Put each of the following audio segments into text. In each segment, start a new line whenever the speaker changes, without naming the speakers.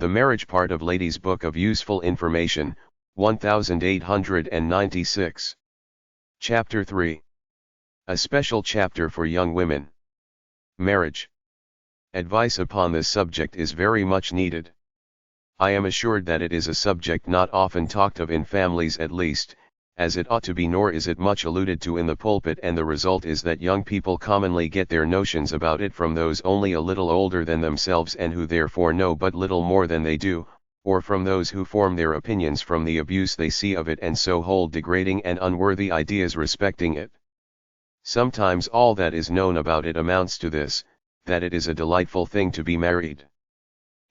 The Marriage Part of Ladies' Book of Useful Information, 1896. Chapter 3. A special chapter for young women. Marriage. Advice upon this subject is very much needed. I am assured that it is a subject not often talked of in families, at least, as it ought to be, nor is it much alluded to in the pulpit, and the result is that young people commonly get their notions about it from those only a little older than themselves and who therefore know but little more than they do, or from those who form their opinions from the abuse they see of it and so hold degrading and unworthy ideas respecting it. Sometimes all that is known about it amounts to this, that it is a delightful thing to be married.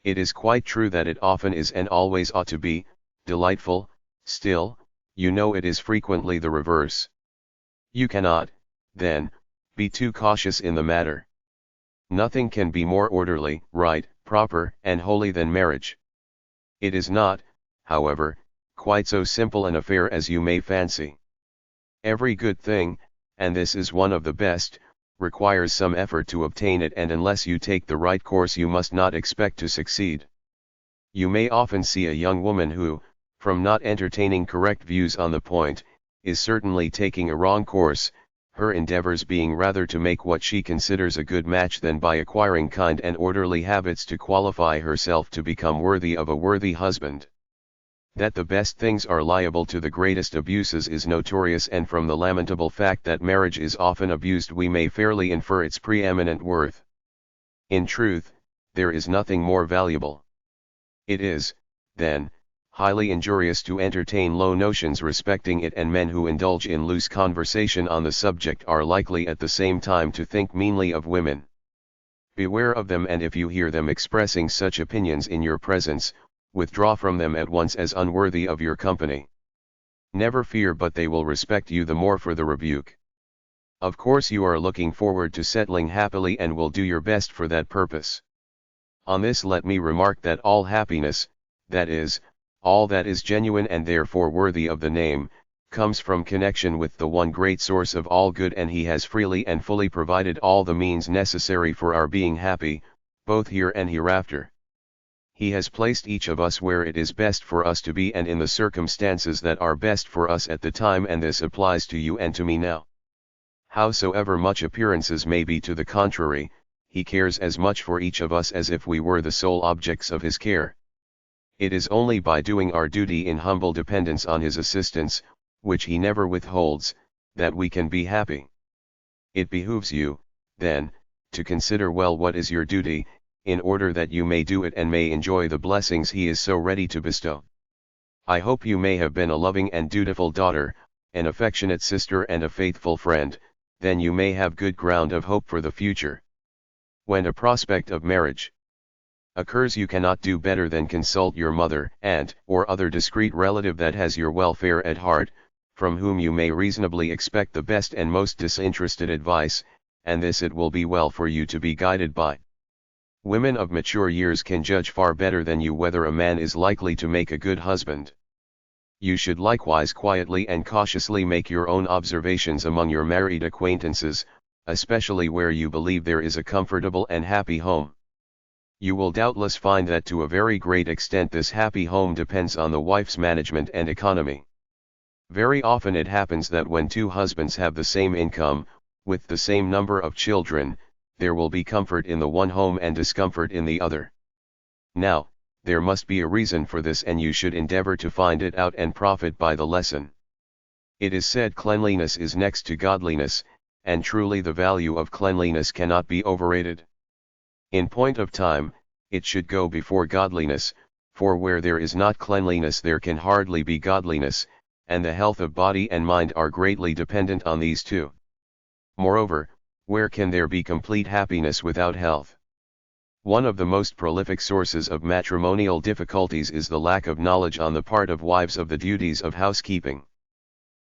It is quite true that it often is and always ought to be delightful. Still, you know it is frequently the reverse. You cannot, then, be too cautious in the matter. Nothing can be more orderly, right, proper, and holy than marriage. It is not, however, quite so simple an affair as you may fancy. Every good thing, and this is one of the best, requires some effort to obtain it, and unless you take the right course you must not expect to succeed. You may often see a young woman who, from not entertaining correct views on the point, is certainly taking a wrong course, her endeavors being rather to make what she considers a good match than by acquiring kind and orderly habits to qualify herself to become worthy of a worthy husband. That the best things are liable to the greatest abuses is notorious, and from the lamentable fact that marriage is often abused we may fairly infer its preeminent worth. In truth, there is nothing more valuable. It is, then, highly injurious to entertain low notions respecting it, and men who indulge in loose conversation on the subject are likely at the same time to think meanly of women. Beware of them, and if you hear them expressing such opinions in your presence, withdraw from them at once as unworthy of your company. Never fear but they will respect you the more for the rebuke. Of course you are looking forward to settling happily and will do your best for that purpose. On this let me remark that all happiness, that is, all that is genuine and therefore worthy of the name, comes from connection with the one great source of all good, and he has freely and fully provided all the means necessary for our being happy, both here and hereafter. He has placed each of us where it is best for us to be and in the circumstances that are best for us at the time, and this applies to you and to me now. Howsoever much appearances may be to the contrary, he cares as much for each of us as if we were the sole objects of his care. It is only by doing our duty in humble dependence on his assistance, which he never withholds, that we can be happy. It behooves you, then, to consider well what is your duty, in order that you may do it and may enjoy the blessings he is so ready to bestow. I hope you may have been a loving and dutiful daughter, an affectionate sister and a faithful friend, then you may have good ground of hope for the future. When a prospect of marriage occurs, you cannot do better than consult your mother, aunt, or other discreet relative that has your welfare at heart, from whom you may reasonably expect the best and most disinterested advice, and this it will be well for you to be guided by. Women of mature years can judge far better than you whether a man is likely to make a good husband. You should likewise quietly and cautiously make your own observations among your married acquaintances, especially where you believe there is a comfortable and happy home. You will doubtless find that to a very great extent this happy home depends on the wife's management and economy. Very often it happens that when two husbands have the same income, with the same number of children, there will be comfort in the one home and discomfort in the other. Now, there must be a reason for this, and you should endeavor to find it out and profit by the lesson. It is said cleanliness is next to godliness, and truly the value of cleanliness cannot be overrated. In point of time, it should go before godliness, for where there is not cleanliness there can hardly be godliness, and the health of body and mind are greatly dependent on these two. Moreover, where can there be complete happiness without health? One of the most prolific sources of matrimonial difficulties is the lack of knowledge on the part of wives of the duties of housekeeping.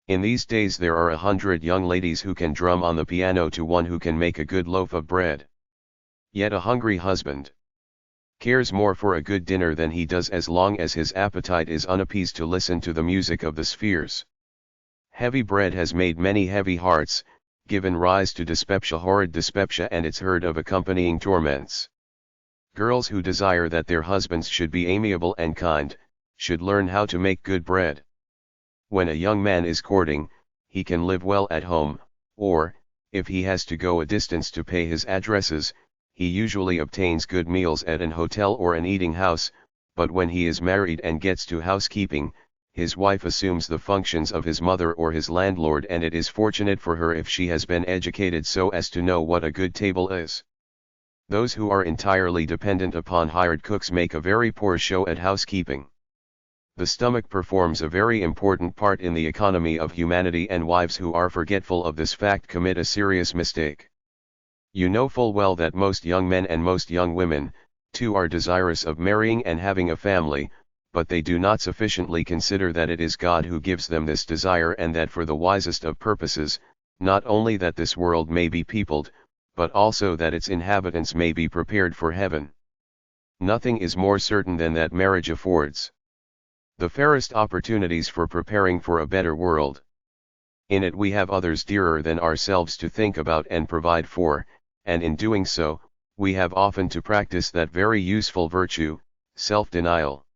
In these days there are 100 young ladies who can drum on the piano to one who can make a good loaf of bread. Yet a hungry husband cares more for a good dinner than he does as long as his appetite is unappeased to listen to the music of the spheres. Heavy bread has made many heavy hearts, given rise to dyspepsia, horrid dyspepsia, and its herd of accompanying torments. Girls who desire that their husbands should be amiable and kind, should learn how to make good bread. When a young man is courting, he can live well at home, or, if he has to go a distance to pay his addresses, he usually obtains good meals at an hotel or an eating house, but when he is married and gets to housekeeping, his wife assumes the functions of his mother or his landlord, and it is fortunate for her if she has been educated so as to know what a good table is. Those who are entirely dependent upon hired cooks make a very poor show at housekeeping. The stomach performs a very important part in the economy of humanity, and wives who are forgetful of this fact commit a serious mistake. You know full well that most young men and most young women, too, are desirous of marrying and having a family, but they do not sufficiently consider that it is God who gives them this desire, and that for the wisest of purposes, not only that this world may be peopled, but also that its inhabitants may be prepared for heaven. Nothing is more certain than that marriage affords the fairest opportunities for preparing for a better world. In it we have others dearer than ourselves to think about and provide for, and in doing so, we have often to practice that very useful virtue, self-denial.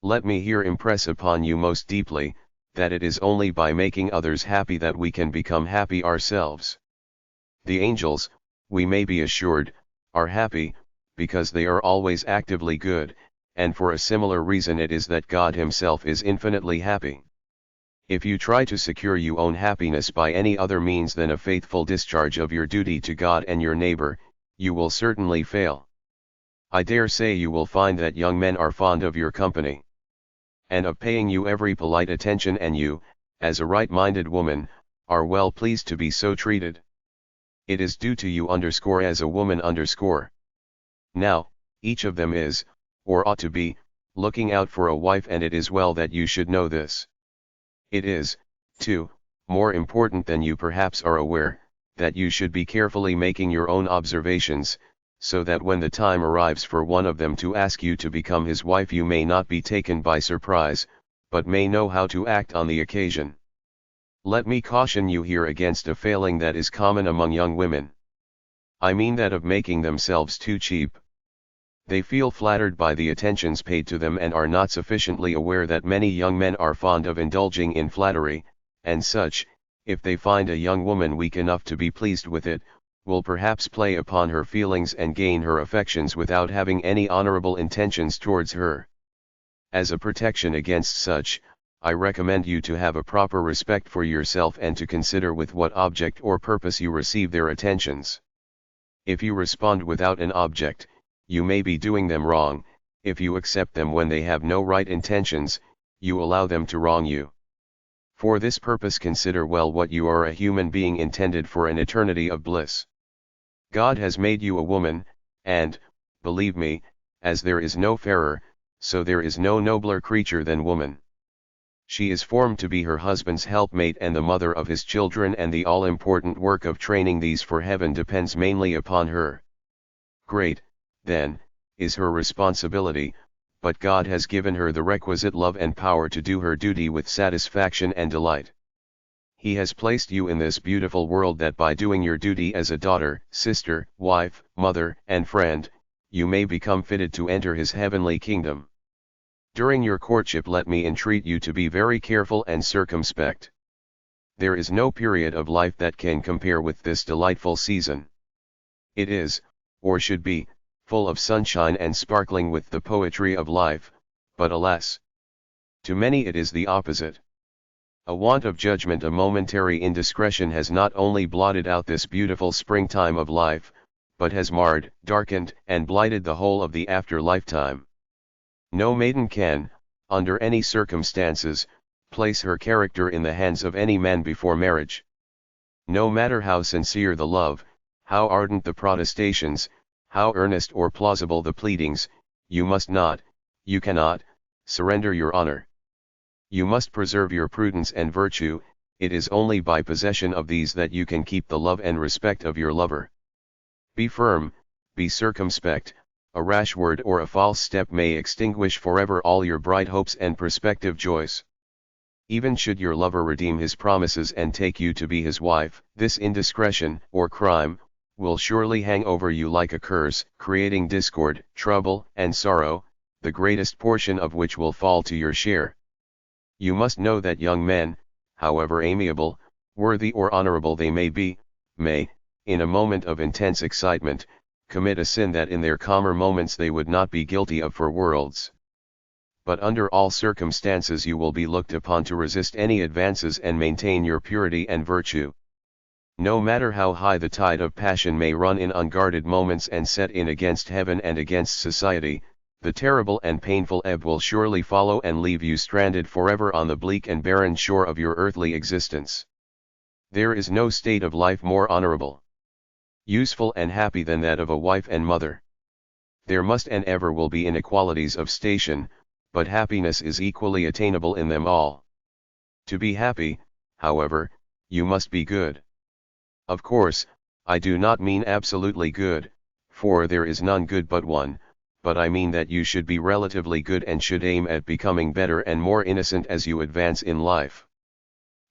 Let me here impress upon you most deeply, that it is only by making others happy that we can become happy ourselves. The angels, we may be assured, are happy, because they are always actively good, and for a similar reason it is that God Himself is infinitely happy. If you try to secure your own happiness by any other means than a faithful discharge of your duty to God and your neighbor, you will certainly fail. I dare say you will find that young men are fond of your company, and of paying you every polite attention, and you, as a right-minded woman, are well pleased to be so treated. It is due to you as a woman. Now, each of them is, or ought to be, looking out for a wife, and it is well that you should know this. It is, too, more important than you perhaps are aware, that you should be carefully making your own observations, so that when the time arrives for one of them to ask you to become his wife, you may not be taken by surprise, but may know how to act on the occasion. Let me caution you here against a failing that is common among young women. I mean that of making themselves too cheap. They feel flattered by the attentions paid to them, and are not sufficiently aware that many young men are fond of indulging in flattery, and such, if they find a young woman weak enough to be pleased with it, will perhaps play upon her feelings and gain her affections without having any honorable intentions towards her. As a protection against such, I recommend you to have a proper respect for yourself, and to consider with what object or purpose you receive their attentions. If you respond without an object, you may be doing them wrong. If you accept them when they have no right intentions, you allow them to wrong you. For this purpose consider well what you are, a human being intended for an eternity of bliss. God has made you a woman, and, believe me, as there is no fairer, so there is no nobler creature than woman. She is formed to be her husband's helpmate and the mother of his children, and the all-important work of training these for heaven depends mainly upon her. Great, then, is her responsibility, but God has given her the requisite love and power to do her duty with satisfaction and delight. He has placed you in this beautiful world that by doing your duty as a daughter, sister, wife, mother, and friend, you may become fitted to enter His heavenly kingdom. During your courtship let me entreat you to be very careful and circumspect. There is no period of life that can compare with this delightful season. It is, or should be, full of sunshine and sparkling with the poetry of life, but alas! to many it is the opposite. A want of judgment, a momentary indiscretion has not only blotted out this beautiful springtime of life, but has marred, darkened, and blighted the whole of the after lifetime. No maiden can, under any circumstances, place her character in the hands of any man before marriage. No matter how sincere the love, how ardent the protestations, how earnest or plausible the pleadings, you must not, you cannot, surrender your honor. You must preserve your prudence and virtue. It is only by possession of these that you can keep the love and respect of your lover. Be firm, be circumspect. A rash word or a false step may extinguish forever all your bright hopes and prospective joys. Even should your lover redeem his promises and take you to be his wife, this indiscretion, or crime, will surely hang over you like a curse, creating discord, trouble, and sorrow, the greatest portion of which will fall to your share. You must know that young men, however amiable, worthy or honorable they may be, may, in a moment of intense excitement, commit a sin that in their calmer moments they would not be guilty of for worlds. But under all circumstances you will be looked upon to resist any advances and maintain your purity and virtue. No matter how high the tide of passion may run in unguarded moments and set in against heaven and against society, the terrible and painful ebb will surely follow and leave you stranded forever on the bleak and barren shore of your earthly existence. There is no state of life more honorable, useful and happy than that of a wife and mother. There must and ever will be inequalities of station, but happiness is equally attainable in them all. To be happy, however, you must be good. Of course, I do not mean absolutely good, for there is none good but one, but I mean that you should be relatively good and should aim at becoming better and more innocent as you advance in life.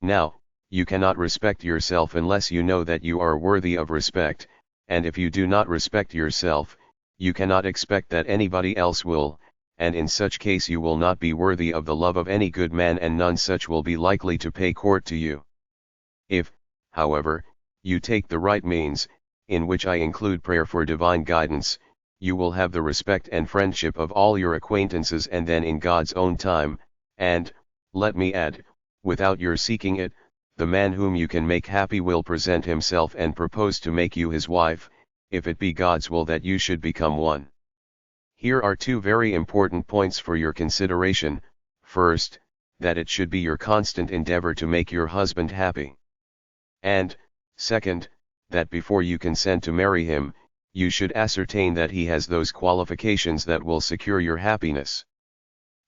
Now, you cannot respect yourself unless you know that you are worthy of respect, and if you do not respect yourself, you cannot expect that anybody else will, and in such case you will not be worthy of the love of any good man and none such will be likely to pay court to you. If, however, you take the right means, in which I include prayer for divine guidance, you will have the respect and friendship of all your acquaintances and then in God's own time, and, let me add, without your seeking it, the man whom you can make happy will present himself and propose to make you his wife, if it be God's will that you should become one. Here are two very important points for your consideration. First, that it should be your constant endeavor to make your husband happy. And, second, that before you consent to marry him, you should ascertain that he has those qualifications that will secure your happiness.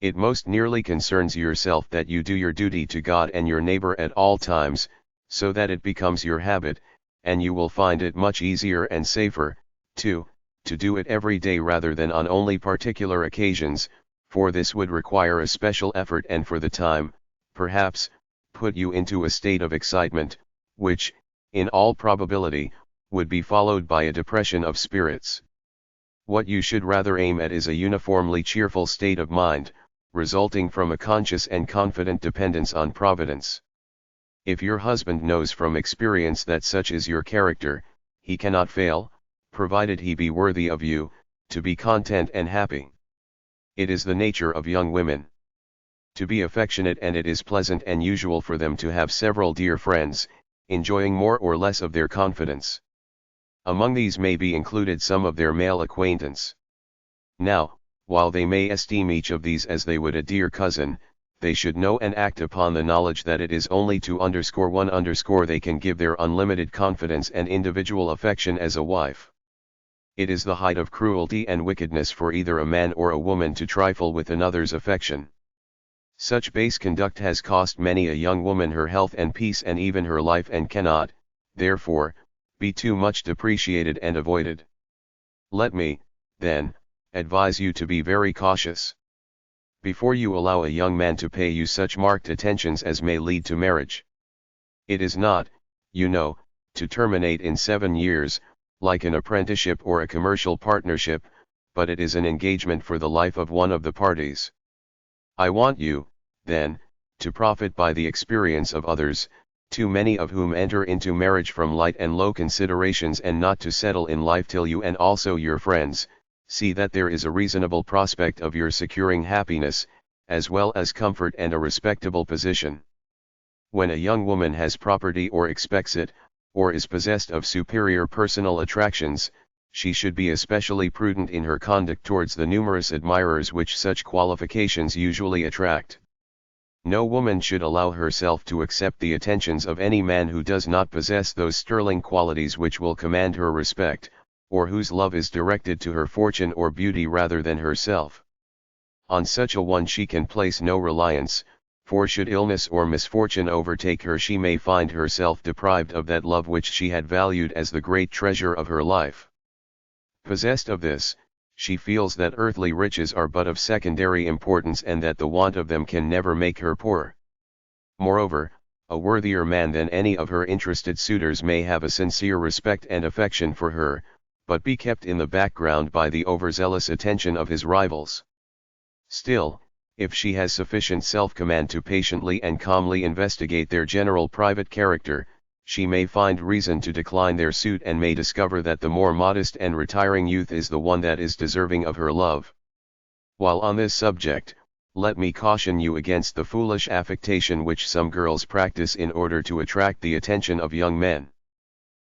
It most nearly concerns yourself that you do your duty to God and your neighbor at all times, so that it becomes your habit, and you will find it much easier and safer, to do it every day rather than on only particular occasions, for this would require a special effort and for the time, perhaps, put you into a state of excitement, which, in all probability, would be followed by a depression of spirits. What you should rather aim at is a uniformly cheerful state of mind, resulting from a conscious and confident dependence on Providence. If your husband knows from experience that such is your character, he cannot fail, provided he be worthy of you, to be content and happy. It is the nature of young women to be affectionate, and it is pleasant and usual for them to have several dear friends, enjoying more or less of their confidence. Among these may be included some of their male acquaintance. Now, while they may esteem each of these as they would a dear cousin, they should know and act upon the knowledge that it is only to _1_ they can give their unlimited confidence and individual affection as a wife. It is the height of cruelty and wickedness for either a man or a woman to trifle with another's affection. Such base conduct has cost many a young woman her health and peace and even her life, and cannot, therefore, be too much depreciated and avoided. Let me, then, advise you to be very cautious before you allow a young man to pay you such marked attentions as may lead to marriage. It is not, you know, to terminate in 7 years, like an apprenticeship or a commercial partnership, but it is an engagement for the life of one of the parties. I want you, then, to profit by the experience of others, too many of whom enter into marriage from light and low considerations, and not to settle in life till you and also your friends see that there is a reasonable prospect of your securing happiness, as well as comfort and a respectable position. When a young woman has property or expects it, or is possessed of superior personal attractions, she should be especially prudent in her conduct towards the numerous admirers which such qualifications usually attract. No woman should allow herself to accept the attentions of any man who does not possess those sterling qualities which will command her respect, or whose love is directed to her fortune or beauty rather than herself. On such a one she can place no reliance, for should illness or misfortune overtake her, she may find herself deprived of that love which she had valued as the great treasure of her life. Possessed of this, she feels that earthly riches are but of secondary importance, and that the want of them can never make her poor. Moreover, a worthier man than any of her interested suitors may have a sincere respect and affection for her, but be kept in the background by the overzealous attention of his rivals. Still, if she has sufficient self-command to patiently and calmly investigate their general private character, she may find reason to decline their suit and may discover that the more modest and retiring youth is the one that is deserving of her love. While on this subject, let me caution you against the foolish affectation which some girls practice in order to attract the attention of young men.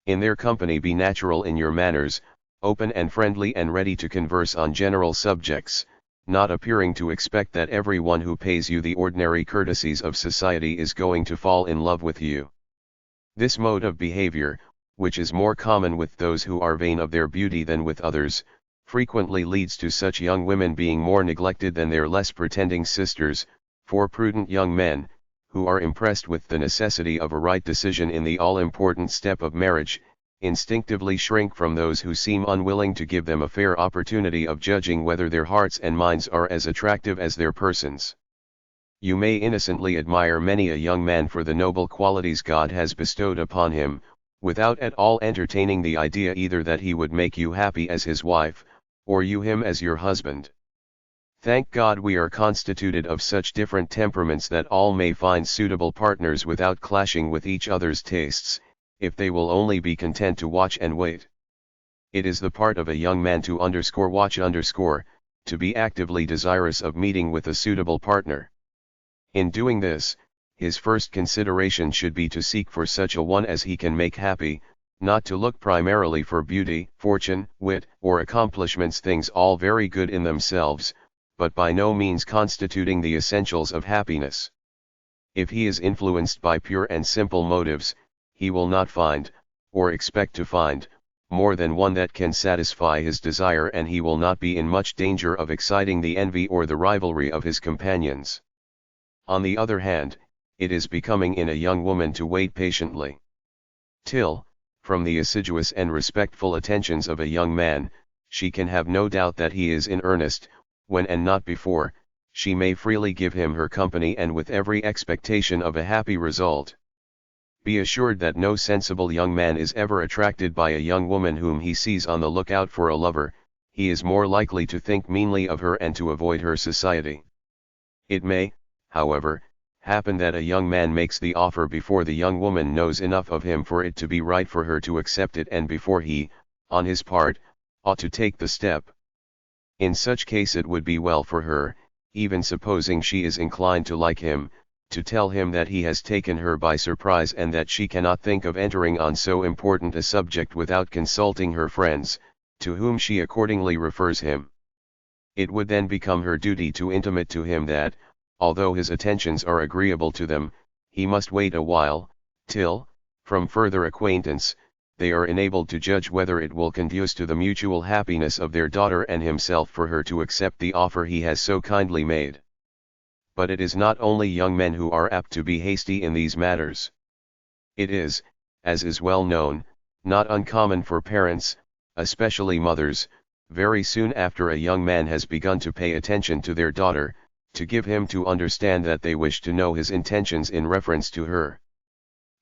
In their company be natural in your manners, open and friendly and ready to converse on general subjects, not appearing to expect that everyone who pays you the ordinary courtesies of society is going to fall in love with you. This mode of behavior, which is more common with those who are vain of their beauty than with others, frequently leads to such young women being more neglected than their less pretending sisters, for prudent young men, who are impressed with the necessity of a right decision in the all-important step of marriage, instinctively shrink from those who seem unwilling to give them a fair opportunity of judging whether their hearts and minds are as attractive as their persons. You may innocently admire many a young man for the noble qualities God has bestowed upon him, without at all entertaining the idea either that he would make you happy as his wife, or you him as your husband. Thank God we are constituted of such different temperaments that all may find suitable partners without clashing with each other's tastes, if they will only be content to watch and wait. It is the part of a young man to watch to be actively desirous of meeting with a suitable partner. In doing this, his first consideration should be to seek for such a one as he can make happy, not to look primarily for beauty, fortune, wit, or accomplishments, things all very good in themselves, but by no means constituting the essentials of happiness. If he is influenced by pure and simple motives, he will not find, or expect to find, more than one that can satisfy his desire, and he will not be in much danger of exciting the envy or the rivalry of his companions. On the other hand, it is becoming in a young woman to wait patiently till, from the assiduous and respectful attentions of a young man, she can have no doubt that he is in earnest, when and not before, she may freely give him her company and with every expectation of a happy result. Be assured that no sensible young man is ever attracted by a young woman whom he sees on the lookout for a lover. He is more likely to think meanly of her and to avoid her society. It may, however, happen that a young man makes the offer before the young woman knows enough of him for it to be right for her to accept it, and before he, on his part, ought to take the step. In such case it would be well for her, even supposing she is inclined to like him, to tell him that he has taken her by surprise and that she cannot think of entering on so important a subject without consulting her friends, to whom she accordingly refers him. It would then become her duty to intimate to him that, although his attentions are agreeable to them, he must wait a while, till, from further acquaintance, they are enabled to judge whether it will conduce to the mutual happiness of their daughter and himself for her to accept the offer he has so kindly made. But it is not only young men who are apt to be hasty in these matters. It is, as is well known, not uncommon for parents, especially mothers, very soon after a young man has begun to pay attention to their daughter, to give him to understand that they wish to know his intentions in reference to her.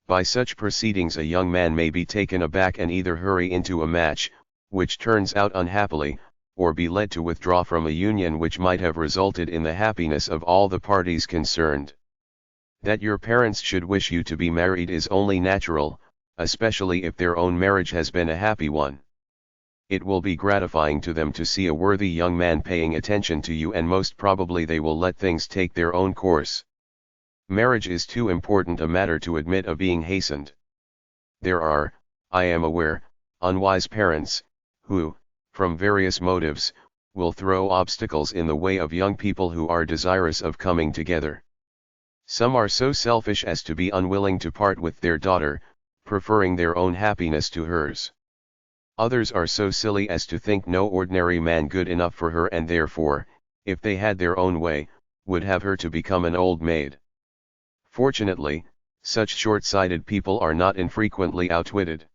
By such proceedings a young man may be taken aback and either hurry into a match, which turns out unhappily, or be led to withdraw from a union which might have resulted in the happiness of all the parties concerned. That your parents should wish you to be married is only natural, especially if their own marriage has been a happy one. It will be gratifying to them to see a worthy young man paying attention to you, and most probably they will let things take their own course. Marriage is too important a matter to admit of being hastened. There are, I am aware, unwise parents, who, from various motives, will throw obstacles in the way of young people who are desirous of coming together. Some are so selfish as to be unwilling to part with their daughter, preferring their own happiness to hers. Others are so silly as to think no ordinary man good enough for her, and therefore, if they had their own way, would have her to become an old maid. Fortunately, such short-sighted people are not infrequently outwitted.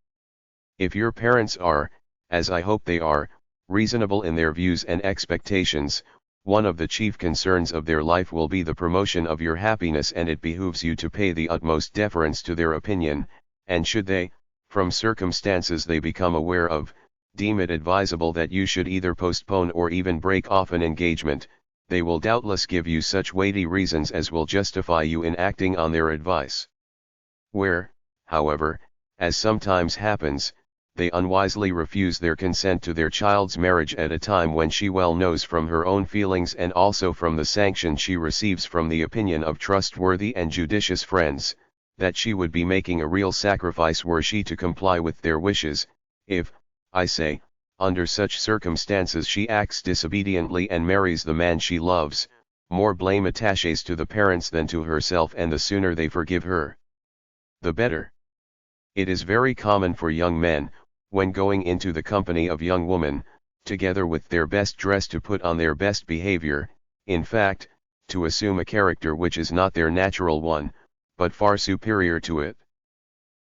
If your parents are, as I hope they are, reasonable in their views and expectations, one of the chief concerns of their life will be the promotion of your happiness, and it behooves you to pay the utmost deference to their opinion, and should they, from circumstances they become aware of, deem it advisable that you should either postpone or even break off an engagement, they will doubtless give you such weighty reasons as will justify you in acting on their advice. Where, however, as sometimes happens, they unwisely refuse their consent to their child's marriage at a time when she well knows from her own feelings and also from the sanction she receives from the opinion of trustworthy and judicious friends, that she would be making a real sacrifice were she to comply with their wishes, if, I say, under such circumstances she acts disobediently and marries the man she loves, more blame attaches to the parents than to herself, and the sooner they forgive her, the better. It is very common for young men, when going into the company of young women, together with their best dress, to put on their best behavior, in fact, to assume a character which is not their natural one, but far superior to it.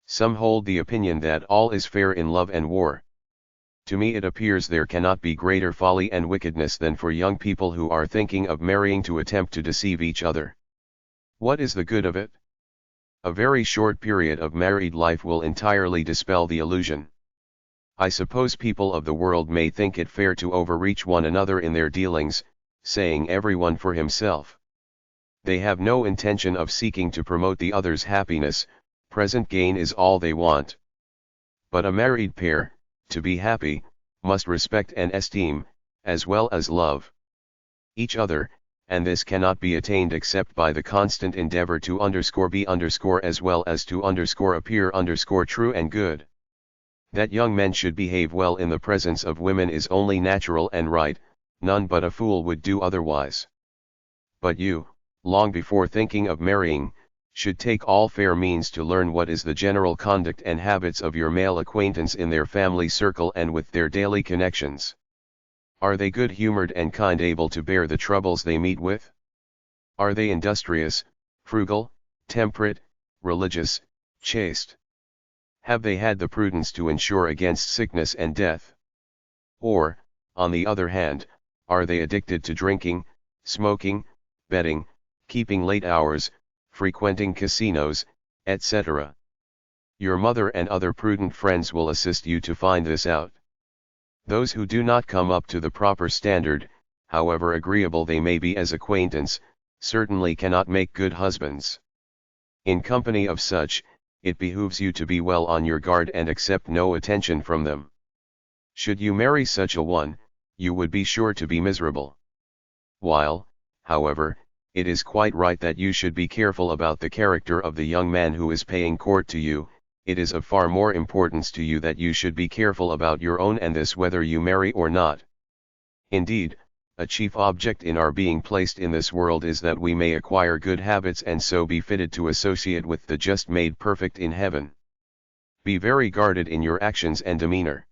Some hold the opinion that all is fair in love and war. To me it appears there cannot be greater folly and wickedness than for young people who are thinking of marrying to attempt to deceive each other. What is the good of it? A very short period of married life will entirely dispel the illusion. I suppose people of the world may think it fair to overreach one another in their dealings, saying everyone for himself. They have no intention of seeking to promote the other's happiness, present gain is all they want. But a married pair, to be happy, must respect and esteem, as well as love, each other, and this cannot be attained except by the constant endeavor to be as well as to appear true and good. That young men should behave well in the presence of women is only natural and right, none but a fool would do otherwise. But you, long before thinking of marrying, should take all fair means to learn what is the general conduct and habits of your male acquaintance in their family circle and with their daily connections. Are they good-humored and kind, able to bear the troubles they meet with? Are they industrious, frugal, temperate, religious, chaste? Have they had the prudence to insure against sickness and death? Or, on the other hand, are they addicted to drinking, smoking, betting, keeping late hours, frequenting casinos, etc.? Your mother and other prudent friends will assist you to find this out. Those who do not come up to the proper standard, however agreeable they may be as acquaintance, certainly cannot make good husbands. In company of such, it behooves you to be well on your guard and accept no attention from them. Should you marry such a one, you would be sure to be miserable. While, however, it is quite right that you should be careful about the character of the young man who is paying court to you, it is of far more importance to you that you should be careful about your own, and this whether you marry or not. Indeed, a chief object in our being placed in this world is that we may acquire good habits and so be fitted to associate with the just made perfect in heaven. Be very guarded in your actions and demeanor.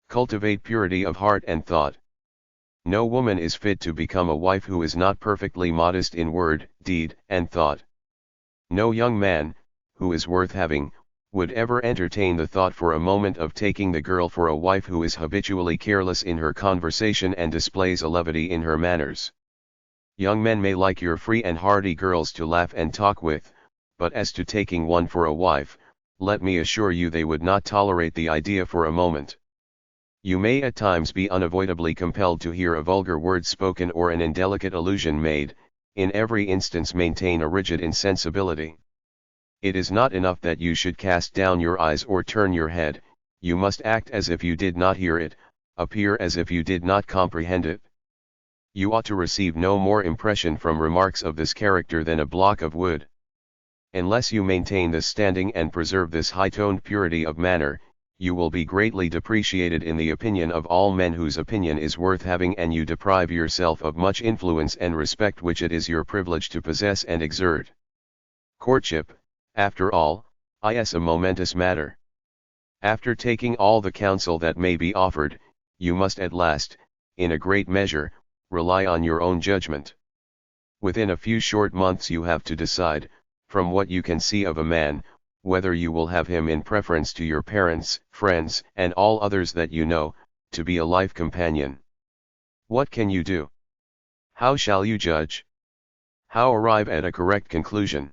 Cultivate purity of heart and thought. No woman is fit to become a wife who is not perfectly modest in word, deed, and thought. No young man, who is worth having, would ever entertain the thought for a moment of taking the girl for a wife who is habitually careless in her conversation and displays a levity in her manners. Young men may like your free and hearty girls to laugh and talk with, but as to taking one for a wife, let me assure you they would not tolerate the idea for a moment. You may at times be unavoidably compelled to hear a vulgar word spoken or an indelicate allusion made, in every instance maintain a rigid insensibility. It is not enough that you should cast down your eyes or turn your head, you must act as if you did not hear it, appear as if you did not comprehend it. You ought to receive no more impression from remarks of this character than a block of wood. Unless you maintain this standing and preserve this high-toned purity of manner, you will be greatly depreciated in the opinion of all men whose opinion is worth having, and you deprive yourself of much influence and respect which it is your privilege to possess and exert. Courtship, after all, is a momentous matter. After taking all the counsel that may be offered, you must at last, in a great measure, rely on your own judgment. Within a few short months you have to decide, from what you can see of a man, whether you will have him in preference to your parents, friends, and all others that you know, to be a life companion. What can you do? How shall you judge? How arrive at a correct conclusion?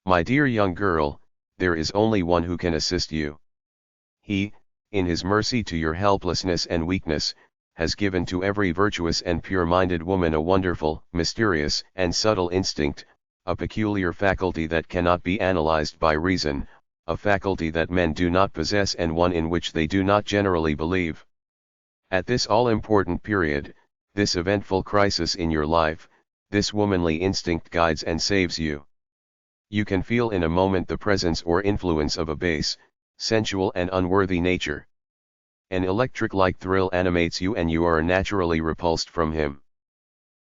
My dear young girl, there is only one who can assist you. He, in his mercy to your helplessness and weakness, has given to every virtuous and pure-minded woman a wonderful, mysterious, and subtle instinct, a peculiar faculty that cannot be analyzed by reason, a faculty that men do not possess and one in which they do not generally believe. At this all-important period, this eventful crisis in your life, this womanly instinct guides and saves you. You can feel in a moment the presence or influence of a base, sensual and unworthy nature. An electric-like thrill animates you and you are naturally repulsed from him.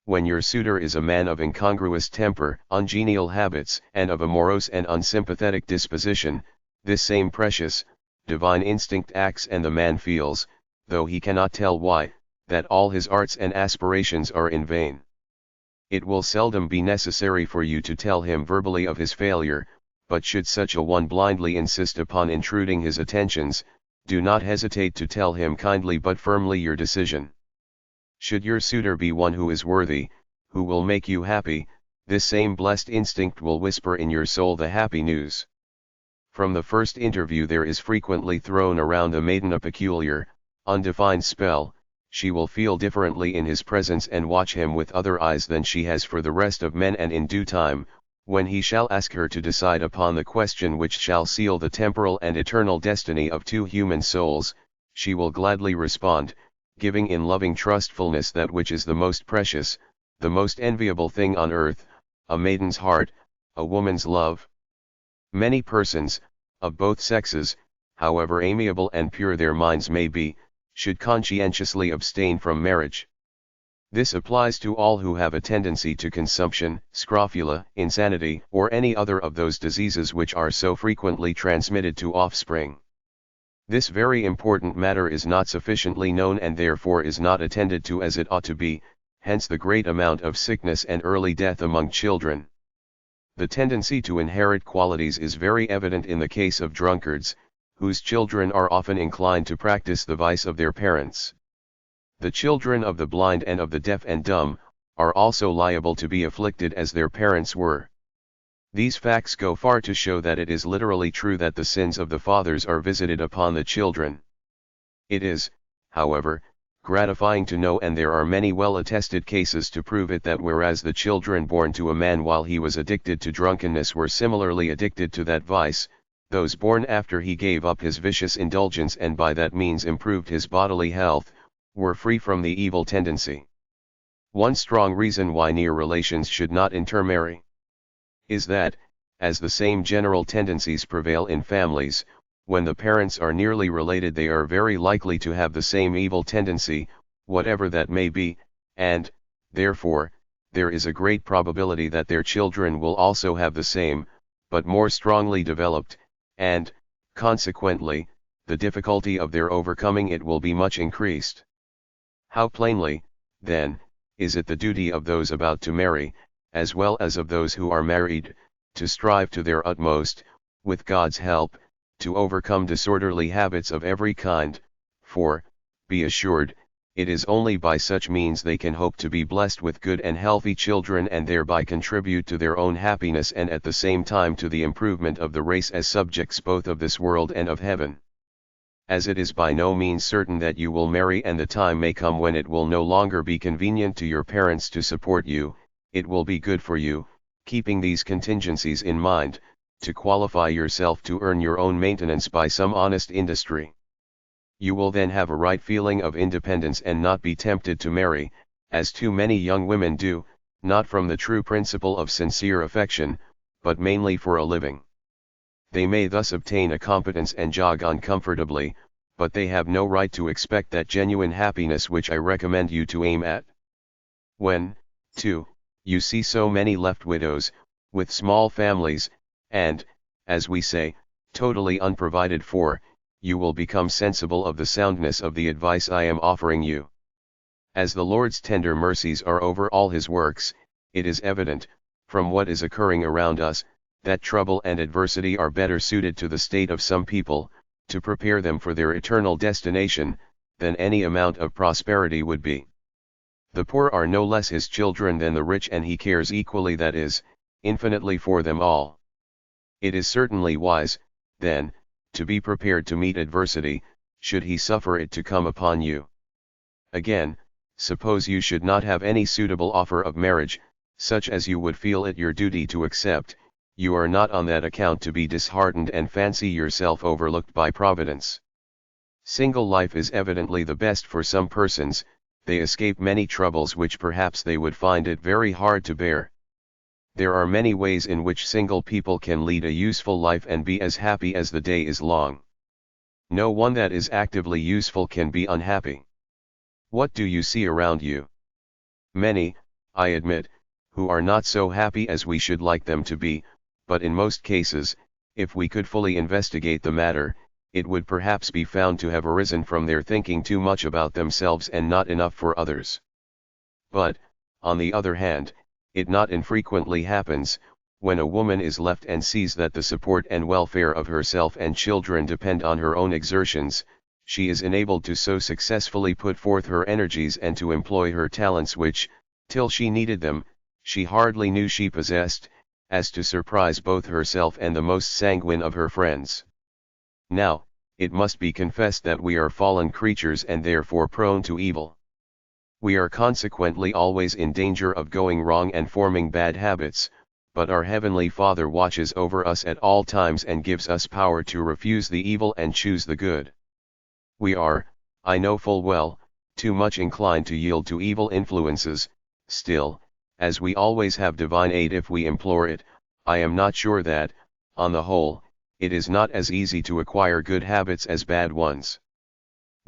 When your suitor is a man of incongruous temper, ungenial habits, and of a morose and unsympathetic disposition, this same precious, divine instinct acts and the man feels, though he cannot tell why, that all his arts and aspirations are in vain. It will seldom be necessary for you to tell him verbally of his failure, but should such a one blindly insist upon intruding his attentions, do not hesitate to tell him kindly but firmly your decision. Should your suitor be one who is worthy, who will make you happy, this same blessed instinct will whisper in your soul the happy news. From the first interview there is frequently thrown around a maiden a peculiar, undefined spell. She will feel differently in his presence and watch him with other eyes than she has for the rest of men, and in due time, when he shall ask her to decide upon the question which shall seal the temporal and eternal destiny of two human souls, she will gladly respond, giving in loving trustfulness that which is the most precious, the most enviable thing on earth, a maiden's heart, a woman's love. Many persons, of both sexes, however amiable and pure their minds may be, should conscientiously abstain from marriage. This applies to all who have a tendency to consumption, scrofula, insanity, or any other of those diseases which are so frequently transmitted to offspring. This very important matter is not sufficiently known and therefore is not attended to as it ought to be, hence the great amount of sickness and early death among children. The tendency to inherit qualities is very evident in the case of drunkards, whose children are often inclined to practice the vice of their parents. The children of the blind and of the deaf and dumb, are also liable to be afflicted as their parents were. These facts go far to show that it is literally true that the sins of the fathers are visited upon the children. It is, however, gratifying to know, and there are many well-attested cases to prove it, that whereas the children born to a man while he was addicted to drunkenness were similarly addicted to that vice, those born after he gave up his vicious indulgence and by that means improved his bodily health, were free from the evil tendency. One strong reason why near relations should not intermarry is that, as the same general tendencies prevail in families, when the parents are nearly related they are very likely to have the same evil tendency, whatever that may be, and, therefore, there is a great probability that their children will also have the same, but more strongly developed, and, consequently, the difficulty of their overcoming it will be much increased. How plainly, then, is it the duty of those about to marry, as well as of those who are married, to strive to their utmost, with God's help, to overcome disorderly habits of every kind, for, be assured, it is only by such means they can hope to be blessed with good and healthy children and thereby contribute to their own happiness and at the same time to the improvement of the race as subjects both of this world and of heaven. As it is by no means certain that you will marry and the time may come when it will no longer be convenient to your parents to support you, it will be good for you, keeping these contingencies in mind, to qualify yourself to earn your own maintenance by some honest industry. You will then have a right feeling of independence and not be tempted to marry, as too many young women do, not from the true principle of sincere affection, but mainly for a living. They may thus obtain a competence and jog on comfortably, but they have no right to expect that genuine happiness which I recommend you to aim at. When, too, you see so many left widows, with small families, and, as we say, totally unprovided for, you will become sensible of the soundness of the advice I am offering you. As the Lord's tender mercies are over all his works, it is evident, from what is occurring around us, that trouble and adversity are better suited to the state of some people, to prepare them for their eternal destination, than any amount of prosperity would be. The poor are no less his children than the rich, and he cares equally, that is, infinitely, for them all. It is certainly wise, then, to be prepared to meet adversity, should he suffer it to come upon you. Again, suppose you should not have any suitable offer of marriage, such as you would feel it your duty to accept, you are not on that account to be disheartened and fancy yourself overlooked by Providence. Single life is evidently the best for some persons. They escape many troubles which perhaps they would find it very hard to bear. There are many ways in which single people can lead a useful life and be as happy as the day is long. No one that is actively useful can be unhappy. What do you see around you? Many, I admit, who are not so happy as we should like them to be, but in most cases, if we could fully investigate the matter, it would perhaps be found to have arisen from their thinking too much about themselves and not enough for others. But, on the other hand, it not infrequently happens, when a woman is left and sees that the support and welfare of herself and children depend on her own exertions, she is enabled to so successfully put forth her energies and to employ her talents which, till she needed them, she hardly knew she possessed, as to surprise both herself and the most sanguine of her friends. Now, it must be confessed that we are fallen creatures and therefore prone to evil. We are consequently always in danger of going wrong and forming bad habits, but our Heavenly Father watches over us at all times and gives us power to refuse the evil and choose the good. We are, I know full well, too much inclined to yield to evil influences. Still, as we always have divine aid if we implore it, I am not sure that, on the whole, it is not as easy to acquire good habits as bad ones.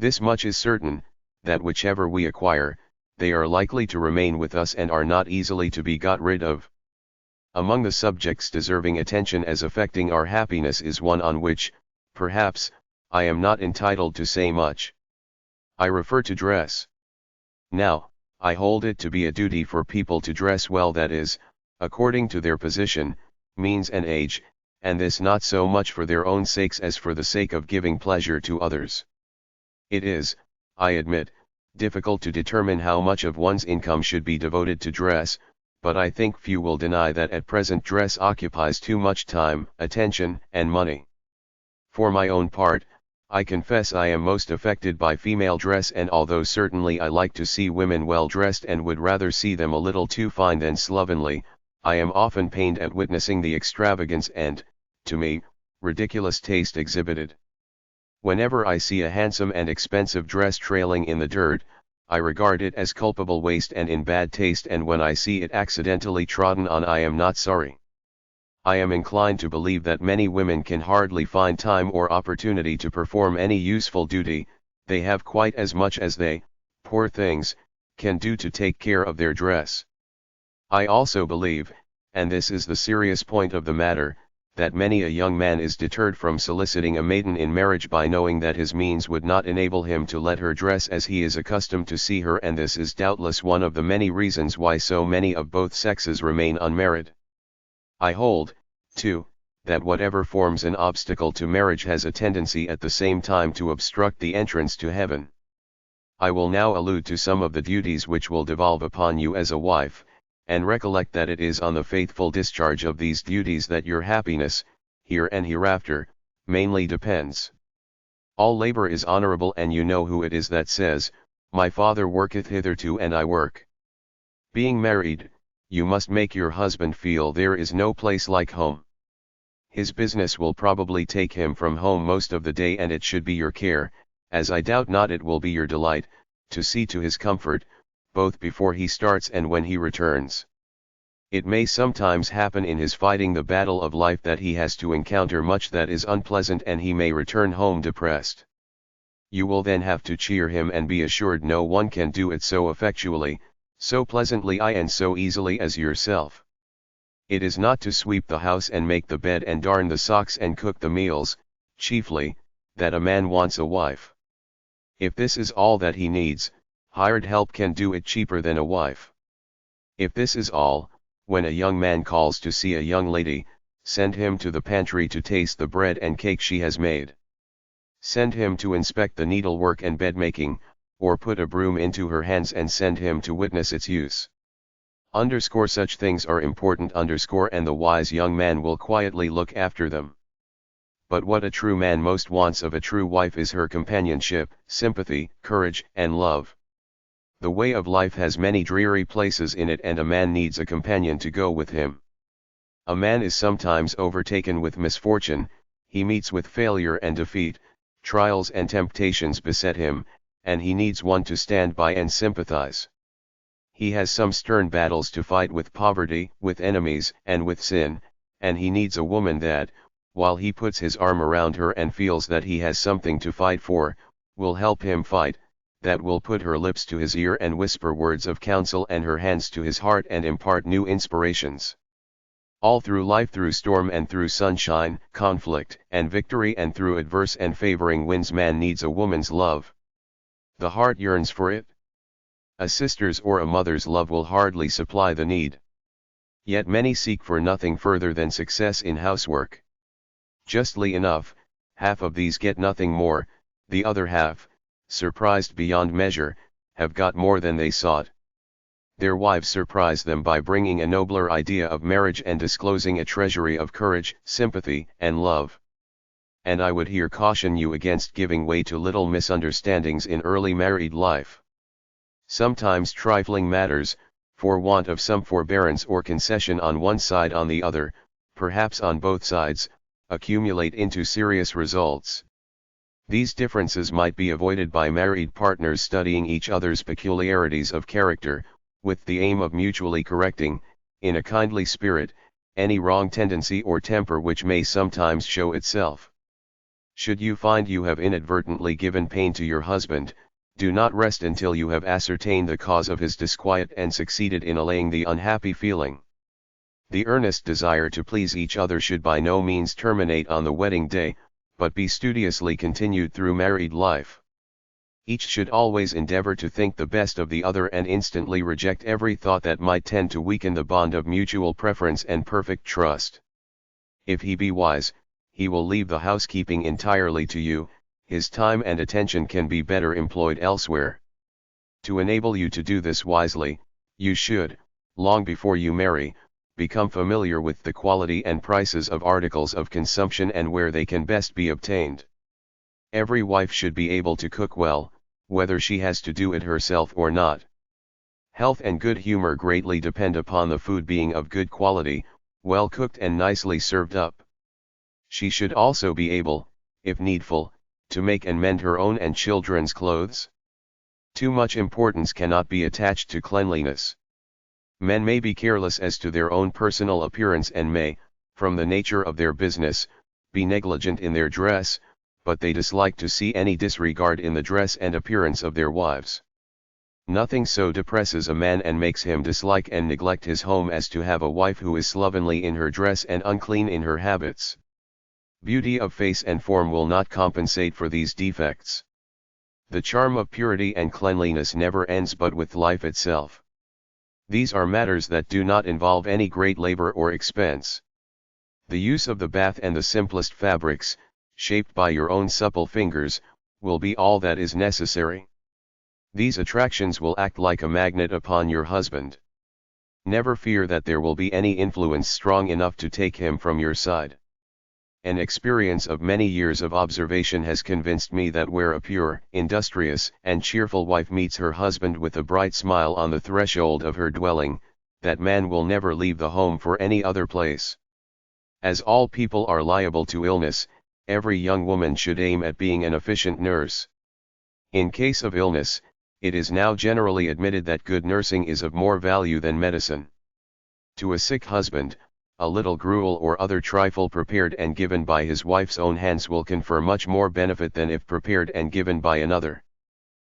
This much is certain, that whichever we acquire, they are likely to remain with us and are not easily to be got rid of. Among the subjects deserving attention as affecting our happiness is one on which, perhaps, I am not entitled to say much. I refer to dress. Now, I hold it to be a duty for people to dress well, that is, according to their position, means and age, and this not so much for their own sakes as for the sake of giving pleasure to others. It is, I admit, difficult to determine how much of one's income should be devoted to dress, but I think few will deny that at present dress occupies too much time, attention, and money. For my own part, I confess I am most affected by female dress, and although certainly I like to see women well dressed and would rather see them a little too fine than slovenly, I am often pained at witnessing the extravagance and, to me, ridiculous taste exhibited. Whenever I see a handsome and expensive dress trailing in the dirt, I regard it as culpable waste and in bad taste, and when I see it accidentally trodden on, I am not sorry. I am inclined to believe that many women can hardly find time or opportunity to perform any useful duty. They have quite as much as they, poor things, can do to take care of their dress. I also believe, and this is the serious point of the matter, that many a young man is deterred from soliciting a maiden in marriage by knowing that his means would not enable him to let her dress as he is accustomed to see her, and this is doubtless one of the many reasons why so many of both sexes remain unmarried. I hold, too, that whatever forms an obstacle to marriage has a tendency at the same time to obstruct the entrance to heaven. I will now allude to some of the duties which will devolve upon you as a wife, and recollect that it is on the faithful discharge of these duties that your happiness, here and hereafter, mainly depends. All labor is honorable, and you know who it is that says, "My father worketh hitherto and I work." Being married, you must make your husband feel there is no place like home. His business will probably take him from home most of the day, and it should be your care, as I doubt not it will be your delight, to see to his comfort, both before he starts and when he returns. It may sometimes happen in his fighting the battle of life that he has to encounter much that is unpleasant, and he may return home depressed. You will then have to cheer him, and be assured no one can do it so effectually, so pleasantly, and so easily as yourself. It is not to sweep the house and make the bed and darn the socks and cook the meals, chiefly, that a man wants a wife. If this is all that he needs, hired help can do it cheaper than a wife. If this is all, when a young man calls to see a young lady, send him to the pantry to taste the bread and cake she has made. Send him to inspect the needlework and bed-making, or put a broom into her hands and send him to witness its use. Such things are important, and the wise young man will quietly look after them. But what a true man most wants of a true wife is her companionship, sympathy, courage, and love. The way of life has many dreary places in it, and a man needs a companion to go with him. A man is sometimes overtaken with misfortune, he meets with failure and defeat, trials and temptations beset him, and he needs one to stand by and sympathize. He has some stern battles to fight with poverty, with enemies, and with sin, and he needs a woman that, while he puts his arm around her and feels that he has something to fight for, will help him fight, that will put her lips to his ear and whisper words of counsel and her hands to his heart and impart new inspirations. All through life, through storm and through sunshine, conflict and victory, and through adverse and favoring winds, man needs a woman's love. The heart yearns for it. A sister's or a mother's love will hardly supply the need. Yet many seek for nothing further than success in housework. Justly enough, half of these get nothing more, the other half, surprised beyond measure, have got more than they sought. Their wives surprise them by bringing a nobler idea of marriage and disclosing a treasury of courage, sympathy, and love. And I would here caution you against giving way to little misunderstandings in early married life. Sometimes trifling matters, for want of some forbearance or concession on one side on the other, perhaps on both sides, accumulate into serious results. These differences might be avoided by married partners studying each other's peculiarities of character, with the aim of mutually correcting, in a kindly spirit, any wrong tendency or temper which may sometimes show itself. Should you find you have inadvertently given pain to your husband, do not rest until you have ascertained the cause of his disquiet and succeeded in allaying the unhappy feeling. The earnest desire to please each other should by no means terminate on the wedding day, but be studiously continued through married life. Each should always endeavor to think the best of the other and instantly reject every thought that might tend to weaken the bond of mutual preference and perfect trust. If he be wise, he will leave the housekeeping entirely to you, his time and attention can be better employed elsewhere. To enable you to do this wisely, you should, long before you marry, become familiar with the quality and prices of articles of consumption and where they can best be obtained. Every wife should be able to cook well, whether she has to do it herself or not. Health and good humor greatly depend upon the food being of good quality, well cooked and nicely served up. She should also be able, if needful, to make and mend her own and children's clothes. Too much importance cannot be attached to cleanliness. Men may be careless as to their own personal appearance and may, from the nature of their business, be negligent in their dress, but they dislike to see any disregard in the dress and appearance of their wives. Nothing so depresses a man and makes him dislike and neglect his home as to have a wife who is slovenly in her dress and unclean in her habits. Beauty of face and form will not compensate for these defects. The charm of purity and cleanliness never ends but with life itself. These are matters that do not involve any great labor or expense. The use of the bath and the simplest fabrics, shaped by your own supple fingers, will be all that is necessary. These attractions will act like a magnet upon your husband. Never fear that there will be any influence strong enough to take him from your side. An experience of many years of observation has convinced me that where a pure, industrious, and cheerful wife meets her husband with a bright smile on the threshold of her dwelling, that man will never leave the home for any other place. As all people are liable to illness, every young woman should aim at being an efficient nurse. In case of illness, it is now generally admitted that good nursing is of more value than medicine. To a sick husband, a little gruel or other trifle prepared and given by his wife's own hands will confer much more benefit than if prepared and given by another.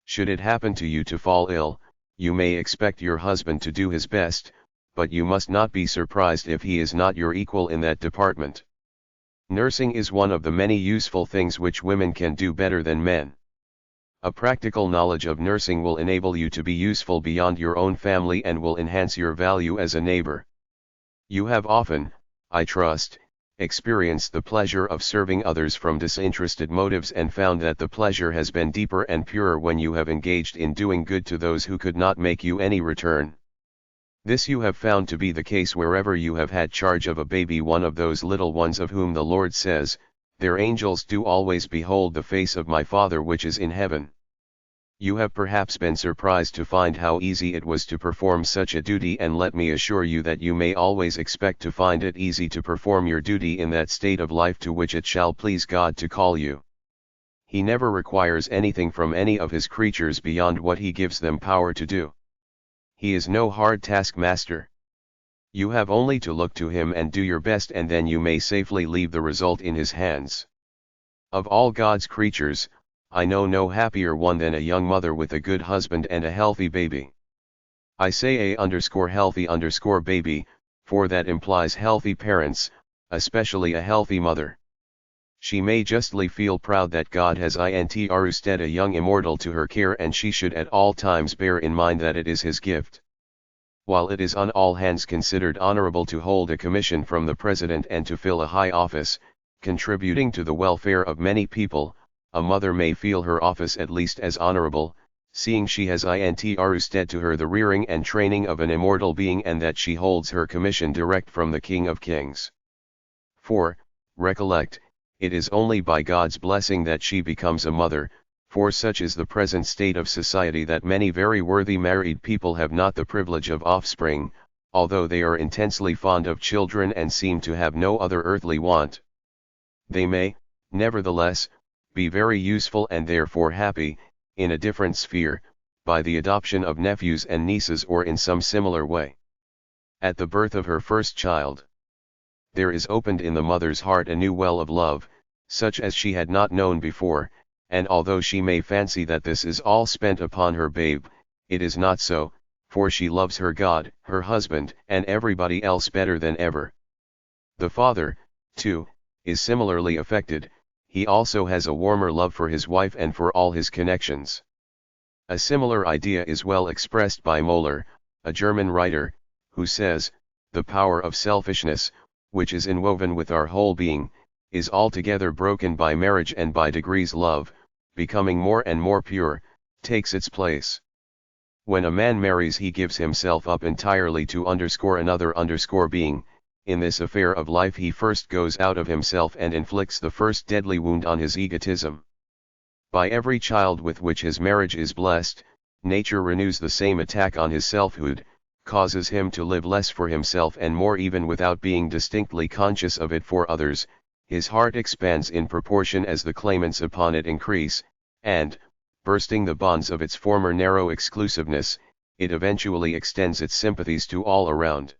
Should it happen to you to fall ill, you may expect your husband to do his best, but you must not be surprised if he is not your equal in that department. Nursing is one of the many useful things which women can do better than men. A practical knowledge of nursing will enable you to be useful beyond your own family and will enhance your value as a neighbor. You have often, I trust, experienced the pleasure of serving others from disinterested motives and found that the pleasure has been deeper and purer when you have engaged in doing good to those who could not make you any return. This you have found to be the case wherever you have had charge of a baby, one of those little ones of whom the Lord says, "Their angels do always behold the face of my Father which is in heaven." You have perhaps been surprised to find how easy it was to perform such a duty, and let me assure you that you may always expect to find it easy to perform your duty in that state of life to which it shall please God to call you. He never requires anything from any of his creatures beyond what he gives them power to do. He is no hard taskmaster. You have only to look to him and do your best, and then you may safely leave the result in his hands. Of all God's creatures, I know no happier one than a young mother with a good husband and a healthy baby. I say a_healthy_ baby, for that implies healthy parents, especially a healthy mother. She may justly feel proud that God has intrusted a young immortal to her care, and she should at all times bear in mind that it is his gift. While it is on all hands considered honorable to hold a commission from the president and to fill a high office, contributing to the welfare of many people, a mother may feel her office at least as honorable, seeing she has intrusted to her the rearing and training of an immortal being, and that she holds her commission direct from the King of Kings. For, recollect, it is only by God's blessing that she becomes a mother, for such is the present state of society that many very worthy married people have not the privilege of offspring, although they are intensely fond of children and seem to have no other earthly want. They may, nevertheless, be very useful and therefore happy, in a different sphere, by the adoption of nephews and nieces or in some similar way. At the birth of her first child, there is opened in the mother's heart a new well of love, such as she had not known before, and although she may fancy that this is all spent upon her babe, it is not so, for she loves her God, her husband, and everybody else better than ever. The father, too, is similarly affected. He also has a warmer love for his wife and for all his connections. A similar idea is well expressed by Moeller, a German writer, who says, "The power of selfishness, which is inwoven with our whole being, is altogether broken by marriage, and by degrees love, becoming more and more pure, takes its place. When a man marries, he gives himself up entirely to another being. In this affair of life he first goes out of himself and inflicts the first deadly wound on his egotism. By every child with which his marriage is blessed, nature renews the same attack on his selfhood, causes him to live less for himself and more, even without being distinctly conscious of it, for others. His heart expands in proportion as the claimants upon it increase, and, bursting the bonds of its former narrow exclusiveness, it eventually extends its sympathies to all around.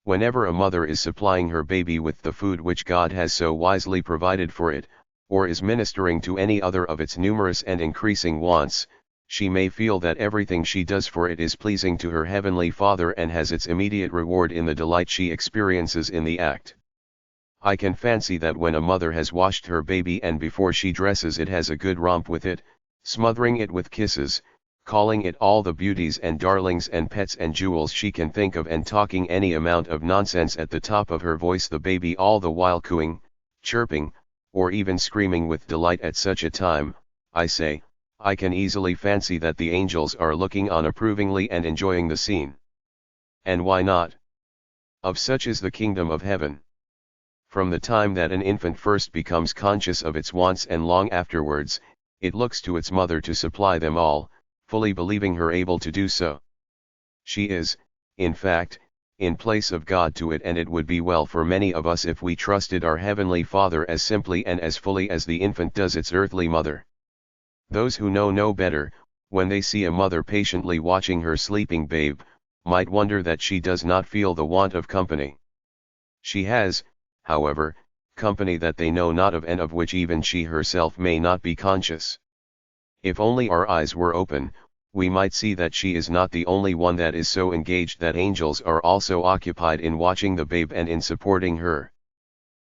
Whenever a mother is supplying her baby with the food which God has so wisely provided for it, or is ministering to any other of its numerous and increasing wants, she may feel that everything she does for it is pleasing to her heavenly Father and has its immediate reward in the delight she experiences in the act. I can fancy that when a mother has washed her baby and before she dresses it has a good romp with it, smothering it with kisses, calling it all the beauties and darlings and pets and jewels she can think of, and talking any amount of nonsense at the top of her voice, the baby all the while cooing, chirping, or even screaming with delight. At such a time, I say, I can easily fancy that the angels are looking on approvingly and enjoying the scene. And why not? Of such is the kingdom of heaven. From the time that an infant first becomes conscious of its wants and long afterwards, it looks to its mother to supply them all, fully believing her able to do so. She is, in fact, in place of God to it, and it would be well for many of us if we trusted our Heavenly Father as simply and as fully as the infant does its earthly mother. Those who know no better, when they see a mother patiently watching her sleeping babe, might wonder that she does not feel the want of company. She has, however, company that they know not of, and of which even she herself may not be conscious. If only our eyes were open, we might see that she is not the only one that is so engaged, that angels are also occupied in watching the babe and in supporting her.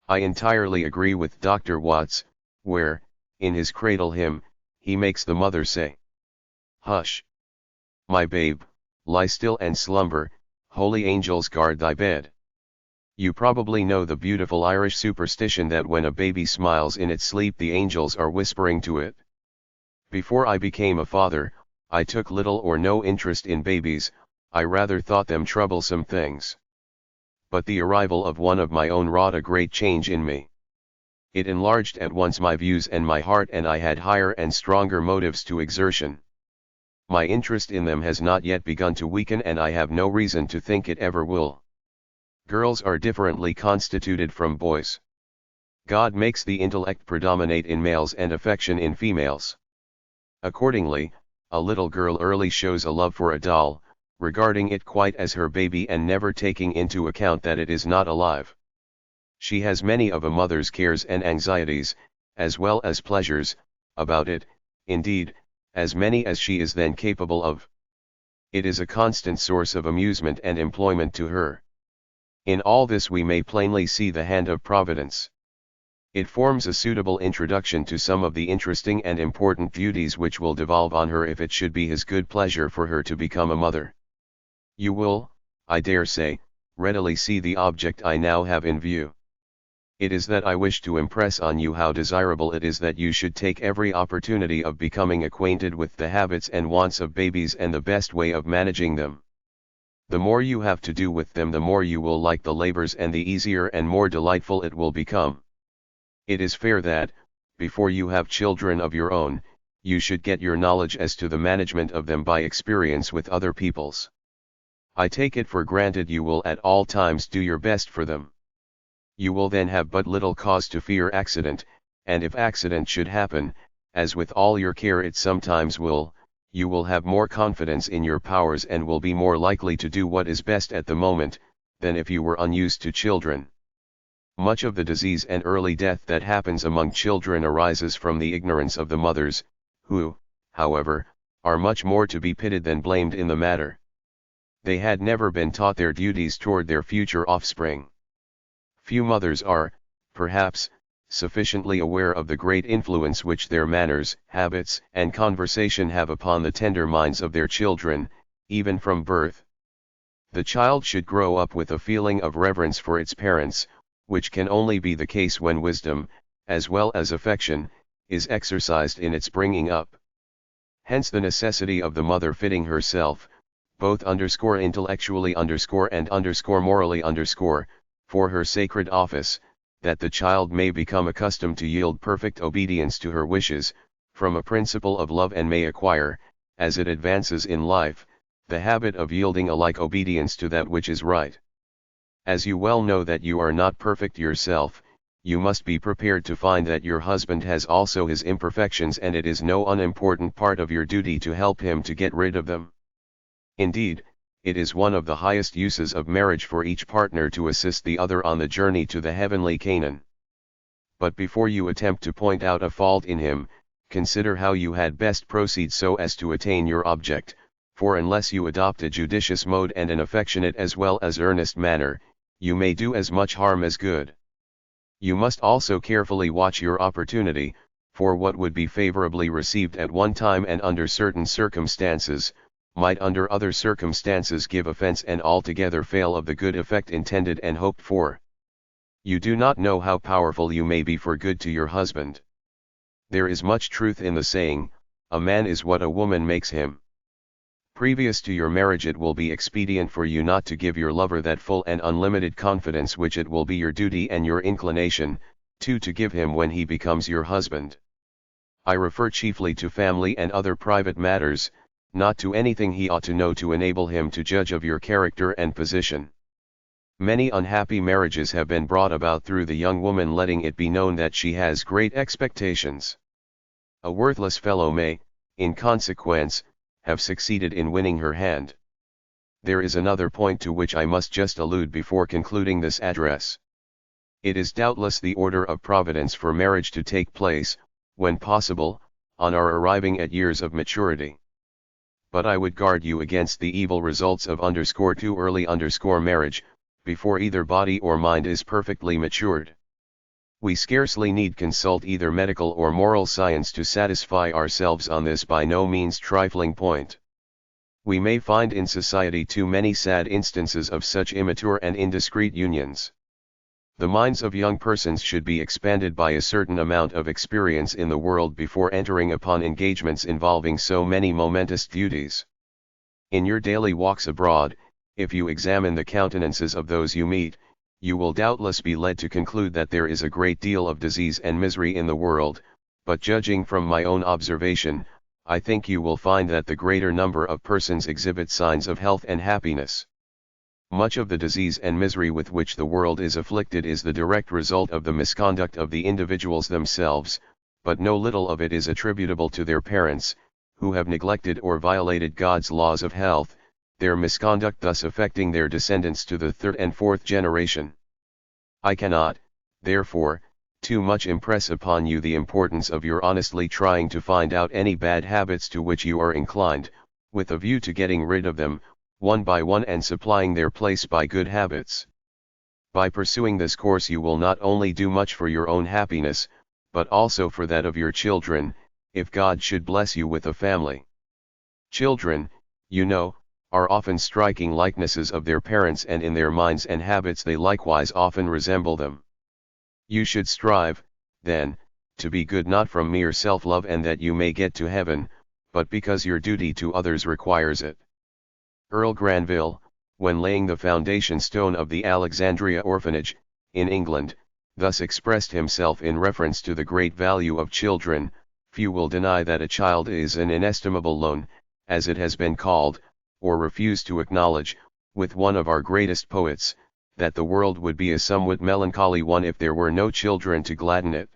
I entirely agree with Dr. Watts, where, in his cradle hymn, he makes the mother say, "Hush, my babe, lie still and slumber, holy angels guard thy bed." You probably know the beautiful Irish superstition that when a baby smiles in its sleep the angels are whispering to it. Before I became a father, I took little or no interest in babies, I rather thought them troublesome things. But the arrival of one of my own wrought a great change in me. It enlarged at once my views and my heart, and I had higher and stronger motives to exertion. My interest in them has not yet begun to weaken, and I have no reason to think it ever will. Girls are differently constituted from boys. God makes the intellect predominate in males and affection in females. Accordingly, a little girl early shows a love for a doll, regarding it quite as her baby and never taking into account that it is not alive. She has many of a mother's cares and anxieties, as well as pleasures, about it, indeed, as many as she is then capable of. It is a constant source of amusement and employment to her. In all this we may plainly see the hand of Providence. It forms a suitable introduction to some of the interesting and important duties which will devolve on her if it should be His good pleasure for her to become a mother. You will, I dare say, readily see the object I now have in view. It is that I wish to impress on you how desirable it is that you should take every opportunity of becoming acquainted with the habits and wants of babies and the best way of managing them. The more you have to do with them, the more you will like the labors, and the easier and more delightful it will become. It is fair that, before you have children of your own, you should get your knowledge as to the management of them by experience with other people's. I take it for granted you will at all times do your best for them. You will then have but little cause to fear accident, and if accident should happen, as with all your care it sometimes will, you will have more confidence in your powers and will be more likely to do what is best at the moment, than if you were unused to children. Much of the disease and early death that happens among children arises from the ignorance of the mothers, who, however, are much more to be pitied than blamed in the matter. They had never been taught their duties toward their future offspring. Few mothers are, perhaps, sufficiently aware of the great influence which their manners, habits, and conversation have upon the tender minds of their children, even from birth. The child should grow up with a feeling of reverence for its parents, which can only be the case when wisdom, as well as affection, is exercised in its bringing up. Hence the necessity of the mother fitting herself, both intellectually and morally, for her sacred office, that the child may become accustomed to yield perfect obedience to her wishes, from a principle of love, and may acquire, as it advances in life, the habit of yielding a like obedience to that which is right. As you well know that you are not perfect yourself, you must be prepared to find that your husband has also his imperfections, and it is no unimportant part of your duty to help him to get rid of them. Indeed, it is one of the highest uses of marriage for each partner to assist the other on the journey to the heavenly Canaan. But before you attempt to point out a fault in him, consider how you had best proceed so as to attain your object, for unless you adopt a judicious mode and an affectionate as well as earnest manner, you may do as much harm as good. You must also carefully watch your opportunity, for what would be favorably received at one time and under certain circumstances, might under other circumstances give offense and altogether fail of the good effect intended and hoped for. You do not know how powerful you may be for good to your husband. There is much truth in the saying, a man is what a woman makes him. Previous to your marriage it will be expedient for you not to give your lover that full and unlimited confidence which it will be your duty and your inclination, to give him when he becomes your husband. I refer chiefly to family and other private matters, not to anything he ought to know to enable him to judge of your character and position. Many unhappy marriages have been brought about through the young woman letting it be known that she has great expectations. A worthless fellow may, in consequence, have succeeded in winning her hand. There is another point to which I must just allude before concluding this address. It is doubtless the order of Providence for marriage to take place, when possible, on our arriving at years of maturity. But I would guard you against the evil results of too early marriage, before either body or mind is perfectly matured. We scarcely need consult either medical or moral science to satisfy ourselves on this by no means trifling point. We may find in society too many sad instances of such immature and indiscreet unions. The minds of young persons should be expanded by a certain amount of experience in the world before entering upon engagements involving so many momentous duties. In your daily walks abroad, if you examine the countenances of those you meet, you will doubtless be led to conclude that there is a great deal of disease and misery in the world, but judging from my own observation, I think you will find that the greater number of persons exhibit signs of health and happiness. Much of the disease and misery with which the world is afflicted is the direct result of the misconduct of the individuals themselves, but no little of it is attributable to their parents, who have neglected or violated God's laws of health, their misconduct thus affecting their descendants to the third and fourth generation. I cannot, therefore, too much impress upon you the importance of your honestly trying to find out any bad habits to which you are inclined, with a view to getting rid of them, one by one, and supplying their place by good habits. By pursuing this course you will not only do much for your own happiness, but also for that of your children, if God should bless you with a family. Children, you know, are often striking likenesses of their parents, and in their minds and habits they likewise often resemble them. You should strive, then, to be good not from mere self-love and that you may get to heaven, but because your duty to others requires it. Earl Granville, when laying the foundation stone of the Alexandria Orphanage, in England, thus expressed himself in reference to the great value of children: few will deny that a child is an inestimable loan, as it has been called, or refuse to acknowledge, with one of our greatest poets, that the world would be a somewhat melancholy one if there were no children to gladden it.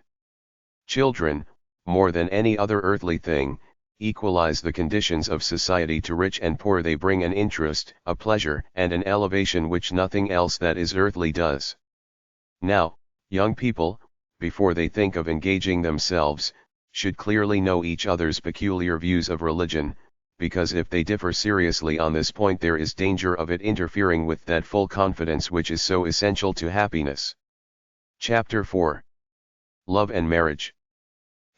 Children, more than any other earthly thing, equalize the conditions of society. To rich and poor they bring an interest, a pleasure, and an elevation which nothing else that is earthly does. Now, young people, before they think of engaging themselves, should clearly know each other's peculiar views of religion, because if they differ seriously on this point there is danger of it interfering with that full confidence which is so essential to happiness. Chapter 4. Love and Marriage.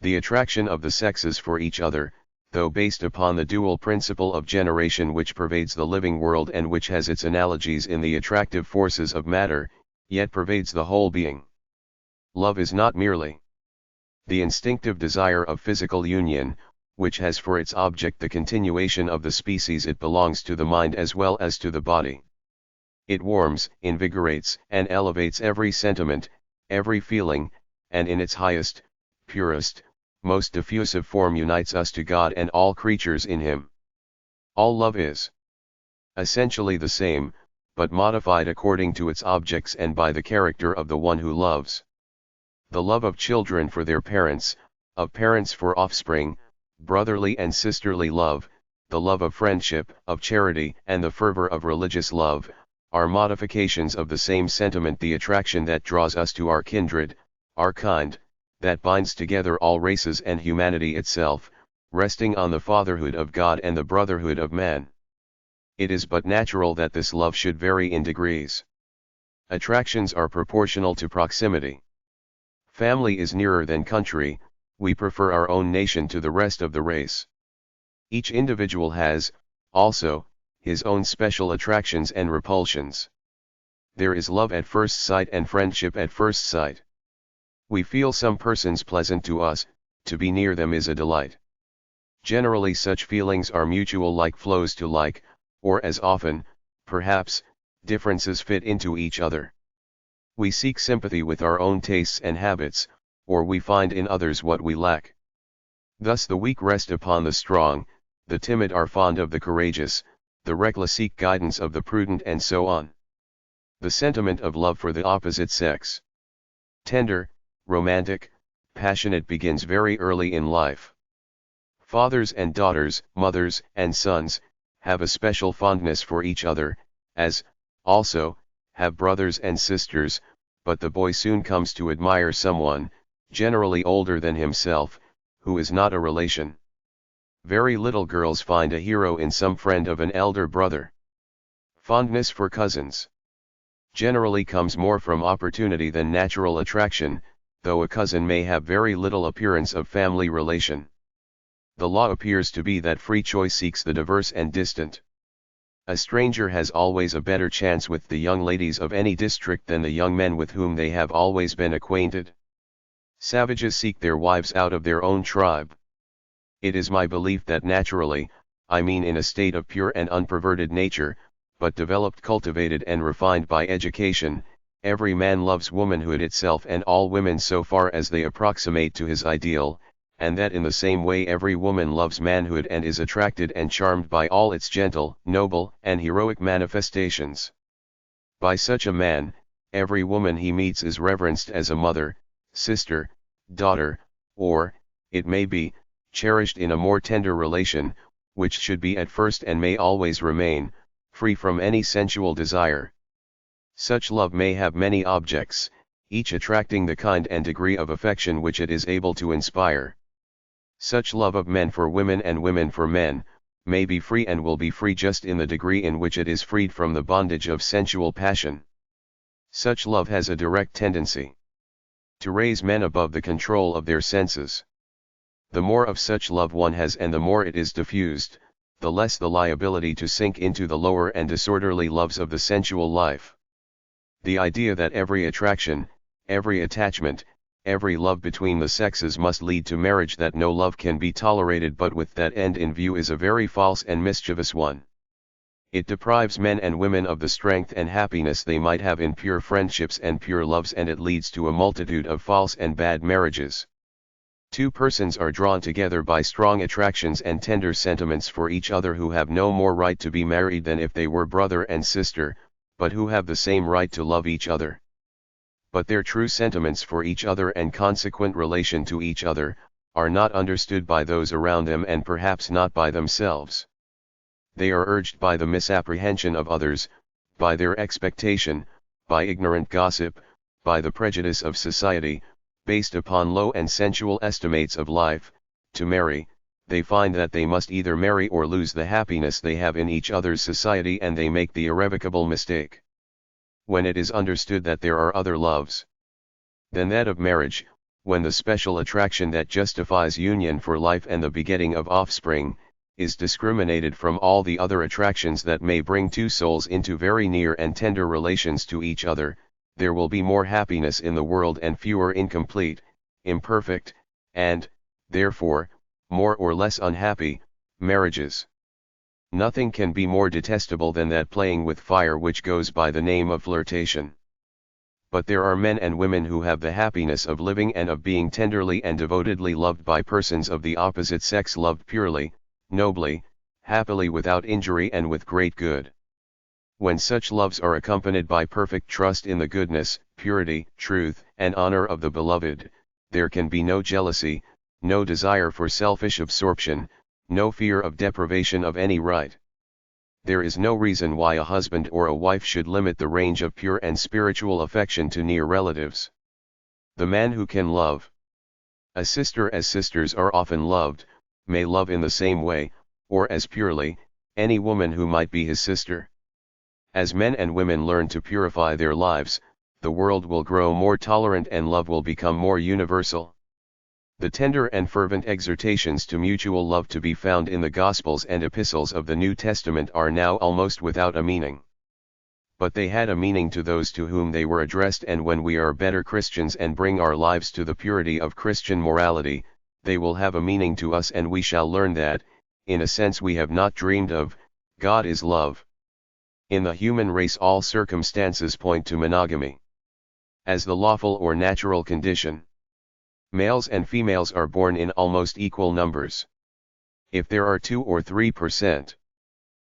The attraction of the sexes for each other, though based upon the dual principle of generation which pervades the living world and which has its analogies in the attractive forces of matter, yet pervades the whole being. Love is not merely the instinctive desire of physical union, which has for its object the continuation of the species. It belongs to the mind as well as to the body. It warms, invigorates, and elevates every sentiment, every feeling, and in its highest, purest, most diffusive form unites us to God and all creatures in Him. All love is essentially the same, but modified according to its objects and by the character of the one who loves. The love of children for their parents, of parents for offspring, brotherly and sisterly love, the love of friendship, of charity, and the fervor of religious love, are modifications of the same sentiment. The attraction that draws us to our kindred, our kind, that binds together all races and humanity itself, resting on the fatherhood of God and the brotherhood of man. It is but natural that this love should vary in degrees. Attractions are proportional to proximity. Family is nearer than country. We prefer our own nation to the rest of the race. Each individual has, also, his own special attractions and repulsions. There is love at first sight and friendship at first sight. We feel some persons pleasant to us, to be near them is a delight. Generally such feelings are mutual, like flows to like, or as often, perhaps, differences fit into each other. We seek sympathy with our own tastes and habits, or we find in others what we lack. Thus the weak rest upon the strong, the timid are fond of the courageous, the reckless seek guidance of the prudent, and so on. The sentiment of love for the opposite sex, tender, romantic, passionate, begins very early in life. Fathers and daughters, mothers and sons, have a special fondness for each other, as, also, have brothers and sisters, but the boy soon comes to admire someone, generally older than himself, who is not a relation. Very little girls find a hero in some friend of an elder brother. Fondness for cousins generally comes more from opportunity than natural attraction, though a cousin may have very little appearance of family relation. The law appears to be that free choice seeks the diverse and distant. A stranger has always a better chance with the young ladies of any district than the young men with whom they have always been acquainted. Savages seek their wives out of their own tribe. It is my belief that naturally, I mean in a state of pure and unperverted nature, but developed, cultivated and refined by education, every man loves womanhood itself and all women so far as they approximate to his ideal, and that in the same way every woman loves manhood and is attracted and charmed by all its gentle, noble, and heroic manifestations. By such a man, every woman he meets is reverenced as a mother, sister, daughter, or, it may be, cherished in a more tender relation, which should be at first and may always remain, free from any sensual desire. Such love may have many objects, each attracting the kind and degree of affection which it is able to inspire. Such love of men for women and women for men, may be free and will be free just in the degree in which it is freed from the bondage of sensual passion. Such love has a direct tendency to raise men above the control of their senses. The more of such love one has and the more it is diffused, the less the liability to sink into the lower and disorderly loves of the sensual life. The idea that every attraction, every attachment, every love between the sexes must lead to marriage, that no love can be tolerated but with that end in view, is a very false and mischievous one. It deprives men and women of the strength and happiness they might have in pure friendships and pure loves, and it leads to a multitude of false and bad marriages. Two persons are drawn together by strong attractions and tender sentiments for each other who have no more right to be married than if they were brother and sister, but who have the same right to love each other. But their true sentiments for each other and consequent relation to each other, are not understood by those around them and perhaps not by themselves. They are urged by the misapprehension of others, by their expectation, by ignorant gossip, by the prejudice of society, based upon low and sensual estimates of life, to marry. They find that they must either marry or lose the happiness they have in each other's society, and they make the irrevocable mistake. When it is understood that there are other loves than that of marriage, when the special attraction that justifies union for life and the begetting of offspring, is discriminated from all the other attractions that may bring two souls into very near and tender relations to each other, there will be more happiness in the world and fewer incomplete, imperfect, and, therefore, more or less unhappy, marriages. Nothing can be more detestable than that playing with fire which goes by the name of flirtation. But there are men and women who have the happiness of living and of being tenderly and devotedly loved by persons of the opposite sex, loved purely, nobly, happily, without injury and with great good. When such loves are accompanied by perfect trust in the goodness, purity, truth, and honor of the beloved, there can be no jealousy, no desire for selfish absorption, no fear of deprivation of any right. There is no reason why a husband or a wife should limit the range of pure and spiritual affection to near relatives. The man who can love a sister as sisters are often loved, may love in the same way, or as purely, any woman who might be his sister. As men and women learn to purify their lives, the world will grow more tolerant and love will become more universal. The tender and fervent exhortations to mutual love to be found in the Gospels and Epistles of the New Testament are now almost without a meaning. But they had a meaning to those to whom they were addressed, and when we are better Christians and bring our lives to the purity of Christian morality, they will have a meaning to us, and we shall learn that, in a sense we have not dreamed of, God is love. In the human race all circumstances point to monogamy as the lawful or natural condition. Males and females are born in almost equal numbers. If there are 2 or 3%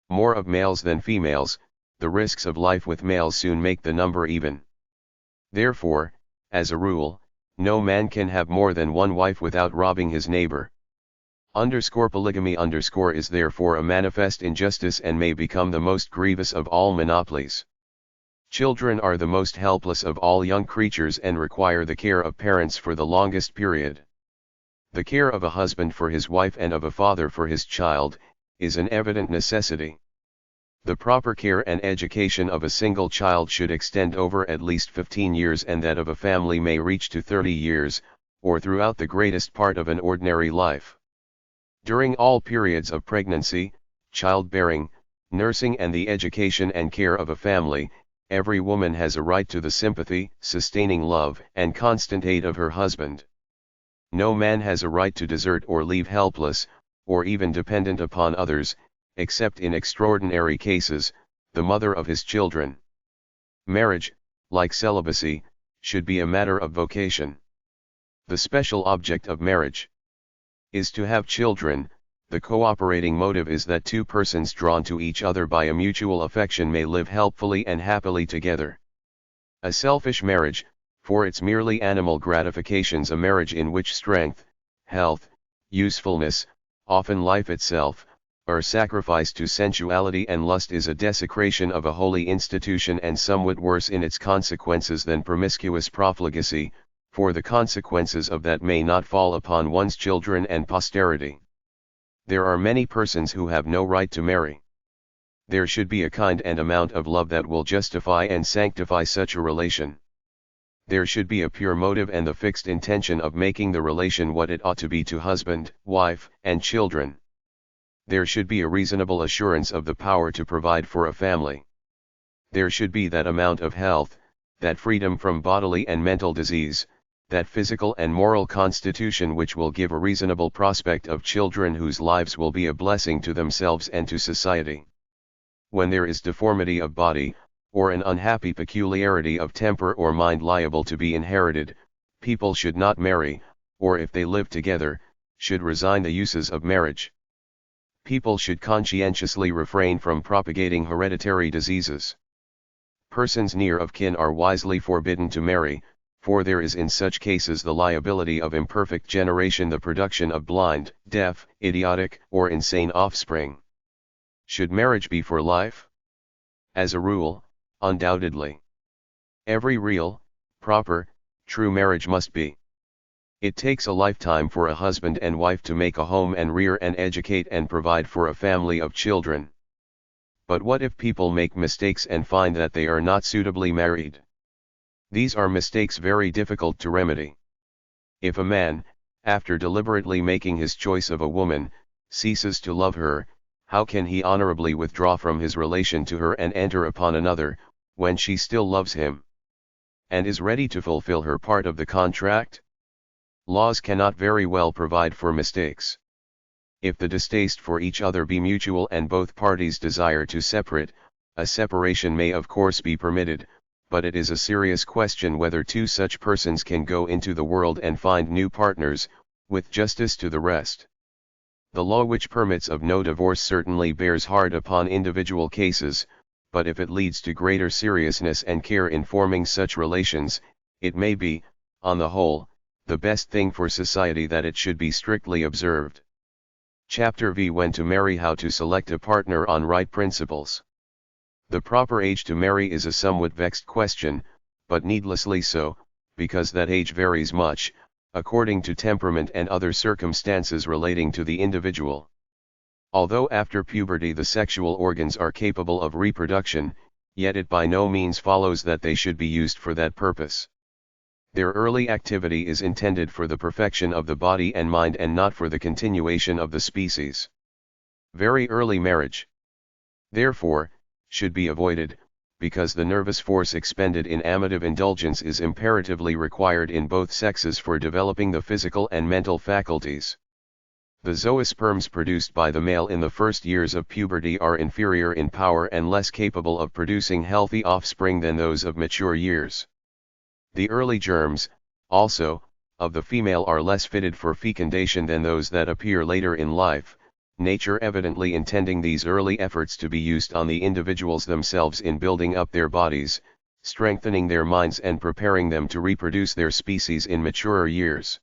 more of males than females, the risks of life with males soon make the number even. Therefore, as a rule, no man can have more than one wife without robbing his neighbor. Polygamy is therefore a manifest injustice and may become the most grievous of all monopolies. Children are the most helpless of all young creatures and require the care of parents for the longest period. The care of a husband for his wife and of a father for his child, is an evident necessity. The proper care and education of a single child should extend over at least 15 years, and that of a family may reach to 30 years, or throughout the greatest part of an ordinary life. During all periods of pregnancy, childbearing, nursing and the education and care of a family. Every woman has a right to the sympathy, sustaining love, and constant aid of her husband. No man has a right to desert or leave helpless, or even dependent upon others, except in extraordinary cases, the mother of his children. Marriage, like celibacy, should be a matter of vocation. The special object of marriage is to have children. The cooperating motive is that two persons drawn to each other by a mutual affection may live helpfully and happily together. A selfish marriage, for its merely animal gratifications, a marriage in which strength, health, usefulness, often life itself, are sacrificed to sensuality and lust, is a desecration of a holy institution and somewhat worse in its consequences than promiscuous profligacy, for the consequences of that may not fall upon one's children and posterity. There are many persons who have no right to marry. There should be a kind and amount of love that will justify and sanctify such a relation. There should be a pure motive and the fixed intention of making the relation what it ought to be to husband, wife, and children. There should be a reasonable assurance of the power to provide for a family. There should be that amount of health, that freedom from bodily and mental disease, that physical and moral constitution which will give a reasonable prospect of children whose lives will be a blessing to themselves and to society. When there is deformity of body, or an unhappy peculiarity of temper or mind liable to be inherited, people should not marry, or if they live together, should resign the uses of marriage. People should conscientiously refrain from propagating hereditary diseases. Persons near of kin are wisely forbidden to marry, for there is in such cases the liability of imperfect generation, the production of blind, deaf, idiotic, or insane offspring. Should marriage be for life? As a rule, undoubtedly. Every real, proper, true marriage must be. It takes a lifetime for a husband and wife to make a home and rear and educate and provide for a family of children. But what if people make mistakes and find that they are not suitably married? These are mistakes very difficult to remedy. If a man, after deliberately making his choice of a woman, ceases to love her, how can he honorably withdraw from his relation to her and enter upon another, when she still loves him, and is ready to fulfill her part of the contract? Laws cannot very well provide for mistakes. If the distaste for each other be mutual and both parties desire to separate, a separation may of course be permitted, but it is a serious question whether two such persons can go into the world and find new partners, with justice to the rest. The law which permits of no divorce certainly bears hard upon individual cases, but if it leads to greater seriousness and care in forming such relations, it may be, on the whole, the best thing for society that it should be strictly observed. Chapter V. When to marry, how to select a partner on right principles. The proper age to marry is a somewhat vexed question, but needlessly so, because that age varies much, according to temperament and other circumstances relating to the individual. Although after puberty the sexual organs are capable of reproduction, yet it by no means follows that they should be used for that purpose. Their early activity is intended for the perfection of the body and mind and not for the continuation of the species. Very early marriage, therefore, should be avoided, because the nervous force expended in amative indulgence is imperatively required in both sexes for developing the physical and mental faculties. The zoosperms produced by the male in the first years of puberty are inferior in power and less capable of producing healthy offspring than those of mature years. The early germs, also, of the female are less fitted for fecundation than those that appear later in life, nature evidently intending these early efforts to be used on the individuals themselves in building up their bodies, strengthening their minds and preparing them to reproduce their species in maturer years.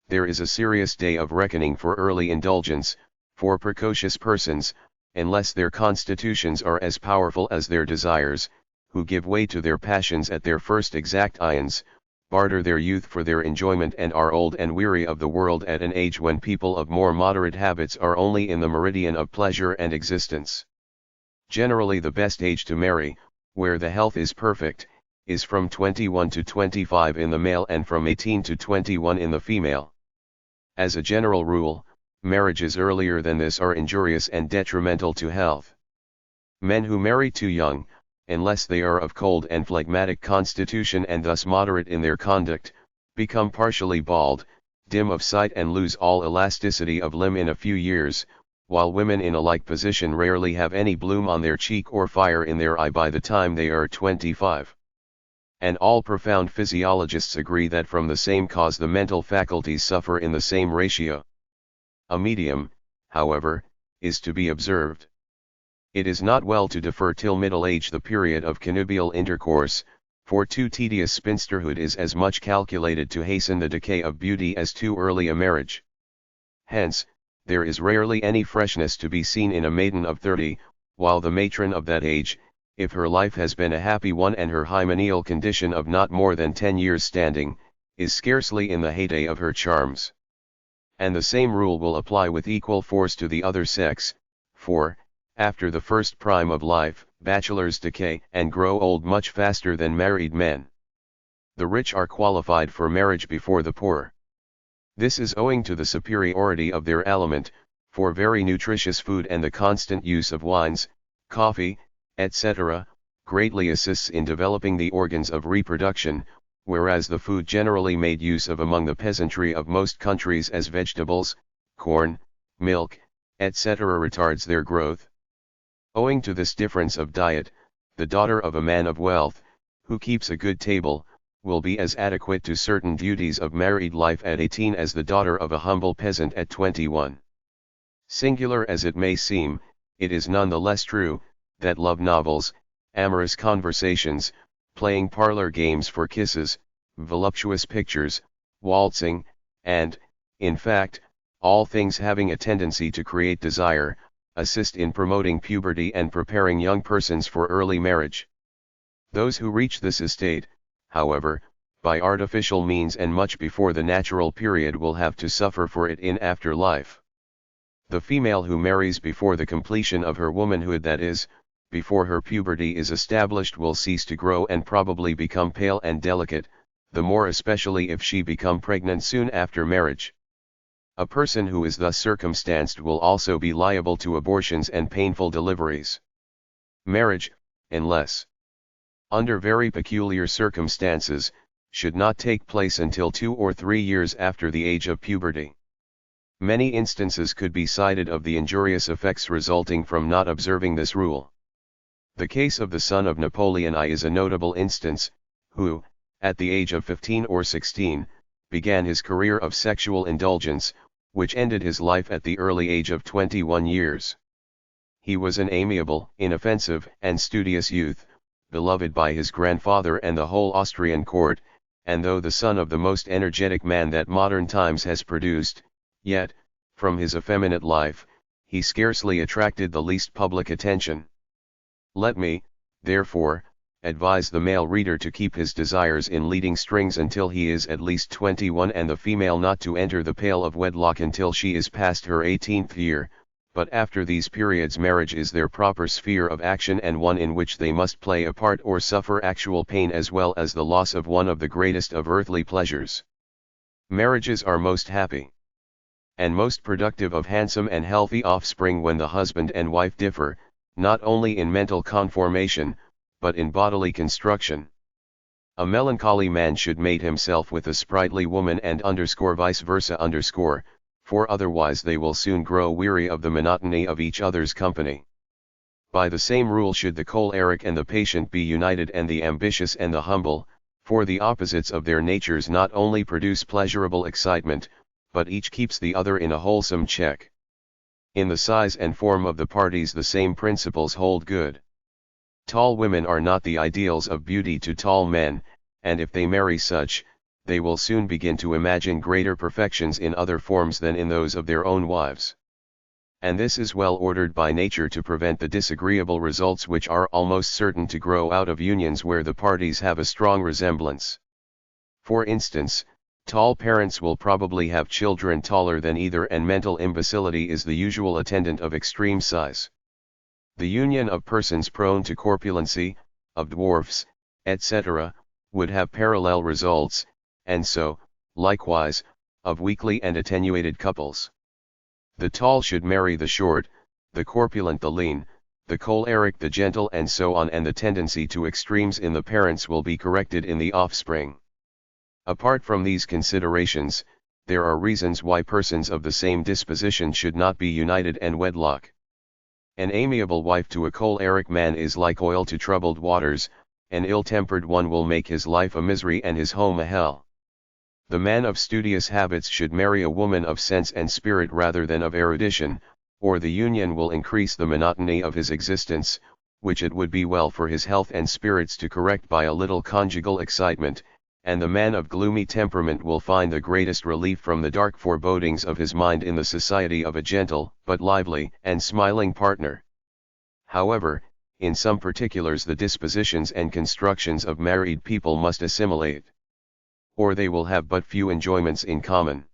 There is a serious day of reckoning for early indulgence, for precocious persons, unless their constitutions are as powerful as their desires, who give way to their passions at their first exact ions, barter their youth for their enjoyment and are old and weary of the world at an age when people of more moderate habits are only in the meridian of pleasure and existence. Generally the best age to marry, where the health is perfect, is from 21 to 25 in the male and from 18 to 21 in the female. As a general rule, marriages earlier than this are injurious and detrimental to health. Men who marry too young, unless they are of cold and phlegmatic constitution and thus moderate in their conduct, become partially bald, dim of sight and lose all elasticity of limb in a few years, while women in a like position rarely have any bloom on their cheek or fire in their eye by the time they are 25. And all profound physiologists agree that from the same cause the mental faculties suffer in the same ratio. A medium, however, is to be observed. It is not well to defer till middle age the period of connubial intercourse, for too tedious spinsterhood is as much calculated to hasten the decay of beauty as too early a marriage. Hence, there is rarely any freshness to be seen in a maiden of 30, while the matron of that age, if her life has been a happy one and her hymeneal condition of not more than 10 years standing, is scarcely in the heyday of her charms. And the same rule will apply with equal force to the other sex, for, after the first prime of life, bachelors decay and grow old much faster than married men. The rich are qualified for marriage before the poor. This is owing to the superiority of their aliment, for very nutritious food and the constant use of wines, coffee, etc., greatly assists in developing the organs of reproduction, whereas the food generally made use of among the peasantry of most countries as vegetables, corn, milk, etc. retards their growth. Owing to this difference of diet, the daughter of a man of wealth, who keeps a good table, will be as adequate to certain duties of married life at 18 as the daughter of a humble peasant at 21. Singular as it may seem, it is none the less true, that love novels, amorous conversations, playing parlor games for kisses, voluptuous pictures, waltzing, and, in fact, all things having a tendency to create desire, assist in promoting puberty and preparing young persons for early marriage. Those who reach this estate, however, by artificial means and much before the natural period will have to suffer for it in after life. The female who marries before the completion of her womanhood, that is, before her puberty is established, will cease to grow and probably become pale and delicate, the more especially if she become pregnant soon after marriage. A person who is thus circumstanced will also be liable to abortions and painful deliveries. Marriage, unless under very peculiar circumstances, should not take place until 2 or 3 years after the age of puberty. Many instances could be cited of the injurious effects resulting from not observing this rule. The case of the son of Napoleon I is a notable instance, who, at the age of 15 or 16, began his career of sexual indulgence, which ended his life at the early age of 21 years. He was an amiable, inoffensive, and studious youth, beloved by his grandfather and the whole Austrian court, and though the son of the most energetic man that modern times has produced, yet, from his effeminate life, he scarcely attracted the least public attention. Let me, therefore, advise the male reader to keep his desires in leading strings until he is at least 21, and the female not to enter the pale of wedlock until she is past her 18th year, but after these periods marriage is their proper sphere of action and one in which they must play a part or suffer actual pain as well as the loss of one of the greatest of earthly pleasures. Marriages are most happy and most productive of handsome and healthy offspring when the husband and wife differ, not only in mental conformation, but in bodily construction. A melancholy man should mate himself with a sprightly woman and vice versa, for otherwise they will soon grow weary of the monotony of each other's company. By the same rule should the choleric and the patient be united and the ambitious and the humble, for the opposites of their natures not only produce pleasurable excitement, but each keeps the other in a wholesome check. In the size and form of the parties the same principles hold good. Tall women are not the ideals of beauty to tall men, and if they marry such, they will soon begin to imagine greater perfections in other forms than in those of their own wives. And this is well ordered by nature to prevent the disagreeable results which are almost certain to grow out of unions where the parties have a strong resemblance. For instance, tall parents will probably have children taller than either, and mental imbecility is the usual attendant of extreme size. The union of persons prone to corpulency, of dwarfs, etc., would have parallel results, and so, likewise, of weakly and attenuated couples. The tall should marry the short, the corpulent the lean, the choleric, the gentle, and so on, and the tendency to extremes in the parents will be corrected in the offspring. Apart from these considerations, there are reasons why persons of the same disposition should not be united and wedlock. An amiable wife to a choleric man is like oil to troubled waters, an ill-tempered one will make his life a misery and his home a hell. The man of studious habits should marry a woman of sense and spirit rather than of erudition, or the union will increase the monotony of his existence, which it would be well for his health and spirits to correct by a little conjugal excitement, and the man of gloomy temperament will find the greatest relief from the dark forebodings of his mind in the society of a gentle, but lively, and smiling partner. However, in some particulars the dispositions and constructions of married people must assimilate, or they will have but few enjoyments in common.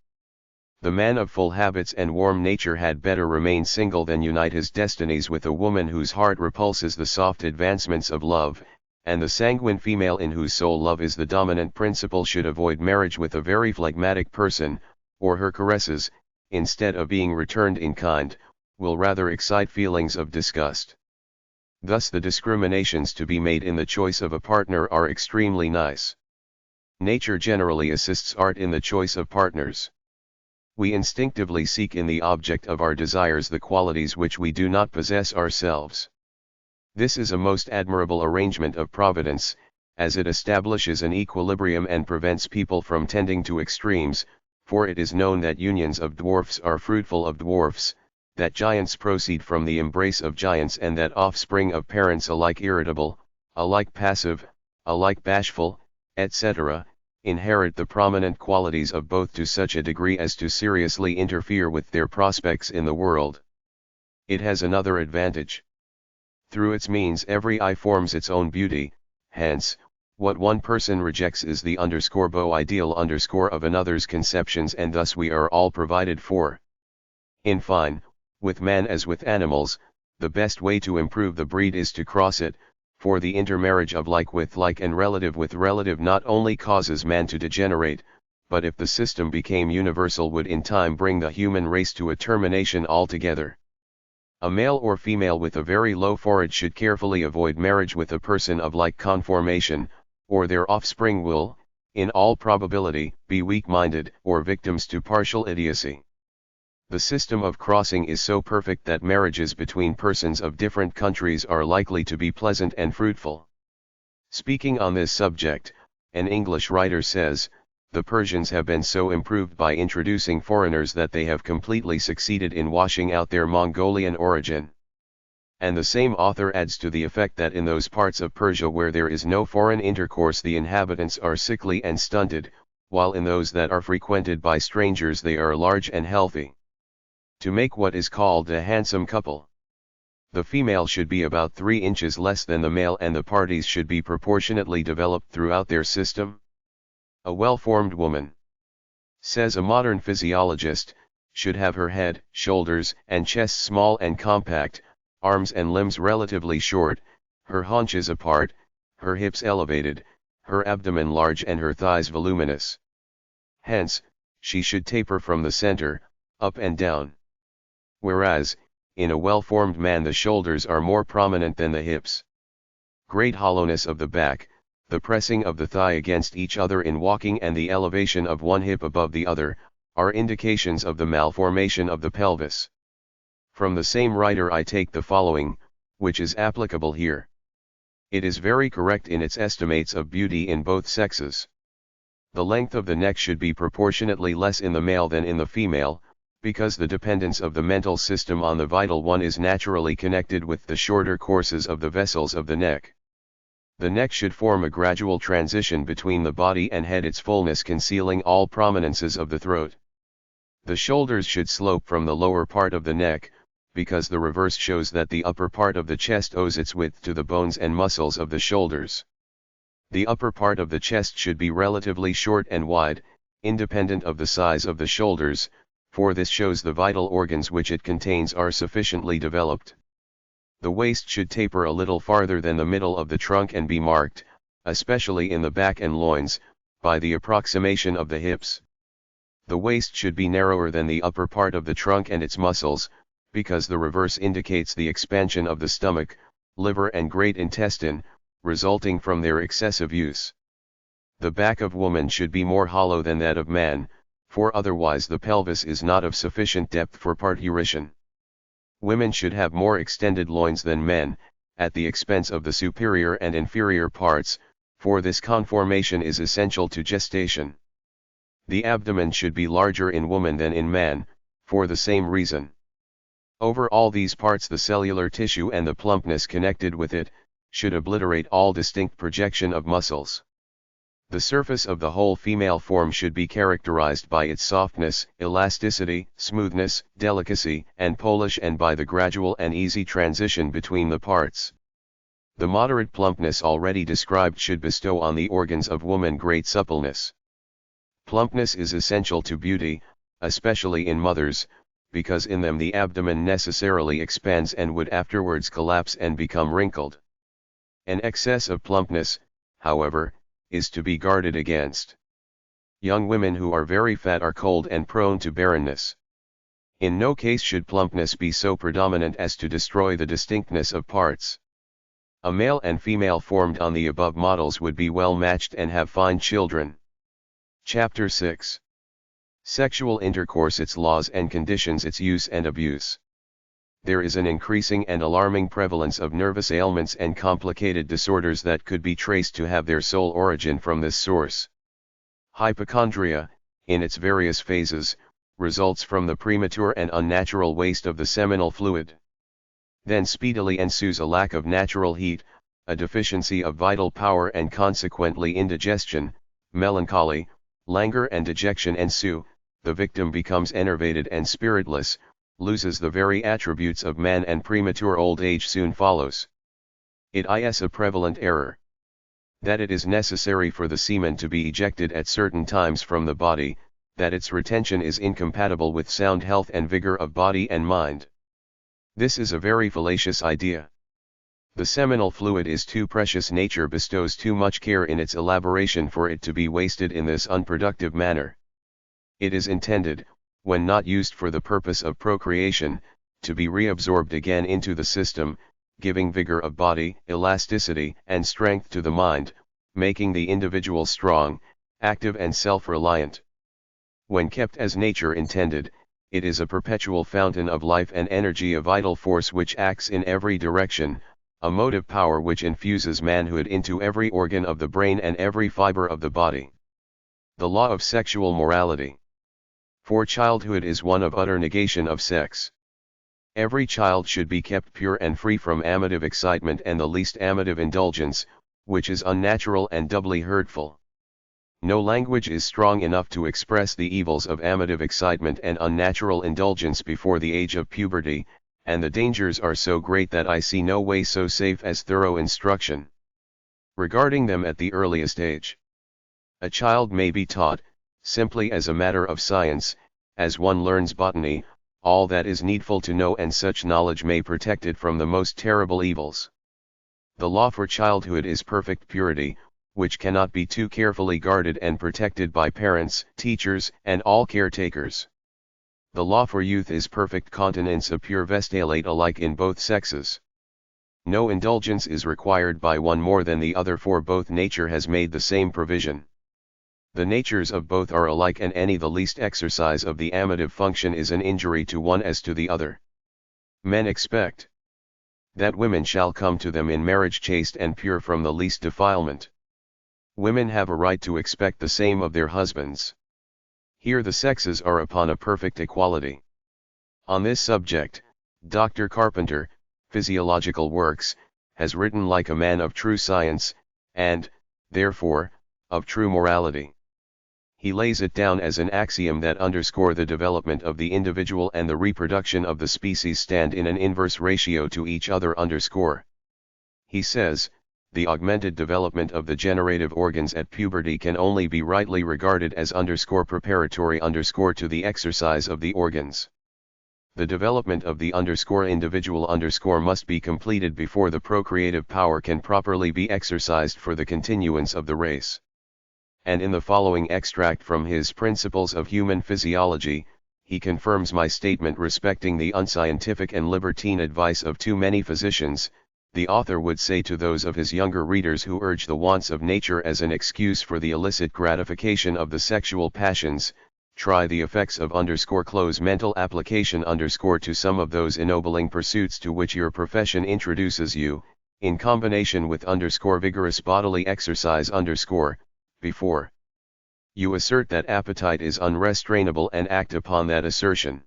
The man of full habits and warm nature had better remain single than unite his destinies with a woman whose heart repulses the soft advancements of love, and the sanguine female in whose soul love is the dominant principle should avoid marriage with a very phlegmatic person, or her caresses, instead of being returned in kind, will rather excite feelings of disgust. Thus the discriminations to be made in the choice of a partner are extremely nice. Nature generally assists art in the choice of partners. We instinctively seek in the object of our desires the qualities which we do not possess ourselves. This is a most admirable arrangement of Providence, as it establishes an equilibrium and prevents people from tending to extremes, for it is known that unions of dwarfs are fruitful of dwarfs, that giants proceed from the embrace of giants, and that offspring of parents alike irritable, alike passive, alike bashful, etc., inherit the prominent qualities of both to such a degree as to seriously interfere with their prospects in the world. It has another advantage. Through its means every eye forms its own beauty, hence, what one person rejects is the beau ideal of another's conceptions, and thus we are all provided for. In fine, with man as with animals, the best way to improve the breed is to cross it, for the intermarriage of like with like and relative with relative not only causes man to degenerate, but if the system became universal would in time bring the human race to a termination altogether. A male or female with a very low forehead should carefully avoid marriage with a person of like conformation, or their offspring will, in all probability, be weak-minded or victims to partial idiocy. The system of crossing is so perfect that marriages between persons of different countries are likely to be pleasant and fruitful. Speaking on this subject, an English writer says, "The Persians have been so improved by introducing foreigners that they have completely succeeded in washing out their Mongolian origin." And the same author adds to the effect that in those parts of Persia where there is no foreign intercourse the inhabitants are sickly and stunted, while in those that are frequented by strangers they are large and healthy. To make what is called a handsome couple, the female should be about 3 inches less than the male, and the parties should be proportionately developed throughout their system. A well-formed woman, says a modern physiologist, should have her head, shoulders, and chest small and compact, arms and limbs relatively short, her haunches apart, her hips elevated, her abdomen large, and her thighs voluminous. Hence, she should taper from the center, up and down. Whereas, in a well-formed man the shoulders are more prominent than the hips. Great hollowness of the back, the pressing of the thigh against each other in walking, and the elevation of one hip above the other, are indications of the malformation of the pelvis. From the same writer I take the following, which is applicable here. It is very correct in its estimates of beauty in both sexes. The length of the neck should be proportionately less in the male than in the female, because the dependence of the mental system on the vital one is naturally connected with the shorter courses of the vessels of the neck. The neck should form a gradual transition between the body and head, its fullness concealing all prominences of the throat. The shoulders should slope from the lower part of the neck, because the reverse shows that the upper part of the chest owes its width to the bones and muscles of the shoulders. The upper part of the chest should be relatively short and wide, independent of the size of the shoulders, for this shows the vital organs which it contains are sufficiently developed. The waist should taper a little farther than the middle of the trunk and be marked, especially in the back and loins, by the approximation of the hips. The waist should be narrower than the upper part of the trunk and its muscles, because the reverse indicates the expansion of the stomach, liver and great intestine, resulting from their excessive use. The back of woman should be more hollow than that of man, for otherwise the pelvis is not of sufficient depth for parturition. Women should have more extended loins than men, at the expense of the superior and inferior parts, for this conformation is essential to gestation. The abdomen should be larger in woman than in man, for the same reason. Over all these parts the cellular tissue and the plumpness connected with it, should obliterate all distinct projection of muscles. The surface of the whole female form should be characterized by its softness, elasticity, smoothness, delicacy, and polish, and by the gradual and easy transition between the parts. The moderate plumpness already described should bestow on the organs of woman great suppleness. Plumpness is essential to beauty, especially in mothers, because in them the abdomen necessarily expands and would afterwards collapse and become wrinkled. An excess of plumpness, however, is to be guarded against. Young women who are very fat are cold and prone to barrenness. In no case should plumpness be so predominant as to destroy the distinctness of parts. A male and female formed on the above models would be well matched and have fine children. Chapter 6. Sexual intercourse, its laws and conditions, its use and abuse. There is an increasing and alarming prevalence of nervous ailments and complicated disorders that could be traced to have their sole origin from this source. Hypochondria, in its various phases, results from the premature and unnatural waste of the seminal fluid. Then speedily ensues a lack of natural heat, a deficiency of vital power, and consequently indigestion, melancholy, languor and dejection ensue. The victim becomes enervated and spiritless, loses the very attributes of man, and premature old age soon follows. It is a prevalent error that it is necessary for the semen to be ejected at certain times from the body, that its retention is incompatible with sound health and vigor of body and mind. This is a very fallacious idea. The seminal fluid is too precious, nature bestows too much care in its elaboration for it to be wasted in this unproductive manner. It is intended, when not used for the purpose of procreation, to be reabsorbed again into the system, giving vigor of body, elasticity, and strength to the mind, making the individual strong, active and self-reliant. When kept as nature intended, it is a perpetual fountain of life and energy, a vital force which acts in every direction, a motive power which infuses manhood into every organ of the brain and every fiber of the body. The law of sexual morality. For childhood is one of utter negation of sex. Every child should be kept pure and free from amative excitement and the least amative indulgence, which is unnatural and doubly hurtful. No language is strong enough to express the evils of amative excitement and unnatural indulgence before the age of puberty, and the dangers are so great that I see no way so safe as thorough instruction regarding them at the earliest age. A child may be taught, simply as a matter of science, as one learns botany, all that is needful to know, and such knowledge may protect it from the most terrible evils. The law for childhood is perfect purity, which cannot be too carefully guarded and protected by parents, teachers, and all caretakers. The law for youth is perfect continence, a pure vestalate alike in both sexes. No indulgence is required by one more than the other, for both nature has made the same provision. The natures of both are alike, and any the least exercise of the amative function is an injury to one as to the other. Men expect that women shall come to them in marriage chaste and pure from the least defilement. Women have a right to expect the same of their husbands. Here the sexes are upon a perfect equality. On this subject, Dr. Carpenter, Physiological Works, has written like a man of true science, and, therefore, of true morality. He lays it down as an axiom that underscore the development of the individual and the reproduction of the species stand in an inverse ratio to each other underscore. He says, the augmented development of the generative organs at puberty can only be rightly regarded as underscore preparatory underscore to the exercise of the organs. The development of the underscore individual underscore must be completed before the procreative power can properly be exercised for the continuance of the race. And in the following extract from his Principles of Human Physiology, he confirms my statement respecting the unscientific and libertine advice of too many physicians. The author would say to those of his younger readers who urge the wants of nature as an excuse for the illicit gratification of the sexual passions, try the effects of close mental application to some of those ennobling pursuits to which your profession introduces you, in combination with vigorous bodily exercise before you assert that appetite is unrestrainable and act upon that assertion.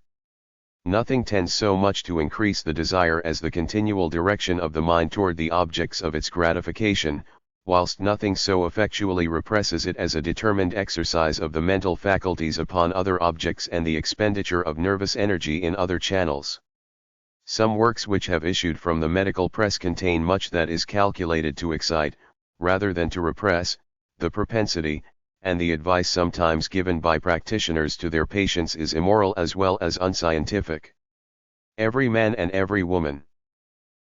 Nothing tends so much to increase the desire as the continual direction of the mind toward the objects of its gratification, whilst nothing so effectually represses it as a determined exercise of the mental faculties upon other objects and the expenditure of nervous energy in other channels. Some works which have issued from the medical press contain much that is calculated to excite, rather than to repress, the propensity, and the advice sometimes given by practitioners to their patients is immoral as well as unscientific. Every man and every woman,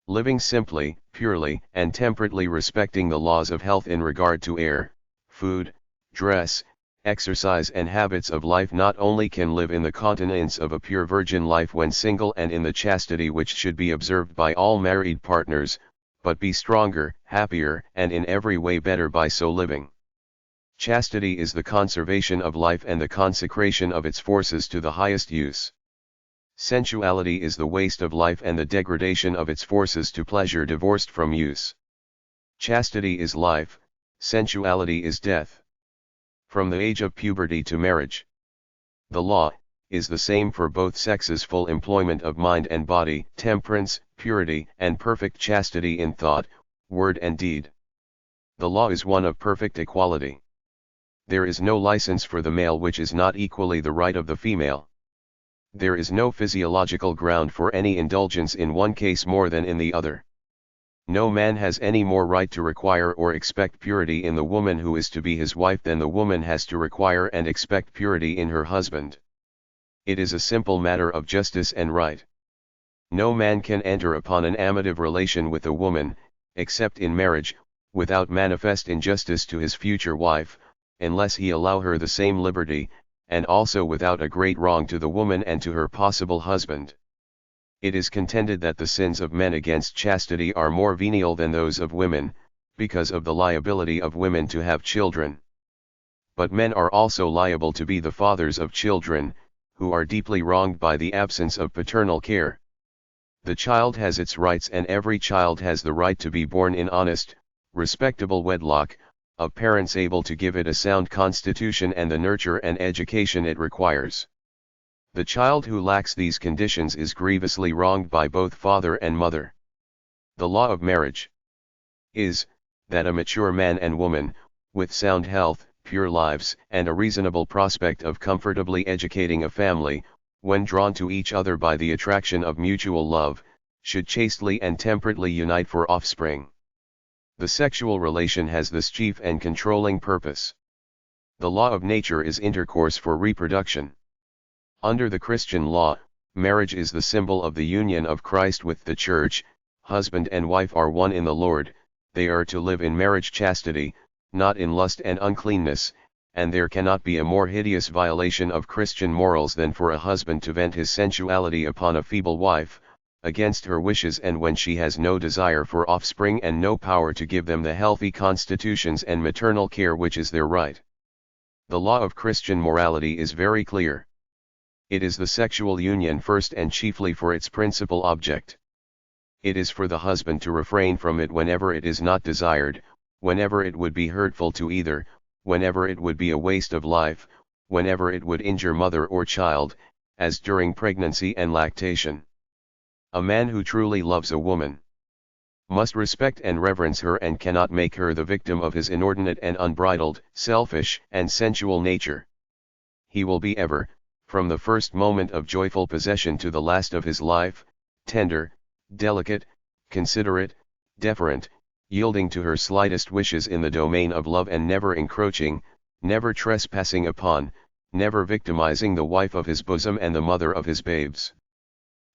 living simply, purely, and temperately respecting the laws of health in regard to air, food, dress, exercise and habits of life, not only can live in the continence of a pure virgin life when single and in the chastity which should be observed by all married partners, but be stronger, happier, and in every way better by so living. Chastity is the conservation of life and the consecration of its forces to the highest use. Sensuality is the waste of life and the degradation of its forces to pleasure divorced from use. Chastity is life, sensuality is death. From the age of puberty to marriage, the law is the same for both sexes: full employment of mind and body, temperance, purity, and perfect chastity in thought, word and deed. The law is one of perfect equality. There is no license for the male which is not equally the right of the female. There is no physiological ground for any indulgence in one case more than in the other. No man has any more right to require or expect purity in the woman who is to be his wife than the woman has to require and expect purity in her husband. It is a simple matter of justice and right. No man can enter upon an amative relation with a woman, except in marriage, without manifest injustice to his future wife, unless he allow her the same liberty, and also without a great wrong to the woman and to her possible husband. It is contended that the sins of men against chastity are more venial than those of women, because of the liability of women to have children. But men are also liable to be the fathers of children, who are deeply wronged by the absence of paternal care. The child has its rights, and every child has the right to be born in honest, respectable wedlock, of parents able to give it a sound constitution and the nurture and education it requires. The child who lacks these conditions is grievously wronged by both father and mother. The law of marriage is, that a mature man and woman, with sound health, pure lives, and a reasonable prospect of comfortably educating a family, when drawn to each other by the attraction of mutual love, should chastely and temperately unite for offspring. The sexual relation has this chief and controlling purpose. The law of nature is intercourse for reproduction. Under the Christian law, marriage is the symbol of the union of Christ with the Church. Husband and wife are one in the Lord. They are to live in marriage chastity, not in lust and uncleanness, and there cannot be a more hideous violation of Christian morals than for a husband to vent his sensuality upon a feeble wife, against her wishes, and when she has no desire for offspring and no power to give them the healthy constitutions and maternal care which is their right. The law of Christian morality is very clear. It is the sexual union first and chiefly for its principal object. It is for the husband to refrain from it whenever it is not desired, whenever it would be hurtful to either, whenever it would be a waste of life, whenever it would injure mother or child, as during pregnancy and lactation. A man who truly loves a woman must respect and reverence her and cannot make her the victim of his inordinate and unbridled, selfish and sensual nature. He will be ever, from the first moment of joyful possession to the last of his life, tender, delicate, considerate, deferent, yielding to her slightest wishes in the domain of love and never encroaching, never trespassing upon, never victimizing the wife of his bosom and the mother of his babes.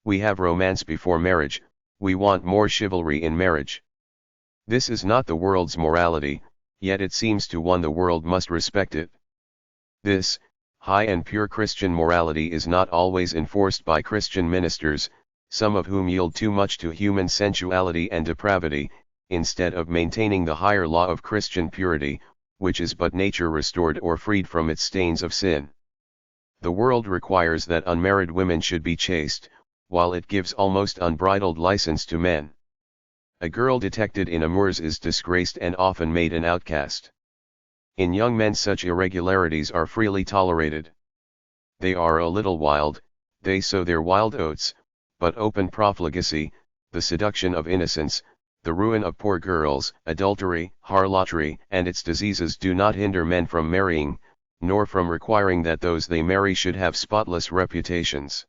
We have romance before marriage, we want more chivalry in marriage. This is not the world's morality, yet it seems to one the world must respect it. This, High and pure Christian morality is not always enforced by Christian ministers, some of whom yield too much to human sensuality and depravity, instead of maintaining the higher law of Christian purity, which is but nature restored or freed from its stains of sin. The world requires that unmarried women should be chaste, while it gives almost unbridled license to men. A girl detected in amours is disgraced and often made an outcast. In young men such irregularities are freely tolerated. They are a little wild, they sow their wild oats, but open profligacy, the seduction of innocence, the ruin of poor girls, adultery, harlotry, and its diseases do not hinder men from marrying, nor from requiring that those they marry should have spotless reputations.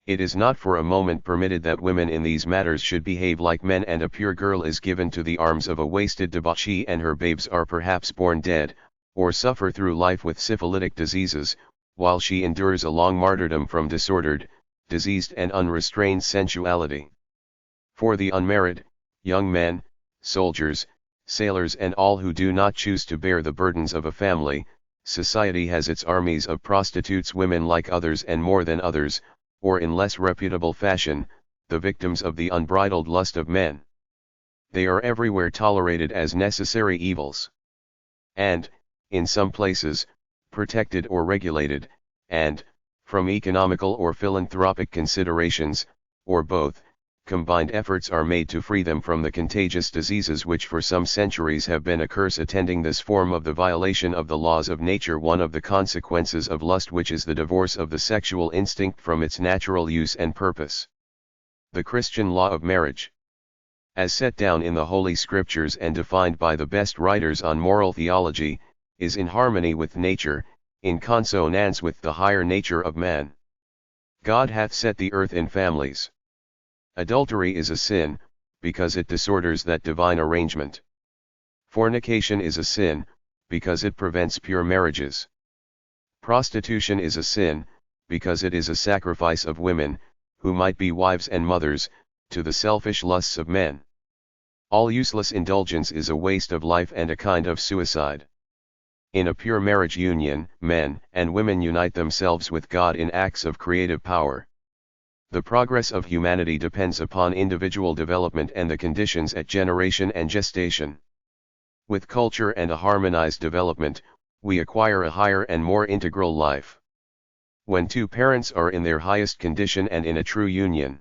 It is not for a moment permitted that women in these matters should behave like men, and a pure girl is given to the arms of a wasted debauchee, and her babes are perhaps born dead, or suffer through life with syphilitic diseases, while she endures a long martyrdom from disordered, diseased and unrestrained sensuality. For the unmarried, young men, soldiers, sailors and all who do not choose to bear the burdens of a family, society has its armies of prostitutes, women like others and more than others, or in less reputable fashion, the victims of the unbridled lust of men. They are everywhere tolerated as necessary evils. And, in some places, protected or regulated, and, from economical or philanthropic considerations, or both, combined efforts are made to free them from the contagious diseases which for some centuries have been a curse attending this form of the violation of the laws of nature. One of the consequences of lust, which is the divorce of the sexual instinct from its natural use and purpose. The Christian law of marriage, as set down in the Holy Scriptures and defined by the best writers on moral theology, is in harmony with nature, in consonance with the higher nature of man. God hath set the earth in families. Adultery is a sin, because it disorders that divine arrangement. Fornication is a sin, because it prevents pure marriages. Prostitution is a sin, because it is a sacrifice of women, who might be wives and mothers, to the selfish lusts of men. All useless indulgence is a waste of life and a kind of suicide. In a pure marriage union, men and women unite themselves with God in acts of creative power. The progress of humanity depends upon individual development and the conditions at generation and gestation. With culture and a harmonized development, we acquire a higher and more integral life. When two parents are in their highest condition and in a true union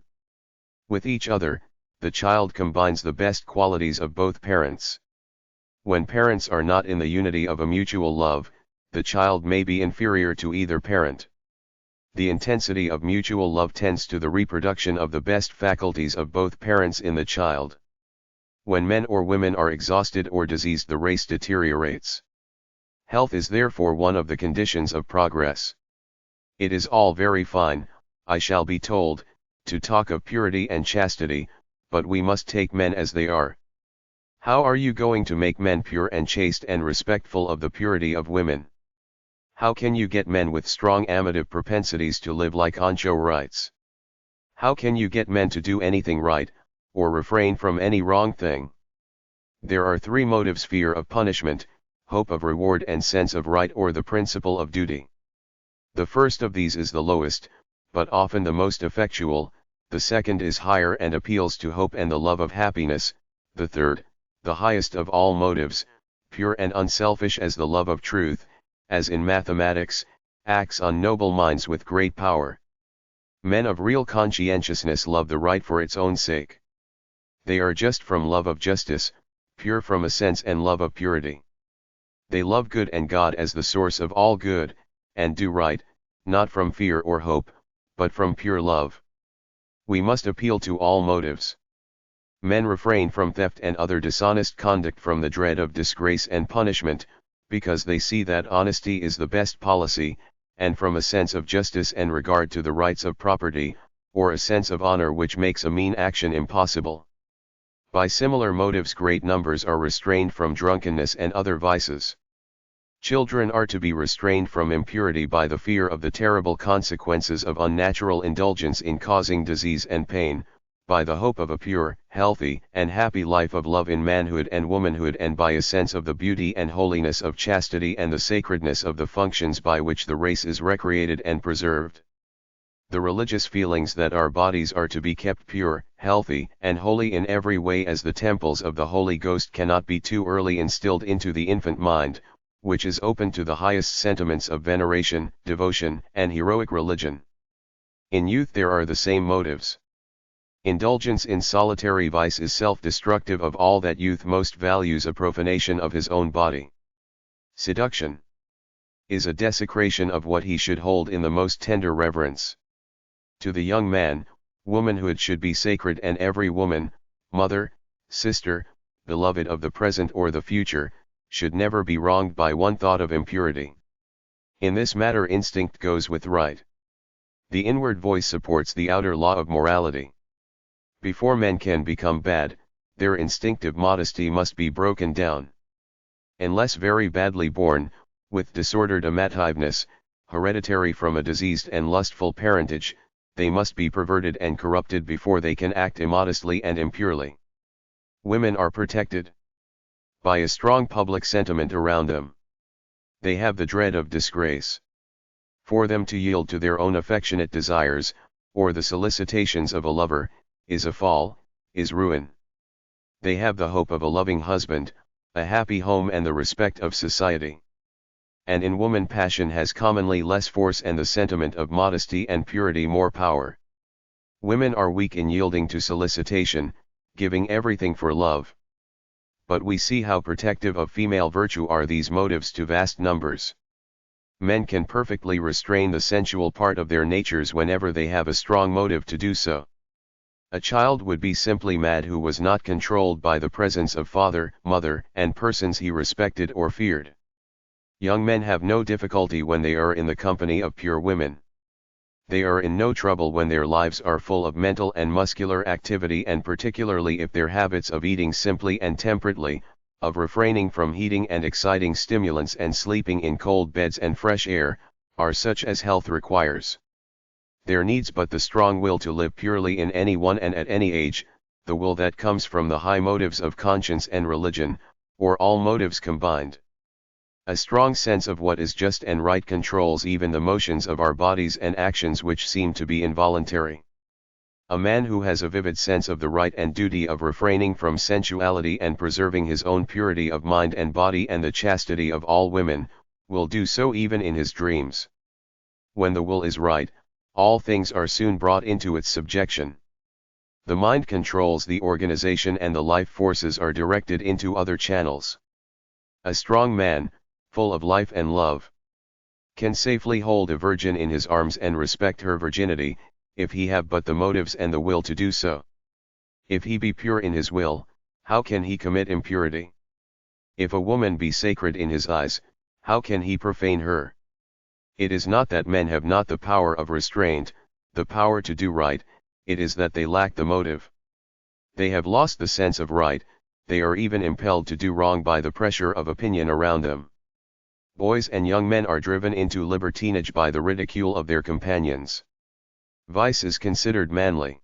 with each other, the child combines the best qualities of both parents. When parents are not in the unity of a mutual love, the child may be inferior to either parent. The intensity of mutual love tends to the reproduction of the best faculties of both parents in the child. When men or women are exhausted or diseased, the race deteriorates. Health is therefore one of the conditions of progress. It is all very fine, I shall be told, to talk of purity and chastity, but we must take men as they are. How are you going to make men pure and chaste and respectful of the purity of women? How can you get men with strong amative propensities to live like anchorites? How can you get men to do anything right, or refrain from any wrong thing? There are three motives: fear of punishment, hope of reward, and sense of right or the principle of duty. The first of these is the lowest, but often the most effectual, the second is higher and appeals to hope and the love of happiness, the third, the highest of all motives, pure and unselfish as the love of truth, as in mathematics, acts on noble minds with great power. Men of real conscientiousness love the right for its own sake. They are just from love of justice, pure from a sense and love of purity. They love good and God as the source of all good, and do right, not from fear or hope, but from pure love. We must appeal to all motives. Men refrain from theft and other dishonest conduct from the dread of disgrace and punishment, because they see that honesty is the best policy, and from a sense of justice and regard to the rights of property, or a sense of honor which makes a mean action impossible. By similar motives great numbers are restrained from drunkenness and other vices. Children are to be restrained from impurity by the fear of the terrible consequences of unnatural indulgence in causing disease and pain, by the hope of a pure, healthy, and happy life of love in manhood and womanhood, and by a sense of the beauty and holiness of chastity and the sacredness of the functions by which the race is recreated and preserved. The religious feelings that our bodies are to be kept pure, healthy, and holy in every way as the temples of the Holy Ghost cannot be too early instilled into the infant mind, which is open to the highest sentiments of veneration, devotion, and heroic religion. In youth there are the same motives. Indulgence in solitary vice is self-destructive of all that youth most values, a profanation of his own body. Seduction is a desecration of what he should hold in the most tender reverence. To the young man, womanhood should be sacred, and every woman, mother, sister, beloved of the present or the future, should never be wronged by one thought of impurity. In this matter instinct goes with right. The inward voice supports the outer law of morality. Before men can become bad, their instinctive modesty must be broken down. Unless very badly born, with disordered amativeness, hereditary from a diseased and lustful parentage, they must be perverted and corrupted before they can act immodestly and impurely. Women are protected by a strong public sentiment around them. They have the dread of disgrace. For them to yield to their own affectionate desires, or the solicitations of a lover, is a fall, is ruin. They have the hope of a loving husband, a happy home, and the respect of society. And in woman passion has commonly less force, and the sentiment of modesty and purity more power. Women are weak in yielding to solicitation, giving everything for love. But we see how protective of female virtue are these motives to vast numbers. Men can perfectly restrain the sensual part of their natures whenever they have a strong motive to do so. A child would be simply mad who was not controlled by the presence of father, mother, and persons he respected or feared. Young men have no difficulty when they are in the company of pure women. They are in no trouble when their lives are full of mental and muscular activity, and particularly if their habits of eating simply and temperately, of refraining from heating and exciting stimulants and sleeping in cold beds and fresh air, are such as health requires. There needs but the strong will to live purely in any one and at any age, the will that comes from the high motives of conscience and religion, or all motives combined. A strong sense of what is just and right controls even the motions of our bodies and actions which seem to be involuntary. A man who has a vivid sense of the right and duty of refraining from sensuality and preserving his own purity of mind and body and the chastity of all women, will do so even in his dreams. When the will is right, all things are soon brought into its subjection. The mind controls the organization, and the life forces are directed into other channels. A strong man, full of life and love, can safely hold a virgin in his arms and respect her virginity, if he have but the motives and the will to do so. If he be pure in his will, how can he commit impurity? If a woman be sacred in his eyes, how can he profane her? It is not that men have not the power of restraint, the power to do right, it is that they lack the motive. They have lost the sense of right, they are even impelled to do wrong by the pressure of opinion around them. Boys and young men are driven into libertinage by the ridicule of their companions. Vice is considered manly.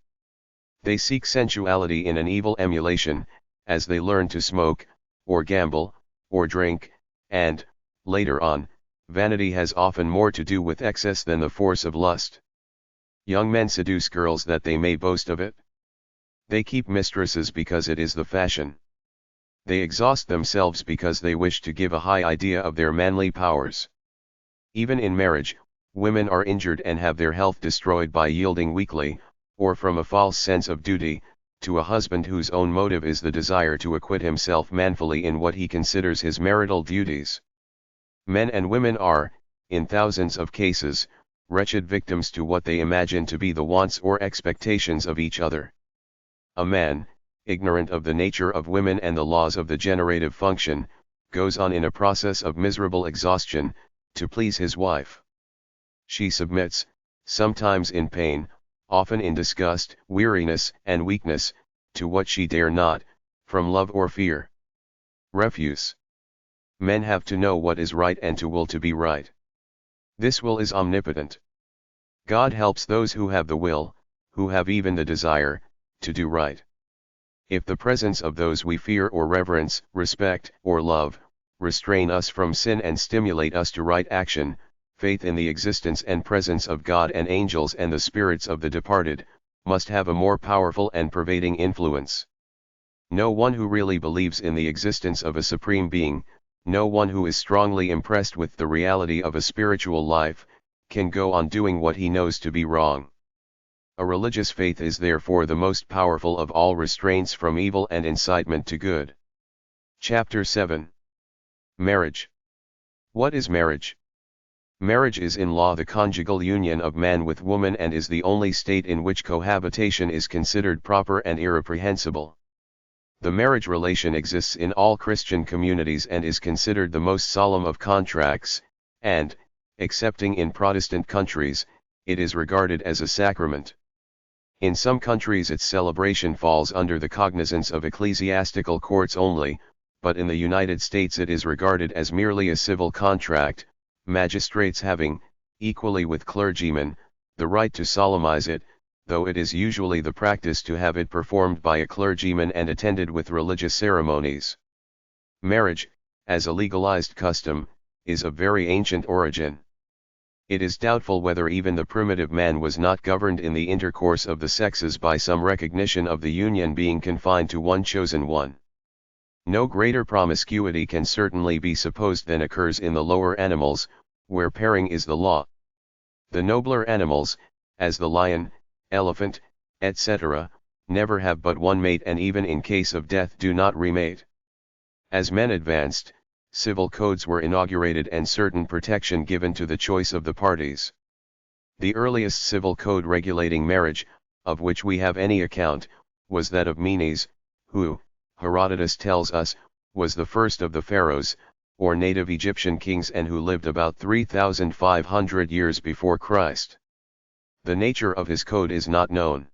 They seek sensuality in an evil emulation, as they learn to smoke, or gamble, or drink, and, later on, vanity has often more to do with excess than the force of lust. Young men seduce girls that they may boast of it. They keep mistresses because it is the fashion. They exhaust themselves because they wish to give a high idea of their manly powers. Even in marriage, women are injured and have their health destroyed by yielding weakly, or from a false sense of duty, to a husband whose own motive is the desire to acquit himself manfully in what he considers his marital duties. Men and women are, in thousands of cases, wretched victims to what they imagine to be the wants or expectations of each other. A man, ignorant of the nature of women and the laws of the generative function, goes on in a process of miserable exhaustion, to please his wife. She submits, sometimes in pain, often in disgust, weariness, and weakness, to what she dare not, from love or fear. Refuse. Men have to know what is right and to will to be right. This will is omnipotent. God helps those who have the will, who have even the desire, to do right. If the presence of those we fear or reverence, respect, or love, restrain us from sin and stimulate us to right action, faith in the existence and presence of God and angels and the spirits of the departed, must have a more powerful and pervading influence. No one who really believes in the existence of a supreme being, no one who is strongly impressed with the reality of a spiritual life, can go on doing what he knows to be wrong. A religious faith is therefore the most powerful of all restraints from evil and incitement to good. Chapter 7. Marriage. What is marriage? Marriage is in law the conjugal union of man with woman and is the only state in which cohabitation is considered proper and irreprehensible. The marriage relation exists in all Christian communities and is considered the most solemn of contracts, and, excepting in Protestant countries, it is regarded as a sacrament. In some countries its celebration falls under the cognizance of ecclesiastical courts only, but in the United States it is regarded as merely a civil contract, magistrates having, equally with clergymen, the right to solemnize it, though it is usually the practice to have it performed by a clergyman and attended with religious ceremonies. Marriage, as a legalized custom, is of very ancient origin. It is doubtful whether even the primitive man was not governed in the intercourse of the sexes by some recognition of the union being confined to one chosen one. No greater promiscuity can certainly be supposed than occurs in the lower animals, where pairing is the law. The nobler animals, as the lion, elephant, etc., never have but one mate and even in case of death do not remate. As men advanced, civil codes were inaugurated and certain protection given to the choice of the parties. The earliest civil code regulating marriage, of which we have any account, was that of Menes, who, Herodotus tells us, was the first of the pharaohs, or native Egyptian kings and who lived about 3,500 years before Christ. The nature of his code is not known.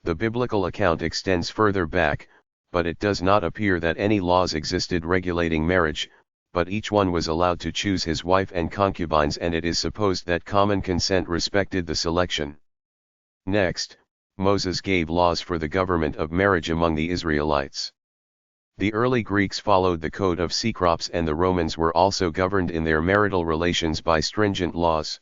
The biblical account extends further back, but it does not appear that any laws existed regulating marriage, but each one was allowed to choose his wife and concubines and it is supposed that common consent respected the selection. Next, Moses gave laws for the government of marriage among the Israelites. The early Greeks followed the code of Cecrops and the Romans were also governed in their marital relations by stringent laws.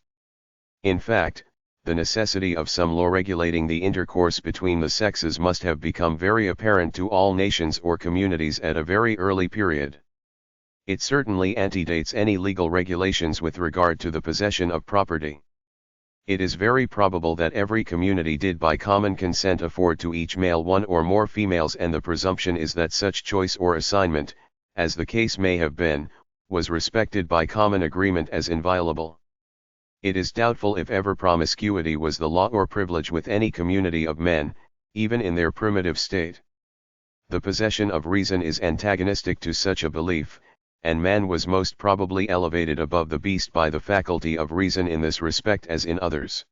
In fact, the necessity of some law regulating the intercourse between the sexes must have become very apparent to all nations or communities at a very early period. It certainly antedates any legal regulations with regard to the possession of property. It is very probable that every community did by common consent afford to each male one or more females and the presumption is that such choice or assignment, as the case may have been, was respected by common agreement as inviolable. It is doubtful if ever promiscuity was the law or privilege with any community of men, even in their primitive state. The possession of reason is antagonistic to such a belief, and man was most probably elevated above the beast by the faculty of reason in this respect as in others.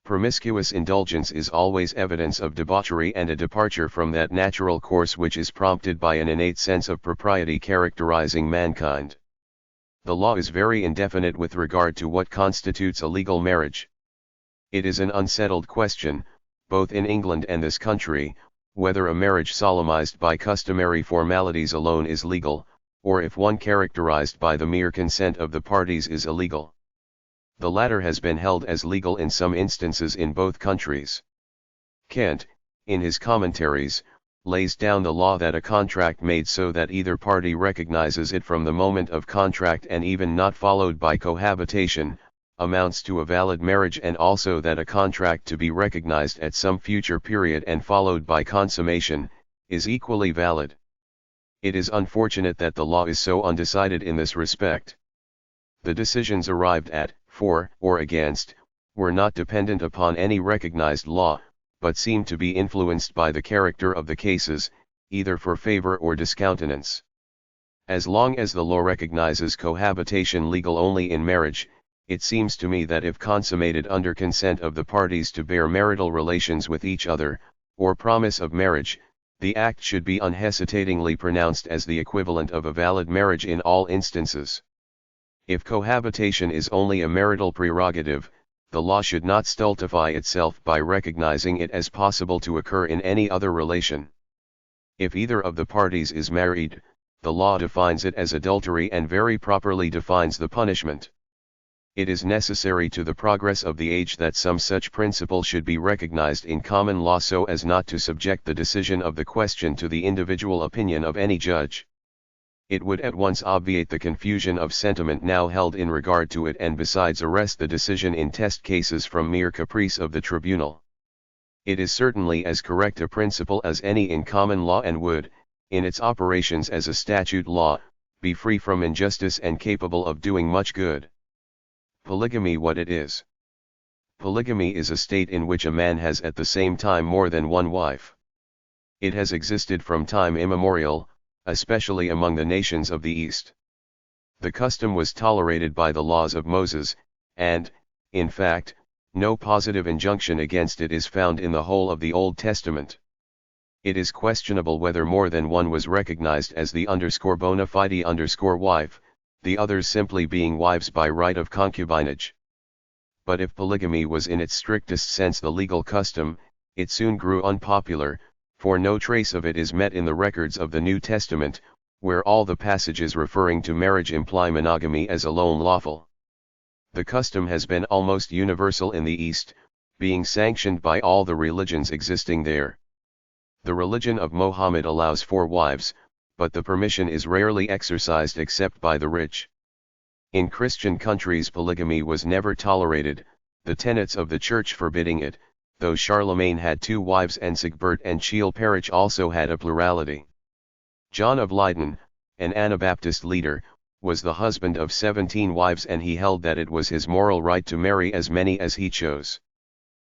Promiscuous indulgence is always evidence of debauchery and a departure from that natural course which is prompted by an innate sense of propriety characterizing mankind. The law is very indefinite with regard to what constitutes a legal marriage. It is an unsettled question, both in England and this country, whether a marriage solemnized by customary formalities alone is legal, or if one characterized by the mere consent of the parties is illegal. The latter has been held as legal in some instances in both countries. Kant, in his commentaries, lays down the law that a contract made so that either party recognizes it from the moment of contract and even not followed by cohabitation, amounts to a valid marriage, and also that a contract to be recognized at some future period and followed by consummation, is equally valid. It is unfortunate that the law is so undecided in this respect. The decisions arrived at, for or against, were not dependent upon any recognized law, but seem to be influenced by the character of the cases, either for favor or discountenance. As long as the law recognizes cohabitation legal only in marriage, it seems to me that if consummated under consent of the parties to bear marital relations with each other, or promise of marriage, the act should be unhesitatingly pronounced as the equivalent of a valid marriage in all instances. If cohabitation is only a marital prerogative, the law should not stultify itself by recognizing it as possible to occur in any other relation. If either of the parties is married, the law defines it as adultery and very properly defines the punishment. It is necessary to the progress of the age that some such principle should be recognized in common law so as not to subject the decision of the question to the individual opinion of any judge. It would at once obviate the confusion of sentiment now held in regard to it and besides arrest the decision in test cases from mere caprice of the tribunal. It is certainly as correct a principle as any in common law and would, in its operations as a statute law, be free from injustice and capable of doing much good. Polygamy. What it is. Polygamy is a state in which a man has at the same time more than one wife. It has existed from time immemorial, especially among the nations of the East. The custom was tolerated by the laws of Moses, and, in fact, no positive injunction against it is found in the whole of the Old Testament. It is questionable whether more than one was recognized as the bona fide wife, the others simply being wives by right of concubinage. But if polygamy was in its strictest sense the legal custom, it soon grew unpopular, for no trace of it is met in the records of the New Testament, where all the passages referring to marriage imply monogamy as alone lawful. The custom has been almost universal in the East, being sanctioned by all the religions existing there. The religion of Mohammed allows 4 wives, but the permission is rarely exercised except by the rich. In Christian countries polygamy was never tolerated, the tenets of the church forbidding it, though Charlemagne had 2 wives and Sigebert and Chilperic also had a plurality. John of Leyden, an Anabaptist leader, was the husband of 17 wives and he held that it was his moral right to marry as many as he chose.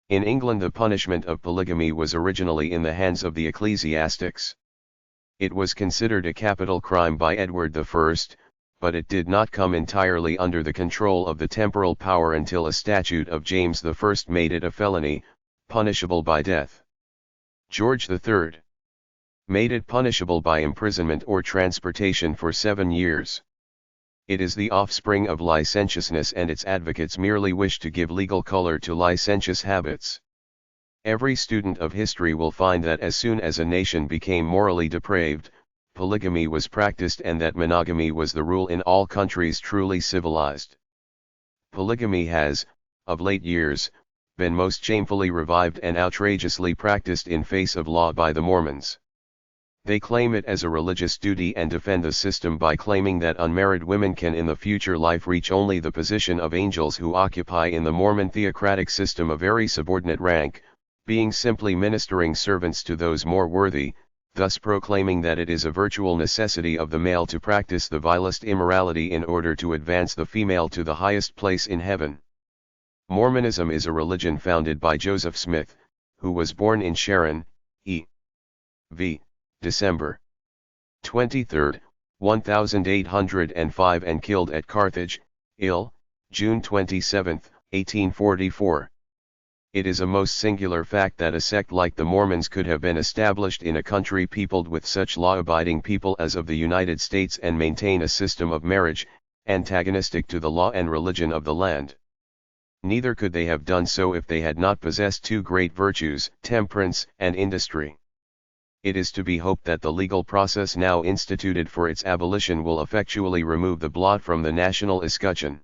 In England the punishment of polygamy was originally in the hands of the ecclesiastics. It was considered a capital crime by Edward I, but it did not come entirely under the control of the temporal power until a statute of James I made it a felony, punishable by death. George III made it punishable by imprisonment or transportation for 7 years. It is the offspring of licentiousness and its advocates merely wish to give legal color to licentious habits. Every student of history will find that as soon as a nation became morally depraved, polygamy was practiced and that monogamy was the rule in all countries truly civilized. Polygamy has, of late years, been most shamefully revived and outrageously practiced in face of law by the Mormons. They claim it as a religious duty and defend the system by claiming that unmarried women can in the future life reach only the position of angels who occupy in the Mormon theocratic system a very subordinate rank, being simply ministering servants to those more worthy, thus proclaiming that it is a virtual necessity of the male to practice the vilest immorality in order to advance the female to the highest place in heaven. Mormonism is a religion founded by Joseph Smith, who was born in Sharon, E.V., December 23, 1805 and killed at Carthage, June 27, 1844. It is a most singular fact that a sect like the Mormons could have been established in a country peopled with such law-abiding people as of the United States and maintain a system of marriage, antagonistic to the law and religion of the land. Neither could they have done so if they had not possessed 2 great virtues, temperance and industry. It is to be hoped that the legal process now instituted for its abolition will effectually remove the blot from the national escutcheon.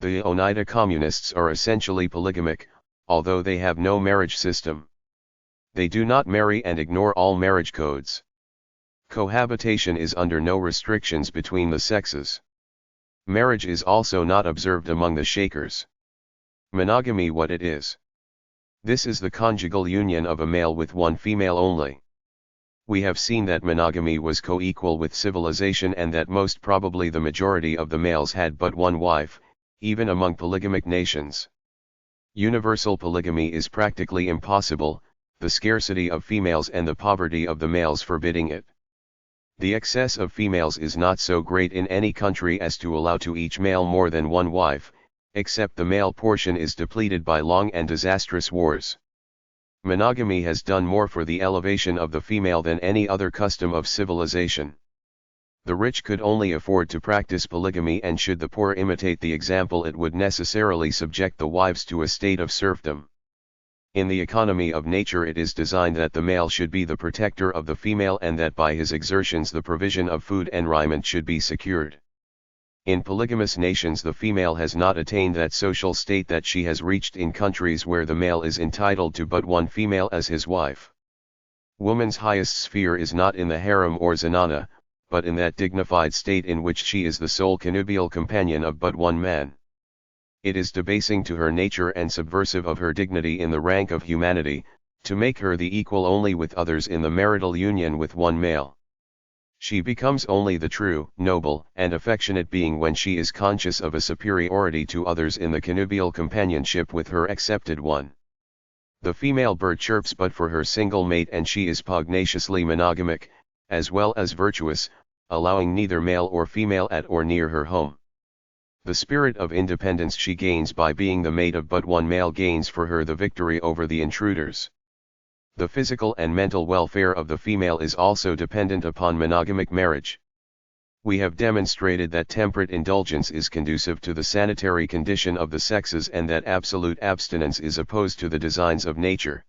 The Oneida Communists are essentially polygamic, although they have no marriage system. They do not marry and ignore all marriage codes. Cohabitation is under no restrictions between the sexes. Marriage is also not observed among the Shakers. Monogamy. What it is. This is the conjugal union of a male with one female only. We have seen that monogamy was co-equal with civilization and that most probably the majority of the males had but one wife, even among polygamic nations. Universal polygamy is practically impossible, the scarcity of females and the poverty of the males forbidding it. The excess of females is not so great in any country as to allow to each male more than one wife, except the male portion is depleted by long and disastrous wars. Monogamy has done more for the elevation of the female than any other custom of civilization. The rich could only afford to practice polygamy, and should the poor imitate the example, it would necessarily subject the wives to a state of serfdom. In the economy of nature it is designed that the male should be the protector of the female, and that by his exertions the provision of food and raiment should be secured. In polygamous nations the female has not attained that social state that she has reached in countries where the male is entitled to but one female as his wife. Woman's highest sphere is not in the harem or zanana, but in that dignified state in which she is the sole connubial companion of but one man. It is debasing to her nature and subversive of her dignity in the rank of humanity, to make her the equal only with others in the marital union with one male. She becomes only the true, noble, and affectionate being when she is conscious of a superiority to others in the connubial companionship with her accepted one. The female bird chirps but for her single mate, and she is pugnaciously monogamic, as well as virtuous, allowing neither male or female at or near her home. The spirit of independence she gains by being the mate of but one male gains for her the victory over the intruders. The physical and mental welfare of the female is also dependent upon monogamic marriage. We have demonstrated that temperate indulgence is conducive to the sanitary condition of the sexes, and that absolute abstinence is opposed to the designs of nature.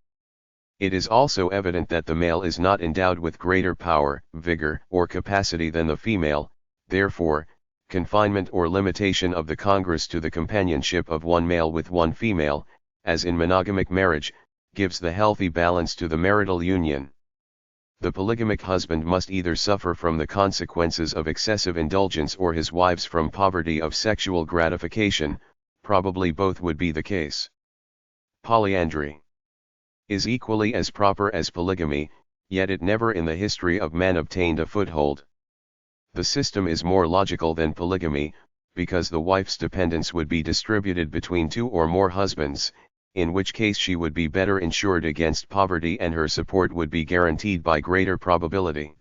It is also evident that the male is not endowed with greater power, vigor, or capacity than the female, therefore, confinement or limitation of the Congress to the companionship of one male with one female, as in monogamic marriage, gives the healthy balance to the marital union. The polygamic husband must either suffer from the consequences of excessive indulgence or his wives from poverty of sexual gratification, probably both would be the case. Polyandry is equally as proper as polygamy, yet it never in the history of man obtained a foothold. The system is more logical than polygamy, because the wife's dependence would be distributed between two or more husbands, in which case she would be better insured against poverty and her support would be guaranteed by greater probability.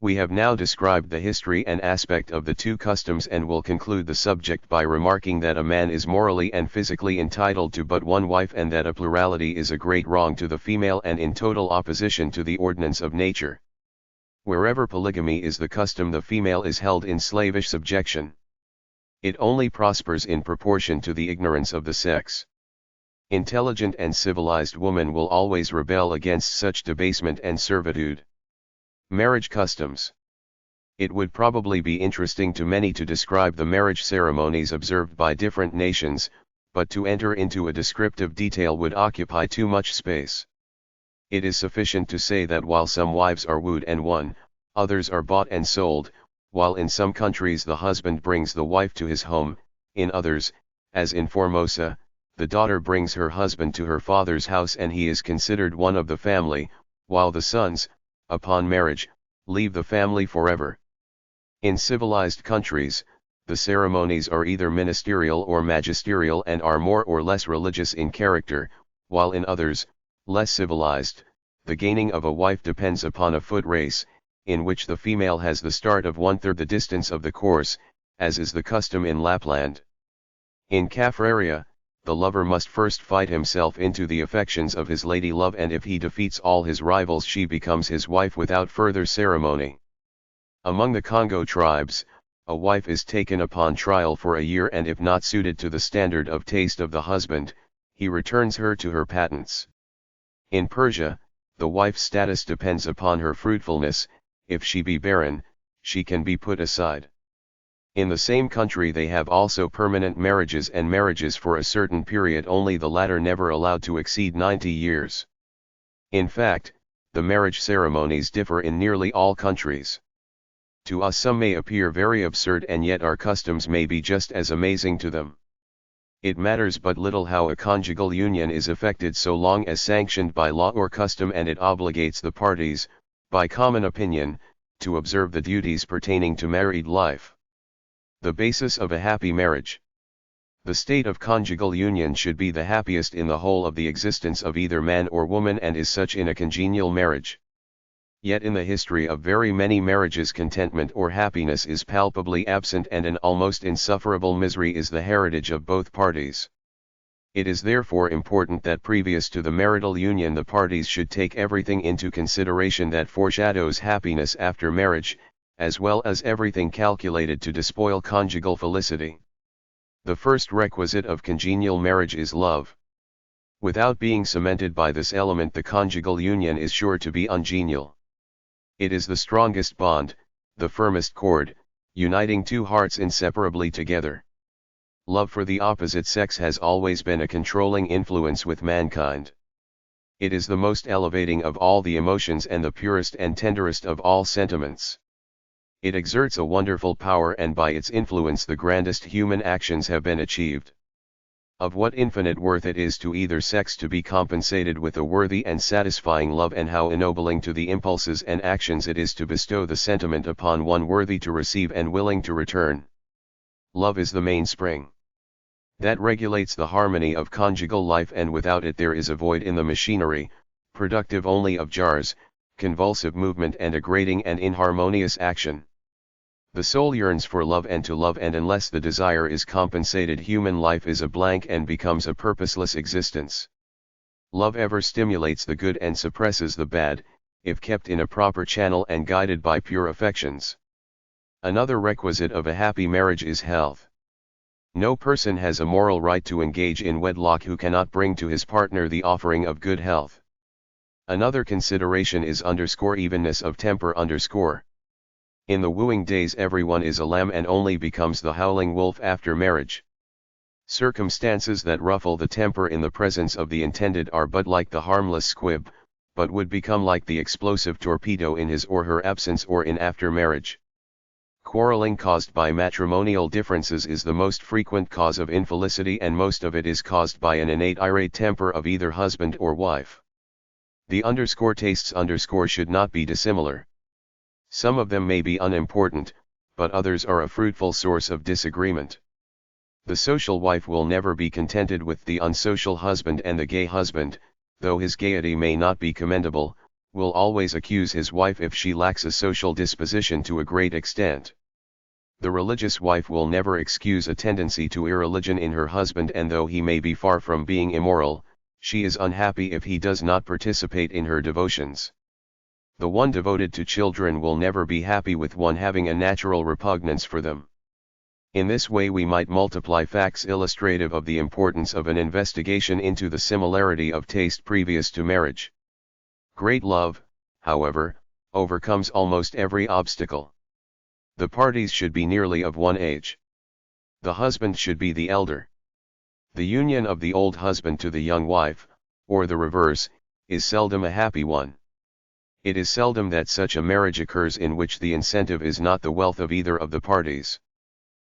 We have now described the history and aspect of the two customs, and will conclude the subject by remarking that a man is morally and physically entitled to but one wife, and that a plurality is a great wrong to the female and in total opposition to the ordinance of nature. Wherever polygamy is the custom, the female is held in slavish subjection. It only prospers in proportion to the ignorance of the sex. Intelligent and civilized woman will always rebel against such debasement and servitude. Marriage customs. It would probably be interesting to many to describe the marriage ceremonies observed by different nations, but to enter into a descriptive detail would occupy too much space. It is sufficient to say that while some wives are wooed and won, others are bought and sold, while in some countries the husband brings the wife to his home, in others, as in Formosa, the daughter brings her husband to her father's house and he is considered one of the family, while the sons, upon marriage, leave the family forever. In civilized countries, the ceremonies are either ministerial or magisterial and are more or less religious in character, while in others, less civilized, the gaining of a wife depends upon a foot race, in which the female has the start of 1/3 the distance of the course, as is the custom in Lapland. In Caffraria, the lover must first fight himself into the affections of his lady love, and if he defeats all his rivals she becomes his wife without further ceremony. Among the Congo tribes, a wife is taken upon trial for a year, and if not suited to the standard of taste of the husband, he returns her to her patents. In Persia, the wife's status depends upon her fruitfulness. If she be barren, she can be put aside. In the same country they have also permanent marriages and marriages for a certain period, only the latter never allowed to exceed 90 years. In fact, the marriage ceremonies differ in nearly all countries. To us some may appear very absurd, and yet our customs may be just as amazing to them. It matters but little how a conjugal union is effected so long as sanctioned by law or custom, and it obligates the parties, by common opinion, to observe the duties pertaining to married life. The basis of a happy marriage. The state of conjugal union should be the happiest in the whole of the existence of either man or woman, and is such in a congenial marriage. Yet in the history of very many marriages contentment or happiness is palpably absent, and an almost insufferable misery is the heritage of both parties. It is therefore important that previous to the marital union the parties should take everything into consideration that foreshadows happiness after marriage, as well as everything calculated to despoil conjugal felicity. The first requisite of congenial marriage is love. Without being cemented by this element, the conjugal union is sure to be ungenial. It is the strongest bond, the firmest cord, uniting two hearts inseparably together. Love for the opposite sex has always been a controlling influence with mankind. It is the most elevating of all the emotions and the purest and tenderest of all sentiments. It exerts a wonderful power, and by its influence the grandest human actions have been achieved. Of what infinite worth it is to either sex to be compensated with a worthy and satisfying love, and how ennobling to the impulses and actions it is to bestow the sentiment upon one worthy to receive and willing to return. Love is the mainspring that regulates the harmony of conjugal life, and without it there is a void in the machinery, productive only of jars, convulsive movement, and a grating and inharmonious action. The soul yearns for love and to love, and unless the desire is compensated, human life is a blank and becomes a purposeless existence. Love ever stimulates the good and suppresses the bad, if kept in a proper channel and guided by pure affections. Another requisite of a happy marriage is health. No person has a moral right to engage in wedlock who cannot bring to his partner the offering of good health. Another consideration is evenness of temper. In the wooing days everyone is a lamb and only becomes the howling wolf after marriage. Circumstances that ruffle the temper in the presence of the intended are but like the harmless squib, but would become like the explosive torpedo in his or her absence or in after marriage. Quarreling caused by matrimonial differences is the most frequent cause of infelicity, and most of it is caused by an innate irate temper of either husband or wife. The tastes should not be dissimilar. Some of them may be unimportant, but others are a fruitful source of disagreement. The social wife will never be contented with the unsocial husband, and the gay husband, though his gaiety may not be commendable, will always accuse his wife if she lacks a social disposition to a great extent. The religious wife will never excuse a tendency to irreligion in her husband, and though he may be far from being immoral, she is unhappy if he does not participate in her devotions. The one devoted to children will never be happy with one having a natural repugnance for them. In this way we might multiply facts illustrative of the importance of an investigation into the similarity of taste previous to marriage. Great love, however, overcomes almost every obstacle. The parties should be nearly of one age. The husband should be the elder. The union of the old husband to the young wife, or the reverse, is seldom a happy one. It is seldom that such a marriage occurs in which the incentive is not the wealth of either of the parties.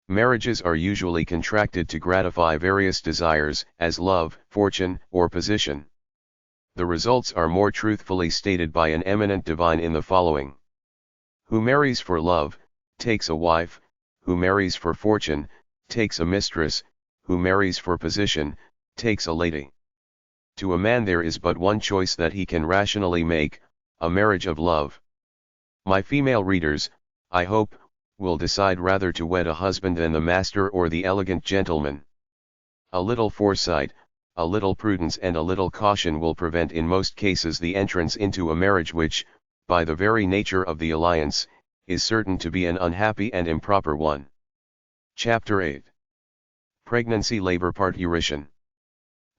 Marriages are usually contracted to gratify various desires, as love, fortune, or position. The results are more truthfully stated by an eminent divine in the following: "Who marries for love, takes a wife; who marries for fortune, takes a mistress; who marries for position, takes a lady." To a man there is but one choice that he can rationally make, a marriage of love. My female readers, I hope, will decide rather to wed a husband than the master or the elegant gentleman. A little foresight, a little prudence, and a little caution will prevent in most cases the entrance into a marriage which, by the very nature of the alliance, is certain to be an unhappy and improper one. Chapter 8. Pregnancy, Labor, Parturition.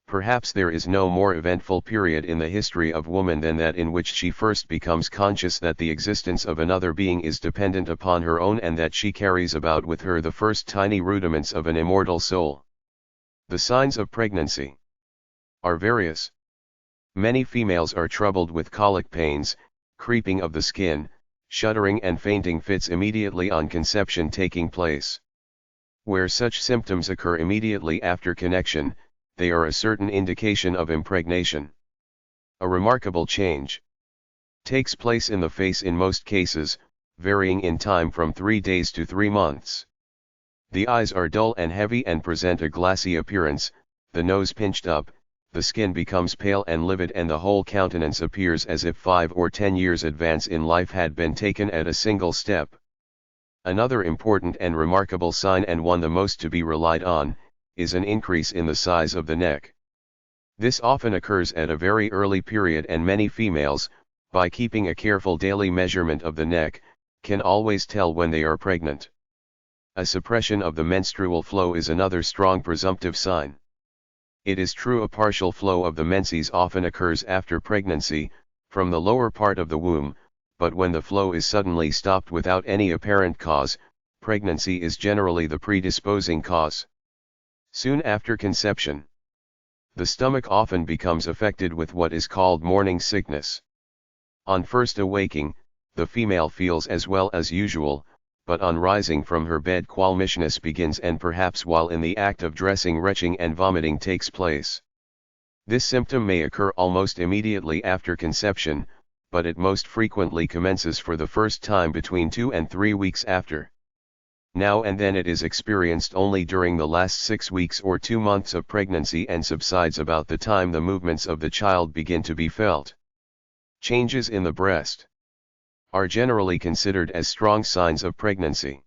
Perhaps there is no more eventful period in the history of woman than that in which she first becomes conscious that the existence of another being is dependent upon her own, and that she carries about with her the first tiny rudiments of an immortal soul. The signs of pregnancy are various. Many females are troubled with colic pains, creeping of the skin, shuddering and fainting fits immediately on conception taking place. Where such symptoms occur immediately after connection, they are a certain indication of impregnation. A remarkable change takes place in the face in most cases, varying in time from 3 days to 3 months. The eyes are dull and heavy and present a glassy appearance, the nose pinched up, the skin becomes pale and livid, and the whole countenance appears as if 5 or 10 years advance in life had been taken at a single step. Another important and remarkable sign, and one the most to be relied on, is an increase in the size of the neck. This often occurs at a very early period, and many females, by keeping a careful daily measurement of the neck, can always tell when they are pregnant. A suppression of the menstrual flow is another strong presumptive sign. It is true a partial flow of the menses often occurs after pregnancy, from the lower part of the womb, but when the flow is suddenly stopped without any apparent cause, pregnancy is generally the predisposing cause. Soon after conception, the stomach often becomes affected with what is called morning sickness. On first awaking, the female feels as well as usual, but on rising from her bed qualmishness begins, and perhaps while in the act of dressing retching and vomiting takes place. This symptom may occur almost immediately after conception, but it most frequently commences for the first time between 2 and 3 weeks after. Now and then it is experienced only during the last 6 weeks or 2 months of pregnancy and subsides about the time the movements of the child begin to be felt. Changes in the breast are generally considered as strong signs of pregnancy.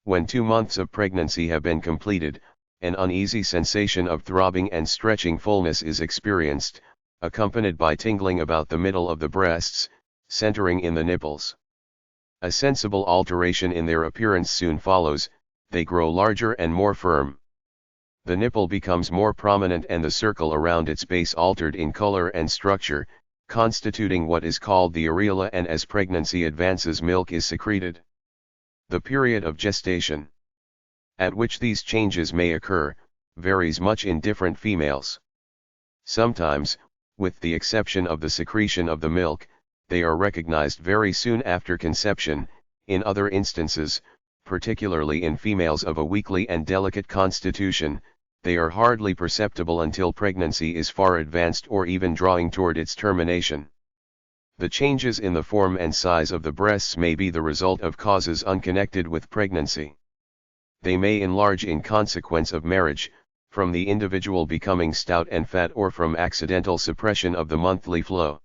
When 2 months of pregnancy have been completed, an uneasy sensation of throbbing and stretching fullness is experienced, accompanied by tingling about the middle of the breasts, centering in the nipples. A sensible alteration in their appearance soon follows, they grow larger and more firm. The nipple becomes more prominent and the circle around its base altered in color and structure, constituting what is called the areola, and as pregnancy advances milk is secreted. The period of gestation, at which these changes may occur, varies much in different females. Sometimes, with the exception of the secretion of the milk, they are recognized very soon after conception. In other instances, particularly in females of a weakly and delicate constitution, they are hardly perceptible until pregnancy is far advanced or even drawing toward its termination. The changes in the form and size of the breasts may be the result of causes unconnected with pregnancy. They may enlarge in consequence of marriage, from the individual becoming stout and fat, or from accidental suppression of the monthly flow.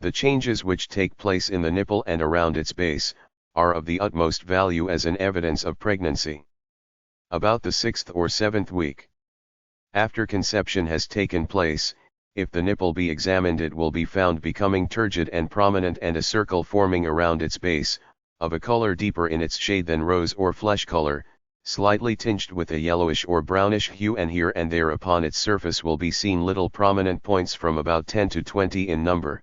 The changes which take place in the nipple and around its base are of the utmost value as an evidence of pregnancy. About the 6th or 7th week after conception has taken place, if the nipple be examined, it will be found becoming turgid and prominent, and a circle forming around its base, of a color deeper in its shade than rose or flesh color, slightly tinged with a yellowish or brownish hue, and here and there upon its surface will be seen little prominent points from about 10 to 20 in number.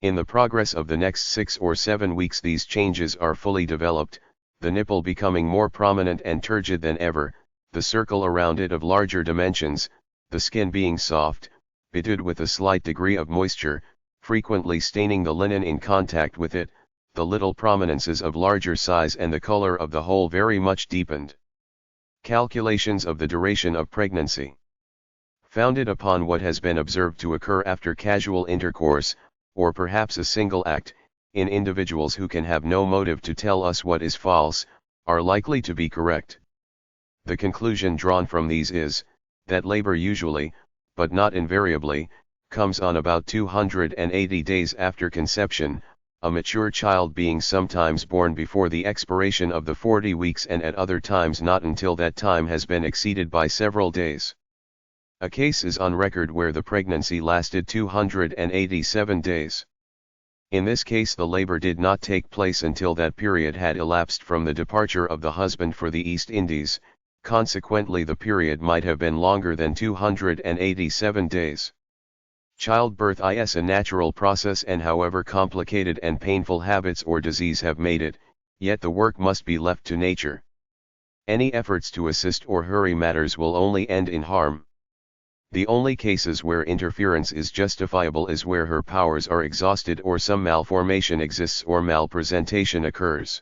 In the progress of the next 6 or 7 weeks these changes are fully developed, the nipple becoming more prominent and turgid than ever, the circle around it of larger dimensions, the skin being soft, bedewed with a slight degree of moisture, frequently staining the linen in contact with it, the little prominences of larger size, and the color of the whole very much deepened. Calculations of the duration of pregnancy, founded upon what has been observed to occur after casual intercourse, or perhaps a single act, in individuals who can have no motive to tell us what is false, are likely to be correct. The conclusion drawn from these is, that labor usually, but not invariably, comes on about 280 days after conception, a mature child being sometimes born before the expiration of the 40 weeks and at other times not until that time has been exceeded by several days. A case is on record where the pregnancy lasted 287 days. In this case the labor did not take place until that period had elapsed from the departure of the husband for the East Indies, consequently the period might have been longer than 287 days. Childbirth is a natural process, and however complicated and painful habits or disease have made it, yet the work must be left to nature. Any efforts to assist or hurry matters will only end in harm. The only cases where interference is justifiable is where her powers are exhausted or some malformation exists or malpresentation occurs.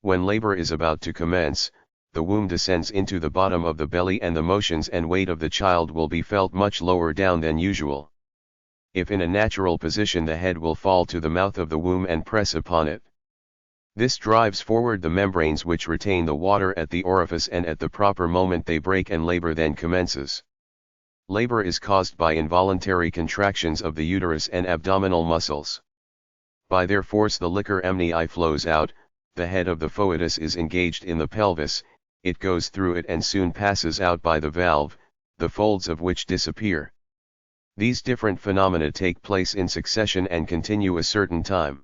When labor is about to commence, the womb descends into the bottom of the belly and the motions and weight of the child will be felt much lower down than usual. If in a natural position, the head will fall to the mouth of the womb and press upon it. This drives forward the membranes which retain the water at the orifice, and at the proper moment they break and labor then commences. Labor is caused by involuntary contractions of the uterus and abdominal muscles. By their force the liquor amnii flows out, the head of the foetus is engaged in the pelvis, it goes through it and soon passes out by the valve, the folds of which disappear. These different phenomena take place in succession and continue a certain time.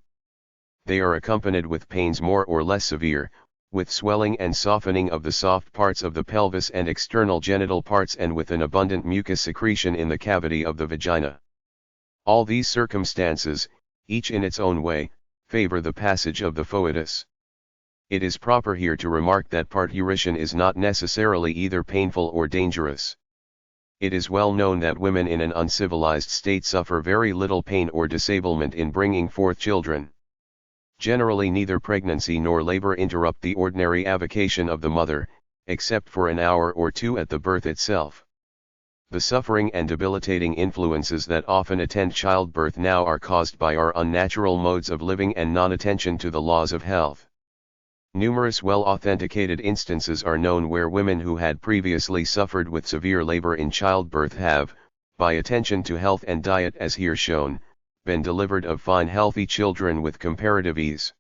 They are accompanied with pains more or less severe, with swelling and softening of the soft parts of the pelvis and external genital parts, and with an abundant mucus secretion in the cavity of the vagina. All these circumstances, each in its own way, favor the passage of the foetus. It is proper here to remark that parturition is not necessarily either painful or dangerous. It is well known that women in an uncivilized state suffer very little pain or disablement in bringing forth children. Generally neither pregnancy nor labor interrupt the ordinary avocation of the mother, except for an hour or two at the birth itself. The suffering and debilitating influences that often attend childbirth now are caused by our unnatural modes of living and non-attention to the laws of health. Numerous well-authenticated instances are known where women who had previously suffered with severe labor in childbirth have, by attention to health and diet as here shown, been delivered of fine healthy children with comparative ease.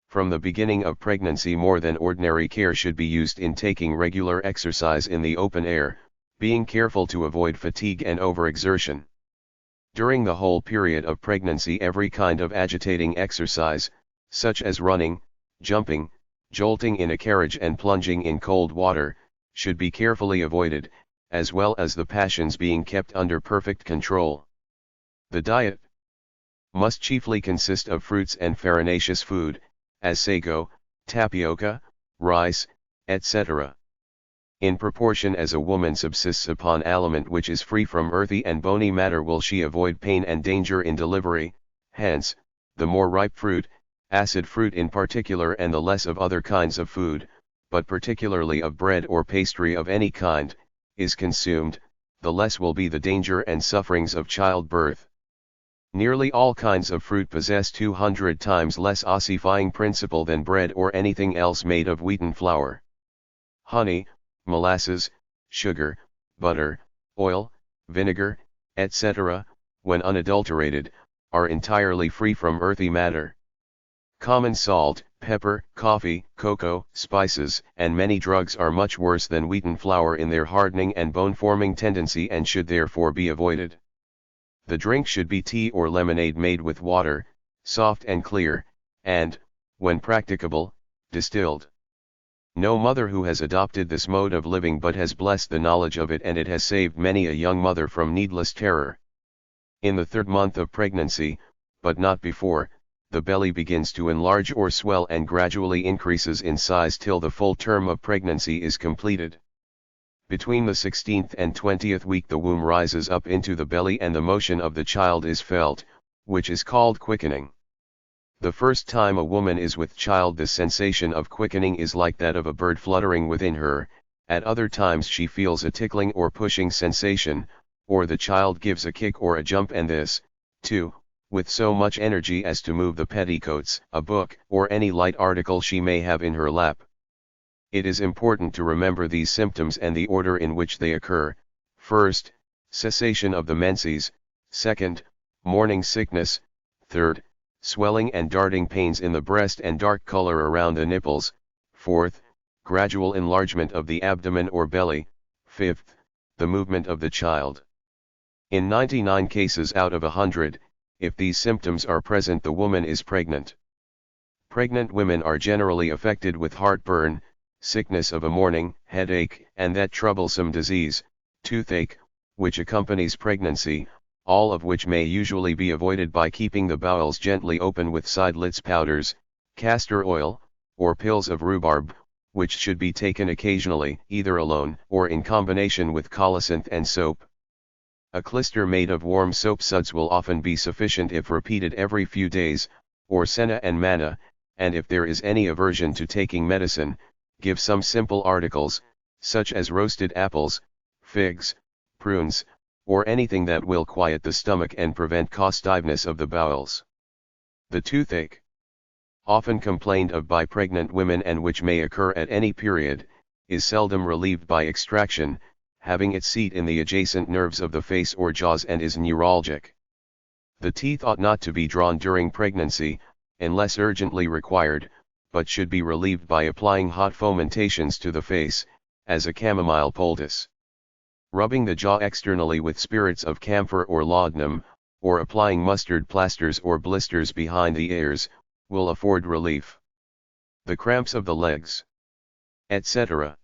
From the beginning of pregnancy more than ordinary care should be used in taking regular exercise in the open air, being careful to avoid fatigue and overexertion. During the whole period of pregnancy every kind of agitating exercise, such as running, jumping, jolting in a carriage and plunging in cold water, should be carefully avoided, as well as the passions being kept under perfect control. The diet must chiefly consist of fruits and farinaceous food, as sago, tapioca, rice, etc. In proportion as a woman subsists upon aliment which is free from earthy and bony matter will she avoid pain and danger in delivery, hence, the more ripe fruit, acid fruit in particular, and the less of other kinds of food, but particularly of bread or pastry of any kind, is consumed, the less will be the danger and sufferings of childbirth. Nearly all kinds of fruit possess 200 times less ossifying principle than bread or anything else made of wheaten flour. Honey, molasses, sugar, butter, oil, vinegar, etc., when unadulterated, are entirely free from earthy matter. Common salt, pepper, coffee, cocoa, spices, and many drugs are much worse than wheaten flour in their hardening and bone-forming tendency and should therefore be avoided. The drink should be tea or lemonade made with water, soft and clear, and, when practicable, distilled. No mother who has adopted this mode of living but has blessed the knowledge of it, and it has saved many a young mother from needless terror. In the 3rd month of pregnancy, but not before, the belly begins to enlarge or swell and gradually increases in size till the full term of pregnancy is completed. Between the 16th and 20th week the womb rises up into the belly and the motion of the child is felt, which is called quickening. The first time a woman is with child the sensation of quickening is like that of a bird fluttering within her, at other times she feels a tickling or pushing sensation, or the child gives a kick or a jump, and this, too, with so much energy as to move the petticoats, a book, or any light article she may have in her lap. It is important to remember these symptoms and the order in which they occur: first, cessation of the menses; second, morning sickness; third, swelling and darting pains in the breast and dark color around the nipples; fourth, gradual enlargement of the abdomen or belly; fifth, the movement of the child. In 99 cases out of 100, if these symptoms are present, the woman is pregnant. Pregnant women are generally affected with heartburn, sickness of a morning, headache, and that troublesome disease, toothache, which accompanies pregnancy, all of which may usually be avoided by keeping the bowels gently open with Seidlitz powders, castor oil, or pills of rhubarb, which should be taken occasionally, either alone or in combination with colocynth and soap. A clyster made of warm soap suds will often be sufficient if repeated every few days, or senna and manna, and if there is any aversion to taking medicine, give some simple articles, such as roasted apples, figs, prunes, or anything that will quiet the stomach and prevent costiveness of the bowels. The toothache, often complained of by pregnant women and which may occur at any period, is seldom relieved by extraction, having its seat in the adjacent nerves of the face or jaws and is neuralgic. The teeth ought not to be drawn during pregnancy, unless urgently required, but should be relieved by applying hot fomentations to the face, as a chamomile poultice. Rubbing the jaw externally with spirits of camphor or laudanum, or applying mustard plasters or blisters behind the ears, will afford relief. The cramps of the legs, etc.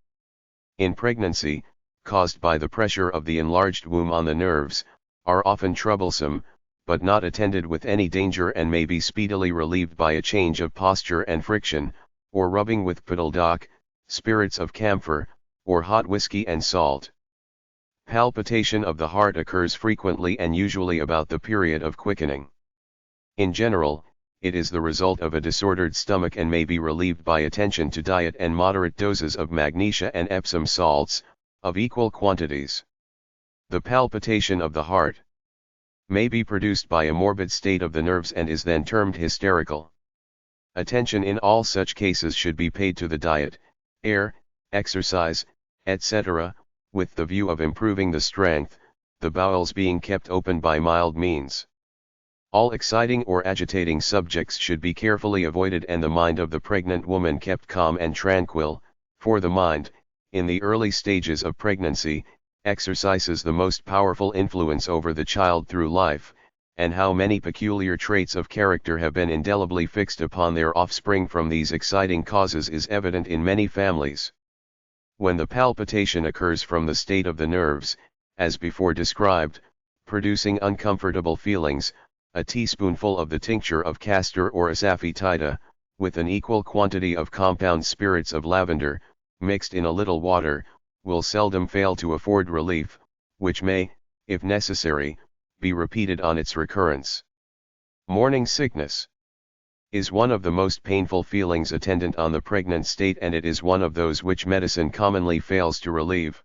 in pregnancy, caused by the pressure of the enlarged womb on the nerves, are often troublesome, but not attended with any danger and may be speedily relieved by a change of posture and friction, or rubbing with puddle-dock, spirits of camphor, or hot whiskey and salt. Palpitation of the heart occurs frequently and usually about the period of quickening. In general, it is the result of a disordered stomach and may be relieved by attention to diet and moderate doses of magnesia and Epsom salts, of equal quantities. The palpitation of the heart may be produced by a morbid state of the nerves and is then termed hysterical. Attention in all such cases should be paid to the diet, air, exercise, etc., with the view of improving the strength, the bowels being kept open by mild means. All exciting or agitating subjects should be carefully avoided and the mind of the pregnant woman kept calm and tranquil, for the mind, in the early stages of pregnancy, exercises the most powerful influence over the child through life, and how many peculiar traits of character have been indelibly fixed upon their offspring from these exciting causes is evident in many families. When the palpitation occurs from the state of the nerves, as before described, producing uncomfortable feelings, a teaspoonful of the tincture of castor or asafoetida, with an equal quantity of compound spirits of lavender, mixed in a little water, will seldom fail to afford relief, which may, if necessary, be repeated on its recurrence. Morning sickness is one of the most painful feelings attendant on the pregnant state, and it is one of those which medicine commonly fails to relieve.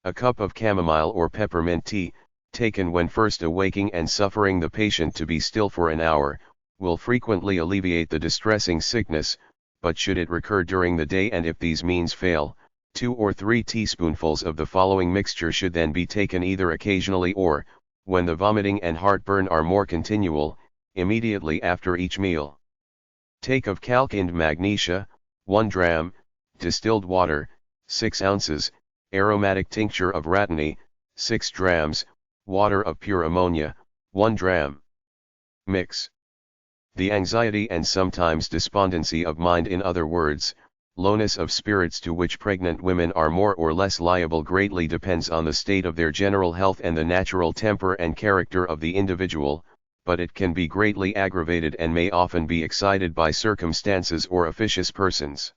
A cup of chamomile or peppermint tea, taken when first awaking and suffering the patient to be still for an hour, will frequently alleviate the distressing sickness, but should it recur during the day and if these means fail, 2 or 3 teaspoonfuls of the following mixture should then be taken either occasionally or, when the vomiting and heartburn are more continual, immediately after each meal. Take of calcined magnesia, 1 dram, distilled water, 6 ounces, aromatic tincture of rhatany, 6 drams, water of pure ammonia, 1 dram. Mix. The anxiety and sometimes despondency of mind, in other words, lowness of spirits, to which pregnant women are more or less liable greatly depends on the state of their general health and the natural temper and character of the individual, but it can be greatly aggravated and may often be excited by circumstances or officious persons.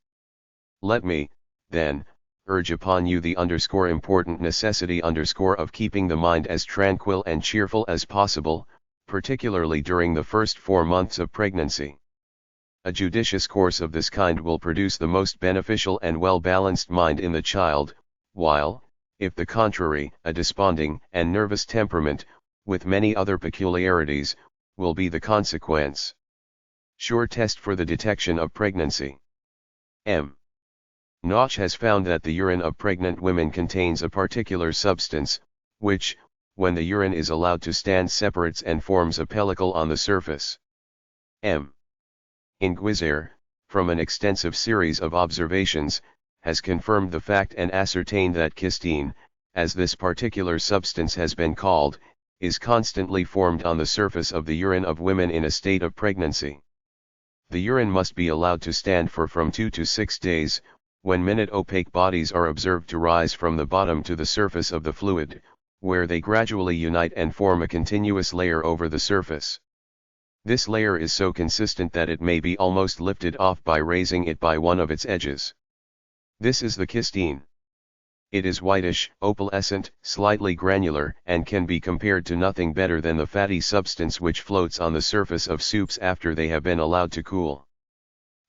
Let me, then, urge upon you the important necessity of keeping the mind as tranquil and cheerful as possible, particularly during the first 4 months of pregnancy. A judicious course of this kind will produce the most beneficial and well-balanced mind in the child, while, if the contrary, a desponding and nervous temperament, with many other peculiarities, will be the consequence. Sure test for the detection of pregnancy. M. Notch has found that the urine of pregnant women contains a particular substance, which, when the urine is allowed to stand, separates and forms a pellicle on the surface. M. Inguizer, from an extensive series of observations, has confirmed the fact and ascertained that cysteine, as this particular substance has been called, is constantly formed on the surface of the urine of women in a state of pregnancy. The urine must be allowed to stand for from 2 to 6 days, when minute opaque bodies are observed to rise from the bottom to the surface of the fluid, where they gradually unite and form a continuous layer over the surface. This layer is so consistent that it may be almost lifted off by raising it by one of its edges. This is the cysteine. It is whitish, opalescent, slightly granular, and can be compared to nothing better than the fatty substance which floats on the surface of soups after they have been allowed to cool.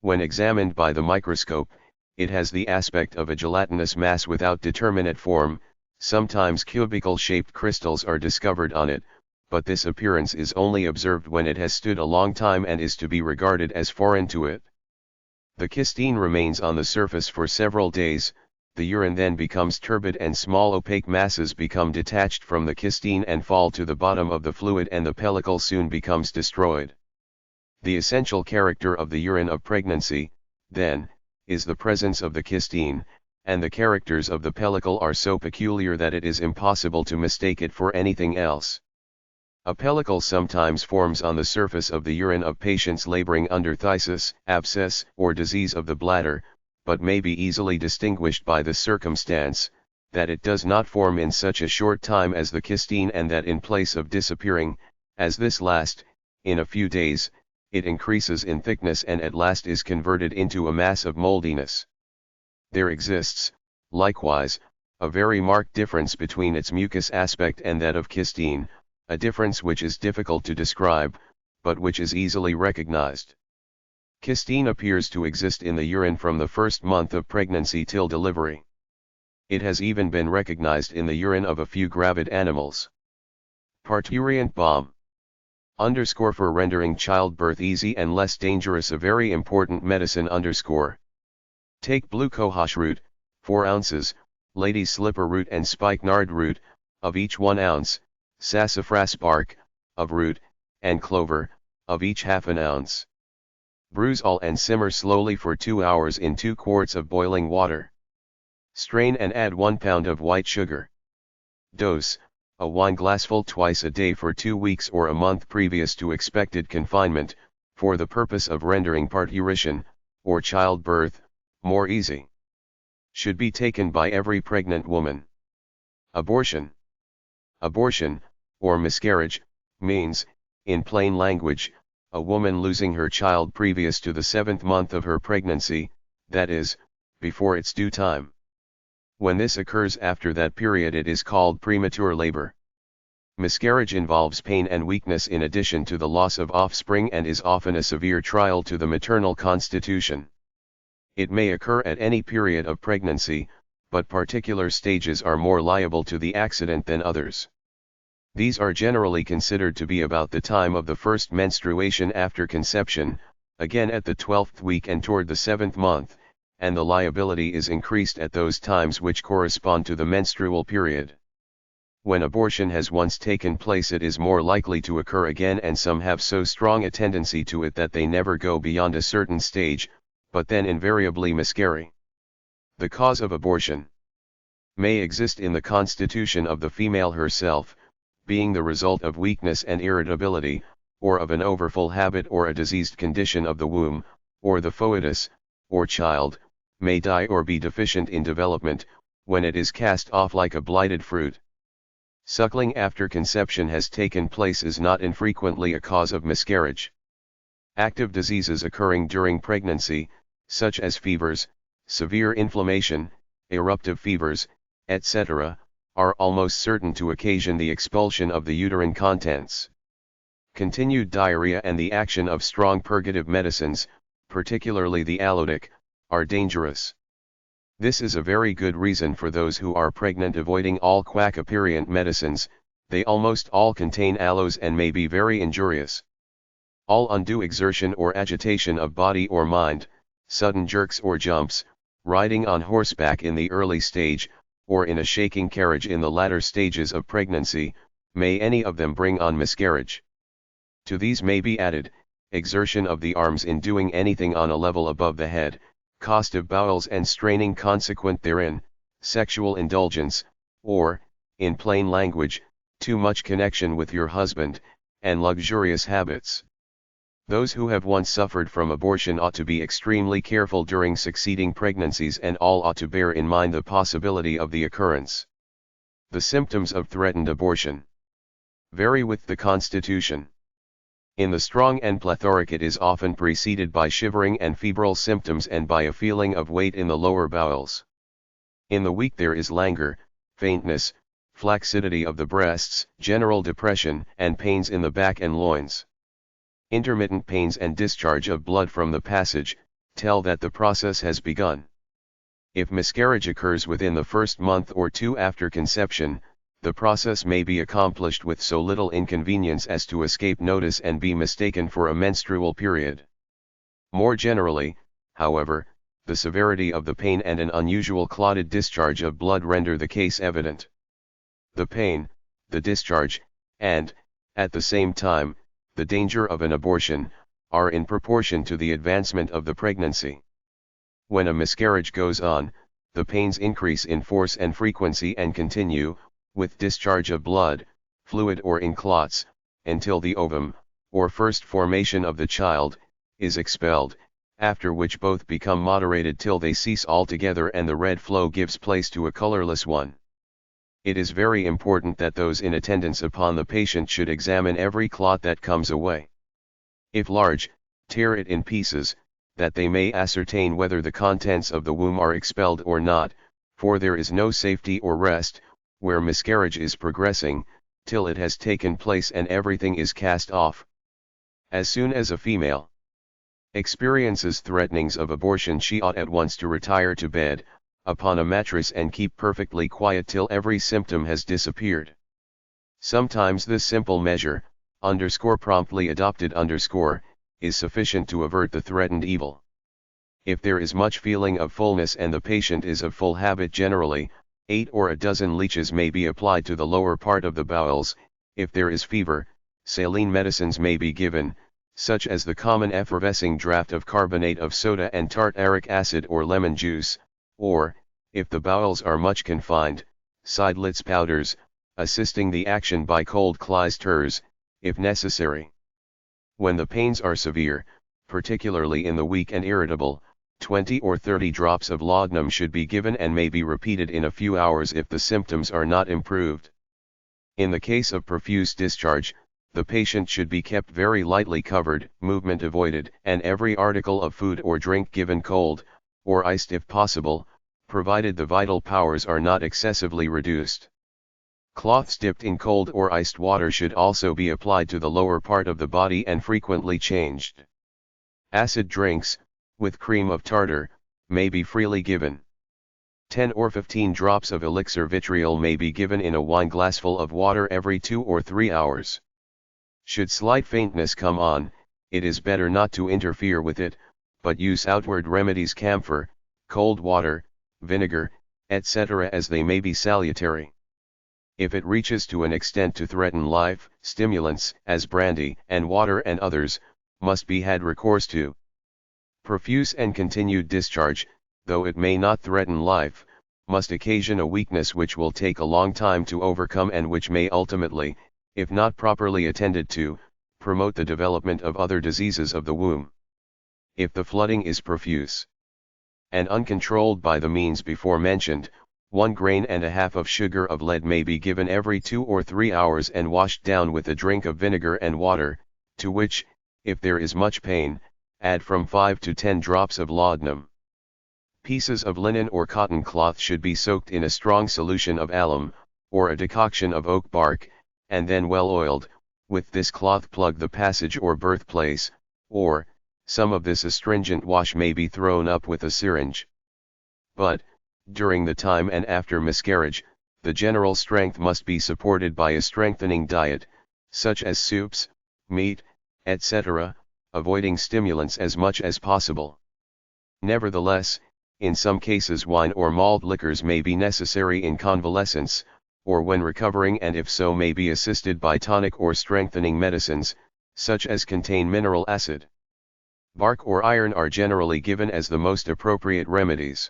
When examined by the microscope, it has the aspect of a gelatinous mass without determinate form. Sometimes cubicle-shaped crystals are discovered on it, but this appearance is only observed when it has stood a long time and is to be regarded as foreign to it. The cysteine remains on the surface for several days, the urine then becomes turbid and small opaque masses become detached from the cysteine and fall to the bottom of the fluid, and the pellicle soon becomes destroyed. The essential character of the urine of pregnancy, then, is the presence of the cysteine, and the characters of the pellicle are so peculiar that it is impossible to mistake it for anything else. A pellicle sometimes forms on the surface of the urine of patients laboring under phthisis, abscess, or disease of the bladder, but may be easily distinguished by the circumstance, that it does not form in such a short time as the kystine, and that in place of disappearing, as this last, in a few days, it increases in thickness and at last is converted into a mass of moldiness. There exists, likewise, a very marked difference between its mucous aspect and that of kystine, a difference which is difficult to describe, but which is easily recognized. Kystine appears to exist in the urine from the first month of pregnancy till delivery. It has even been recognized in the urine of a few gravid animals. Parturient balm. _ for rendering childbirth easy and less dangerous, a very important medicine _ Take blue cohosh root, 4 ounces, lady's slipper root and spikenard root, of each 1 ounce, sassafras bark, of root, and clover, of each half an ounce. Bruise all and simmer slowly for 2 hours in 2 quarts of boiling water. Strain and add 1 pound of white sugar. Dose, a wineglassful twice a day for 2 weeks or a month previous to expected confinement, for the purpose of rendering parturition, or childbirth, more easy. Should be taken by every pregnant woman. Abortion. Abortion, or miscarriage, means, in plain language, a woman losing her child previous to the 7th month of her pregnancy, that is, before its due time. When this occurs after that period, it is called premature labor. Miscarriage involves pain and weakness in addition to the loss of offspring and is often a severe trial to the maternal constitution. It may occur at any period of pregnancy, but particular stages are more liable to the accident than others. These are generally considered to be about the time of the first menstruation after conception, again at the 12th week and toward the 7th month, and the liability is increased at those times which correspond to the menstrual period. When abortion has once taken place, it is more likely to occur again, and some have so strong a tendency to it that they never go beyond a certain stage, but then invariably miscarry. The cause of abortion may exist in the constitution of the female herself, being the result of weakness and irritability, or of an overfull habit or a diseased condition of the womb, or the foetus, or child, may die or be deficient in development, when it is cast off like a blighted fruit. Suckling after conception has taken place is not infrequently a cause of miscarriage. Active diseases occurring during pregnancy, such as fevers, severe inflammation, eruptive fevers, etc., are almost certain to occasion the expulsion of the uterine contents. Continued diarrhea and the action of strong purgative medicines, particularly the aloedic, are dangerous. This is a very good reason for those who are pregnant avoiding all quack aperient medicines. They almost all contain aloes and may be very injurious. All undue exertion or agitation of body or mind, sudden jerks or jumps, riding on horseback in the early stage, or in a shaking carriage in the latter stages of pregnancy, may any of them bring on miscarriage. To these may be added, exertion of the arms in doing anything on a level above the head, costive bowels and straining consequent therein, sexual indulgence, or, in plain language, too much connection with your husband, and luxurious habits. Those who have once suffered from abortion ought to be extremely careful during succeeding pregnancies, and all ought to bear in mind the possibility of the occurrence. The symptoms of threatened abortion vary with the constitution. In the strong and plethoric it is often preceded by shivering and febrile symptoms and by a feeling of weight in the lower bowels. In the weak there is languor, faintness, flaccidity of the breasts, general depression, and pains in the back and loins. Intermittent pains and discharge of blood from the passage tell that the process has begun. If miscarriage occurs within the first month or 2 after conception, the process may be accomplished with so little inconvenience as to escape notice and be mistaken for a menstrual period. More generally, however, the severity of the pain and an unusual clotted discharge of blood render the case evident. The pain, the discharge, and, at the same time, the danger of an abortion, are in proportion to the advancement of the pregnancy. When a miscarriage goes on, the pains increase in force and frequency and continue, with discharge of blood, fluid or in clots, until the ovum, or first formation of the child, is expelled, after which both become moderated till they cease altogether and the red flow gives place to a colorless one. It is very important that those in attendance upon the patient should examine every clot that comes away. If large, tear it in pieces, that they may ascertain whether the contents of the womb are expelled or not, for there is no safety or rest, where miscarriage is progressing, till it has taken place and everything is cast off. As soon as a female experiences threatenings of abortion, she ought at once to retire to bed, upon a mattress, and keep perfectly quiet till every symptom has disappeared. Sometimes this simple measure, promptly adopted, is sufficient to avert the threatened evil. If there is much feeling of fullness and the patient is of full habit, generally, 8 or a dozen leeches may be applied to the lower part of the bowels. If there is fever, saline medicines may be given, such as the common effervescing draught of carbonate of soda and tartaric acid or lemon juice, or, if the bowels are much confined, Seidlitz powders, assisting the action by cold clysters, if necessary. When the pains are severe, particularly in the weak and irritable, 20 or 30 drops of laudanum should be given and may be repeated in a few hours if the symptoms are not improved. In the case of profuse discharge, the patient should be kept very lightly covered, movement avoided, and every article of food or drink given cold, or iced if possible, provided the vital powers are not excessively reduced. Cloths dipped in cold or iced water should also be applied to the lower part of the body and frequently changed. Acid drinks, with cream of tartar, may be freely given. 10 or 15 drops of elixir vitriol may be given in a wineglassful of water every 2 or 3 hours. Should slight faintness come on, it is better not to interfere with it, but use outward remedies, camphor, cold water, vinegar, etc., as they may be salutary. If it reaches to an extent to threaten life, stimulants, as brandy and water and others, must be had recourse to. Profuse and continued discharge, though it may not threaten life, must occasion a weakness which will take a long time to overcome and which may ultimately, if not properly attended to, promote the development of other diseases of the womb. If the flooding is profuse and uncontrolled by the means before mentioned, 1 grain and a half of sugar of lead may be given every 2 or 3 hours and washed down with a drink of vinegar and water, to which, if there is much pain, add from 5 to 10 drops of laudanum. Pieces of linen or cotton cloth should be soaked in a strong solution of alum, or a decoction of oak bark, and then well oiled. With this cloth plug the passage or birthplace, or, some of this astringent wash may be thrown up with a syringe. But, during the time and after miscarriage, the general strength must be supported by a strengthening diet, such as soups, meat, etc., avoiding stimulants as much as possible. Nevertheless, in some cases wine or malt liquors may be necessary in convalescence, or when recovering, and if so may be assisted by tonic or strengthening medicines, such as contain mineral acid. Bark or iron are generally given as the most appropriate remedies.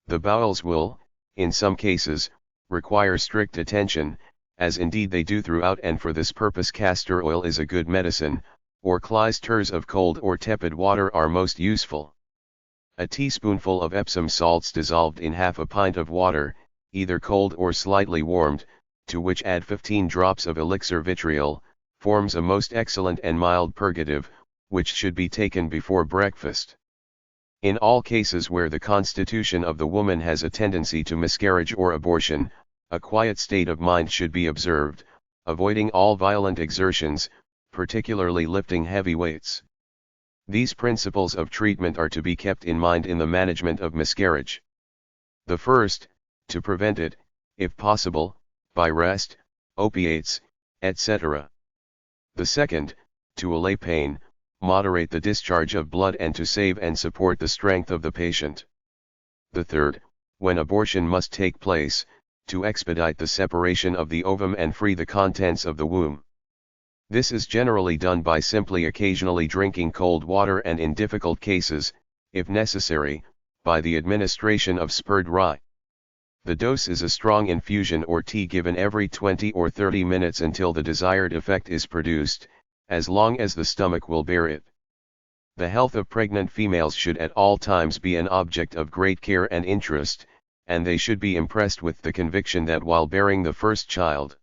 The bowels will, in some cases, require strict attention, as indeed they do throughout, and for this purpose castor oil is a good medicine, or clysters of cold or tepid water are most useful. A teaspoonful of Epsom salts dissolved in half a pint of water, either cold or slightly warmed, to which add 15 drops of elixir vitriol, forms a most excellent and mild purgative, which should be taken before breakfast. In all cases where the constitution of the woman has a tendency to miscarriage or abortion, a quiet state of mind should be observed, avoiding all violent exertions, particularly lifting heavy weights. These principles of treatment are to be kept in mind in the management of miscarriage. The first, to prevent it, if possible, by rest, opiates, etc. The second, to allay pain, moderate the discharge of blood, and to save and support the strength of the patient. The third, when abortion must take place, to expedite the separation of the ovum and free the contents of the womb. This is generally done by simply occasionally drinking cold water, and in difficult cases, if necessary, by the administration of spurred rye. The dose is a strong infusion or tea given every 20 or 30 minutes until the desired effect is produced, as long as the stomach will bear it. The health of pregnant females should at all times be an object of great care and interest, and they should be impressed with the conviction that while bearing the first child,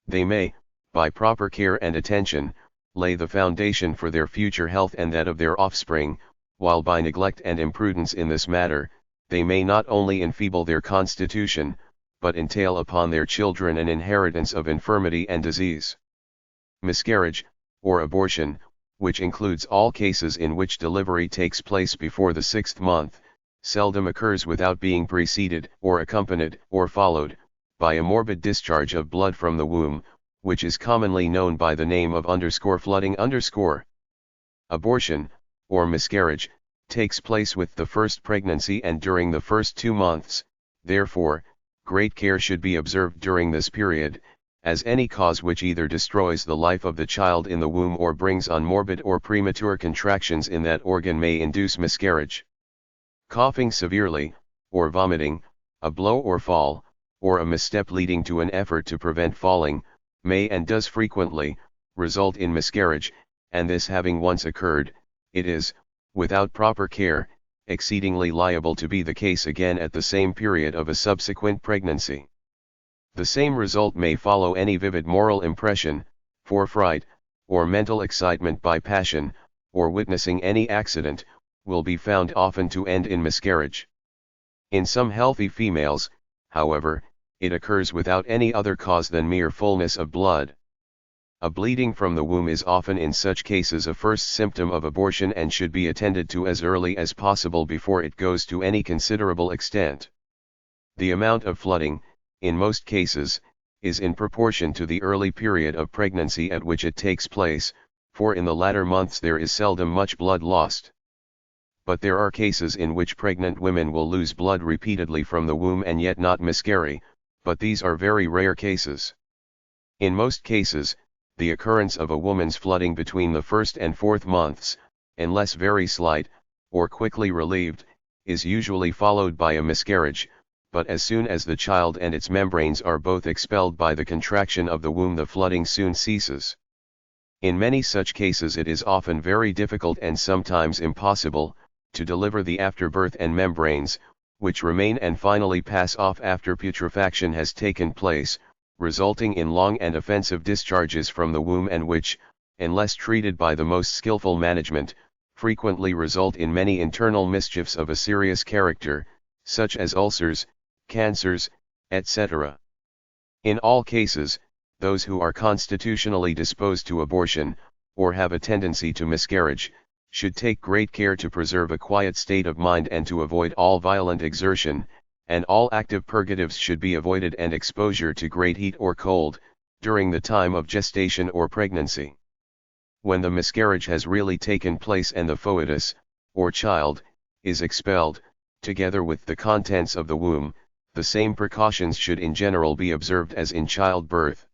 they may, by proper care and attention, lay the foundation for their future health and that of their offspring, while by neglect and imprudence in this matter, they may not only enfeeble their constitution, but entail upon their children an inheritance of infirmity and disease. Miscarriage, or abortion, which includes all cases in which delivery takes place before the 6th month, seldom occurs without being preceded, or accompanied, or followed, by a morbid discharge of blood from the womb, which is commonly known by the name of _flooding_. Abortion, or miscarriage, takes place with the first pregnancy and during the first 2 months, therefore, great care should be observed during this period, as any cause which either destroys the life of the child in the womb or brings on morbid or premature contractions in that organ may induce miscarriage. Coughing severely, or vomiting, a blow or fall, or a misstep leading to an effort to prevent falling, may and does frequently, result in miscarriage, and this having once occurred, it is, without proper care, exceedingly liable to be the case again at the same period of a subsequent pregnancy. The same result may follow any vivid moral impression, for fright, or mental excitement by passion, or witnessing any accident, will be found often to end in miscarriage. In some healthy females, however, it occurs without any other cause than mere fullness of blood. A bleeding from the womb is often in such cases a first symptom of abortion and should be attended to as early as possible before it goes to any considerable extent. The amount of flooding, in most cases, is in proportion to the early period of pregnancy at which it takes place, for in the latter months there is seldom much blood lost. But there are cases in which pregnant women will lose blood repeatedly from the womb and yet not miscarry, but these are very rare cases. In most cases, the occurrence of a woman's flooding between the 1st and 4th months, unless very slight, or quickly relieved, is usually followed by a miscarriage, but as soon as the child and its membranes are both expelled by the contraction of the womb, the flooding soon ceases. In many such cases it is often very difficult and sometimes impossible, to deliver the afterbirth and membranes, which remain and finally pass off after putrefaction has taken place, resulting in long and offensive discharges from the womb and which, unless treated by the most skillful management, frequently result in many internal mischiefs of a serious character, such as ulcers, cancers, etc. In all cases, those who are constitutionally disposed to abortion, or have a tendency to miscarriage, should take great care to preserve a quiet state of mind and to avoid all violent exertion, and all active purgatives should be avoided and exposure to great heat or cold, during the time of gestation or pregnancy. When the miscarriage has really taken place and the foetus, or child, is expelled, together with the contents of the womb, the same precautions should in general be observed as in childbirth.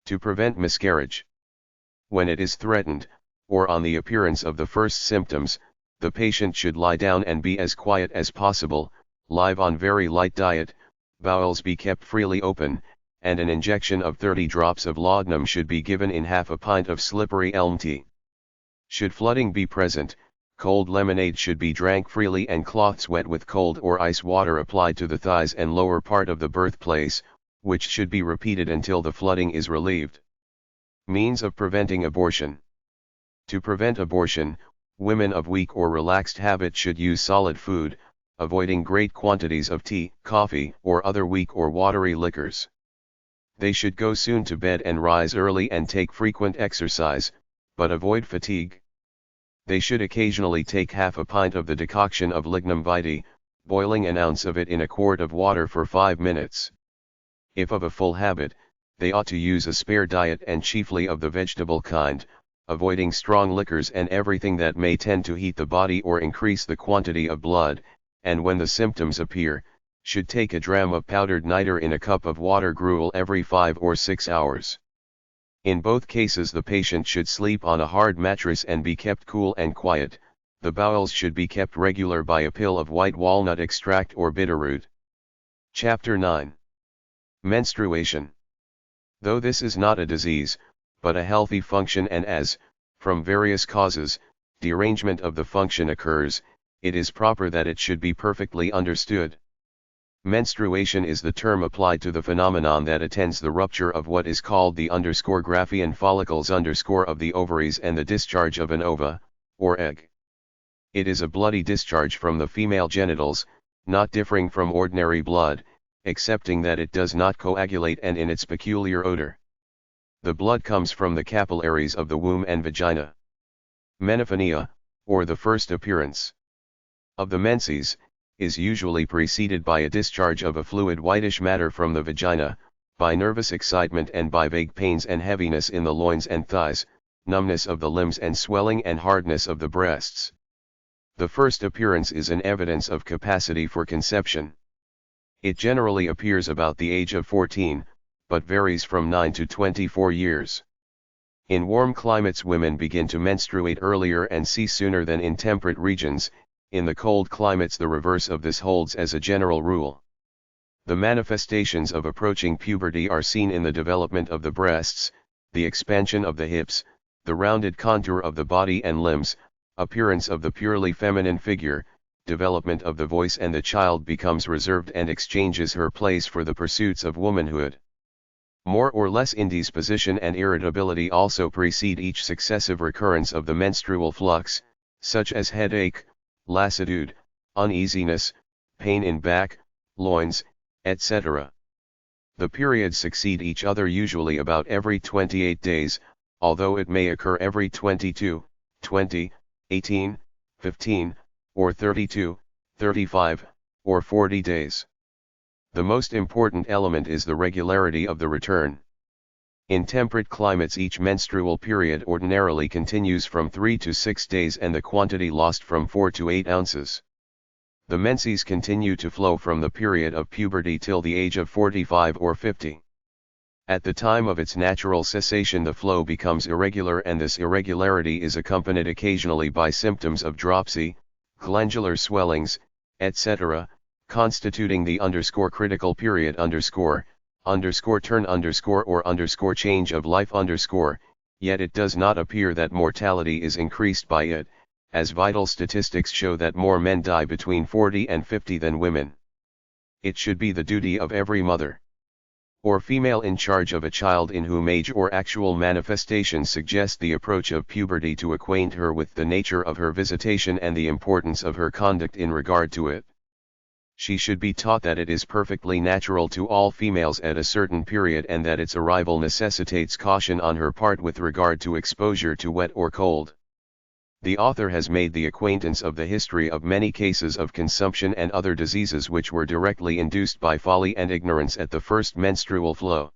To prevent miscarriage. When it is threatened, or on the appearance of the first symptoms, the patient should lie down and be as quiet as possible, live on very light diet, bowels be kept freely open, and an injection of 30 drops of laudanum should be given in half a pint of slippery elm tea. Should flooding be present, cold lemonade should be drank freely and cloths wet with cold or ice water applied to the thighs and lower part of the birthplace, which should be repeated until the flooding is relieved. Means of preventing abortion. To prevent abortion, women of weak or relaxed habit should use solid food, avoiding great quantities of tea, coffee, or other weak or watery liquors. They should go soon to bed and rise early and take frequent exercise, but avoid fatigue. They should occasionally take half a pint of the decoction of lignum vitae, boiling an ounce of it in a quart of water for 5 minutes. If of a full habit, they ought to use a spare diet and chiefly of the vegetable kind, avoiding strong liquors and everything that may tend to heat the body or increase the quantity of blood, and when the symptoms appear, should take a dram of powdered niter in a cup of water gruel every 5 or 6 hours. In both cases the patient should sleep on a hard mattress and be kept cool and quiet. The bowels should be kept regular by a pill of white walnut extract or bitterroot. Chapter 9. Menstruation. Though this is not a disease, but a healthy function, and as, from various causes, derangement of the function occurs, it is proper that it should be perfectly understood. Menstruation is the term applied to the phenomenon that attends the rupture of what is called the Graafian follicles of the ovaries and the discharge of an ova, or egg. It is a bloody discharge from the female genitals, not differing from ordinary blood, excepting that it does not coagulate and in its peculiar odor. The blood comes from the capillaries of the womb and vagina. Menophonia, or the first appearance of the menses, is usually preceded by a discharge of a fluid whitish matter from the vagina, by nervous excitement and by vague pains and heaviness in the loins and thighs, numbness of the limbs and swelling and hardness of the breasts. The first appearance is an evidence of capacity for conception. It generally appears about the age of 14, but varies from 9 to 24 years. In warm climates women begin to menstruate earlier and cease sooner than in temperate regions. In the cold climates the reverse of this holds as a general rule. The manifestations of approaching puberty are seen in the development of the breasts, the expansion of the hips, the rounded contour of the body and limbs, appearance of the purely feminine figure, development of the voice, and the child becomes reserved and exchanges her place for the pursuits of womanhood. More or less indisposition and irritability also precede each successive recurrence of the menstrual flux, such as headache, lassitude, uneasiness, pain in back, loins, etc. The periods succeed each other usually about every 28 days, although it may occur every 22, 20, 18, 15, or 32, 35, or 40 days. The most important element is the regularity of the return. In temperate climates each menstrual period ordinarily continues from 3 to 6 days and the quantity lost from 4 to 8 ounces. The menses continue to flow from the period of puberty till the age of 45 or 50. At the time of its natural cessation the flow becomes irregular, and this irregularity is accompanied occasionally by symptoms of dropsy, glandular swellings, etc., constituting the critical period turn or change of life yet it does not appear that mortality is increased by it, as vital statistics show that more men die between 40 and 50 than women. It should be the duty of every mother or female in charge of a child in whom age or actual manifestations suggest the approach of puberty to acquaint her with the nature of her visitation and the importance of her conduct in regard to it. She should be taught that it is perfectly natural to all females at a certain period, and that its arrival necessitates caution on her part with regard to exposure to wet or cold. The author has made the acquaintance of the history of many cases of consumption and other diseases which were directly induced by folly and ignorance at the first menstrual flow.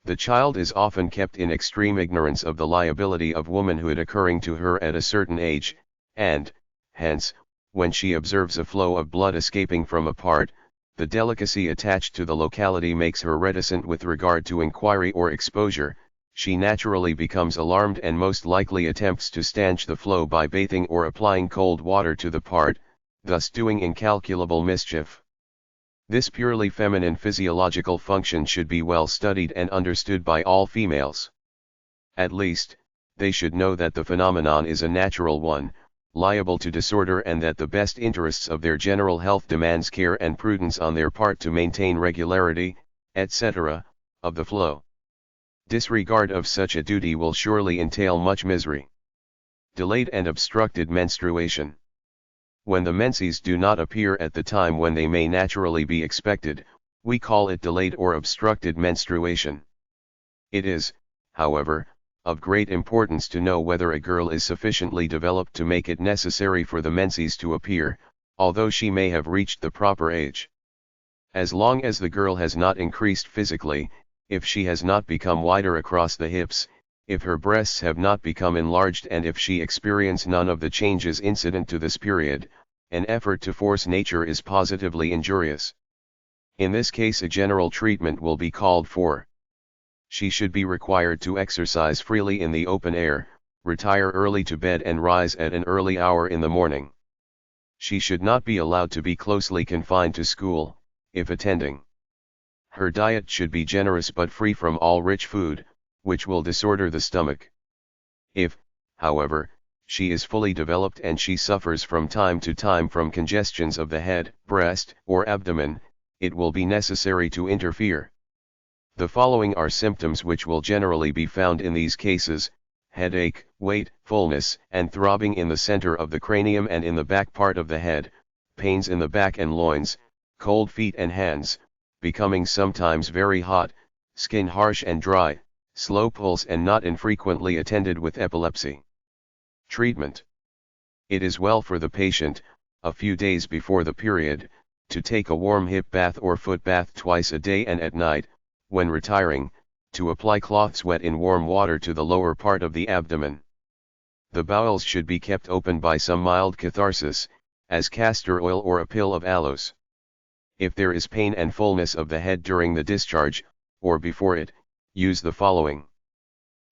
The child is often kept in extreme ignorance of the liability of womanhood occurring to her at a certain age, and, hence, when she observes a flow of blood escaping from a part, the delicacy attached to the locality makes her reticent with regard to inquiry or exposure. She naturally becomes alarmed and most likely attempts to stanch the flow by bathing or applying cold water to the part, thus doing incalculable mischief. This purely feminine physiological function should be well studied and understood by all females. At least, they should know that the phenomenon is a natural one, liable to disorder, and that the best interests of their general health demands care and prudence on their part to maintain regularity, etc., of the flow. Disregard of such a duty will surely entail much misery. Delayed and obstructed menstruation. When the menses do not appear at the time when they may naturally be expected, we call it delayed or obstructed menstruation. It is, however, of great importance to know whether a girl is sufficiently developed to make it necessary for the menses to appear, although she may have reached the proper age. As long as the girl has not increased physically, if she has not become wider across the hips, if her breasts have not become enlarged, and if she experience none of the changes incident to this period, an effort to force nature is positively injurious. In this case a general treatment will be called for. She should be required to exercise freely in the open air, retire early to bed and rise at an early hour in the morning. She should not be allowed to be closely confined to school, if attending. Her diet should be generous but free from all rich food, which will disorder the stomach. If, however, she is fully developed and she suffers from time to time from congestions of the head, breast, or abdomen, it will be necessary to interfere. The following are symptoms which will generally be found in these cases: headache, weight, fullness, and throbbing in the center of the cranium and in the back part of the head, pains in the back and loins, cold feet and hands, becoming sometimes very hot, skin harsh and dry, slow pulse and not infrequently attended with epilepsy. Treatment. It is well for the patient, a few days before the period, to take a warm hip bath or foot bath twice a day, and at night, when retiring, to apply cloths wet in warm water to the lower part of the abdomen. The bowels should be kept open by some mild catharsis, as castor oil or a pill of aloes. If there is pain and fullness of the head during the discharge, or before it, use the following: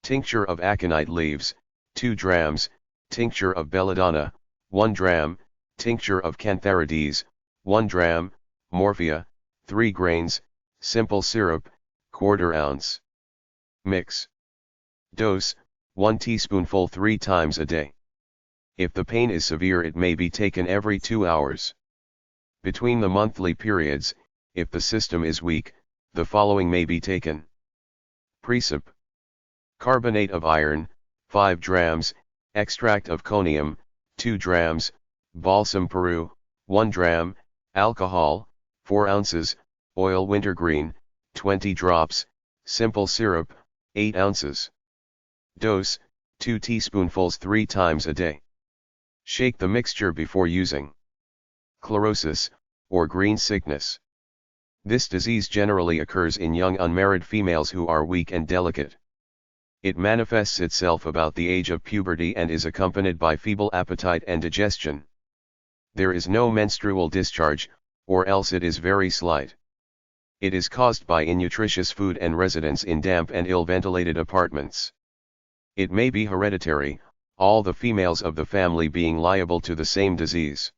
tincture of aconite leaves, 2 drams, tincture of belladonna, 1 dram, tincture of cantharides, 1 dram, morphia, 3 grains, simple syrup, 1/4 ounce. Mix. Dose, 1 teaspoonful 3 times a day. If the pain is severe, it may be taken every 2 hours. Between the monthly periods, if the system is weak, the following may be taken: Precip. Carbonate of iron, 5 drams, extract of conium, 2 drams, balsam Peru, 1 dram, alcohol, 4 ounces, oil wintergreen, 20 drops, simple syrup, 8 ounces. Dose, 2 teaspoonfuls 3 times a day. Shake the mixture before using. Chlorosis, or green sickness. This disease generally occurs in young unmarried females who are weak and delicate. It manifests itself about the age of puberty and is accompanied by feeble appetite and digestion. There is no menstrual discharge, or else it is very slight. It is caused by innutritious food and residence in damp and ill-ventilated apartments. It may be hereditary, all the females of the family being liable to the same disease.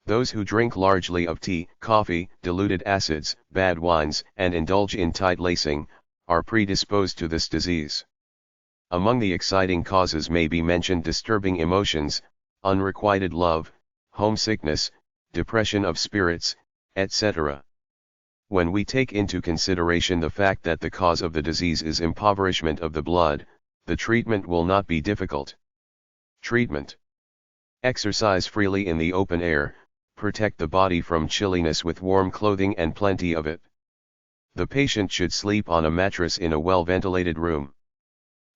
Those who drink largely of tea, coffee, diluted acids, bad wines, and indulge in tight lacing, are predisposed to this disease. Among the exciting causes may be mentioned disturbing emotions, unrequited love, homesickness, depression of spirits, etc. When we take into consideration the fact that the cause of the disease is impoverishment of the blood, the treatment will not be difficult. Treatment. Exercise freely in the open air, protect the body from chilliness with warm clothing and plenty of it. The patient should sleep on a mattress in a well-ventilated room.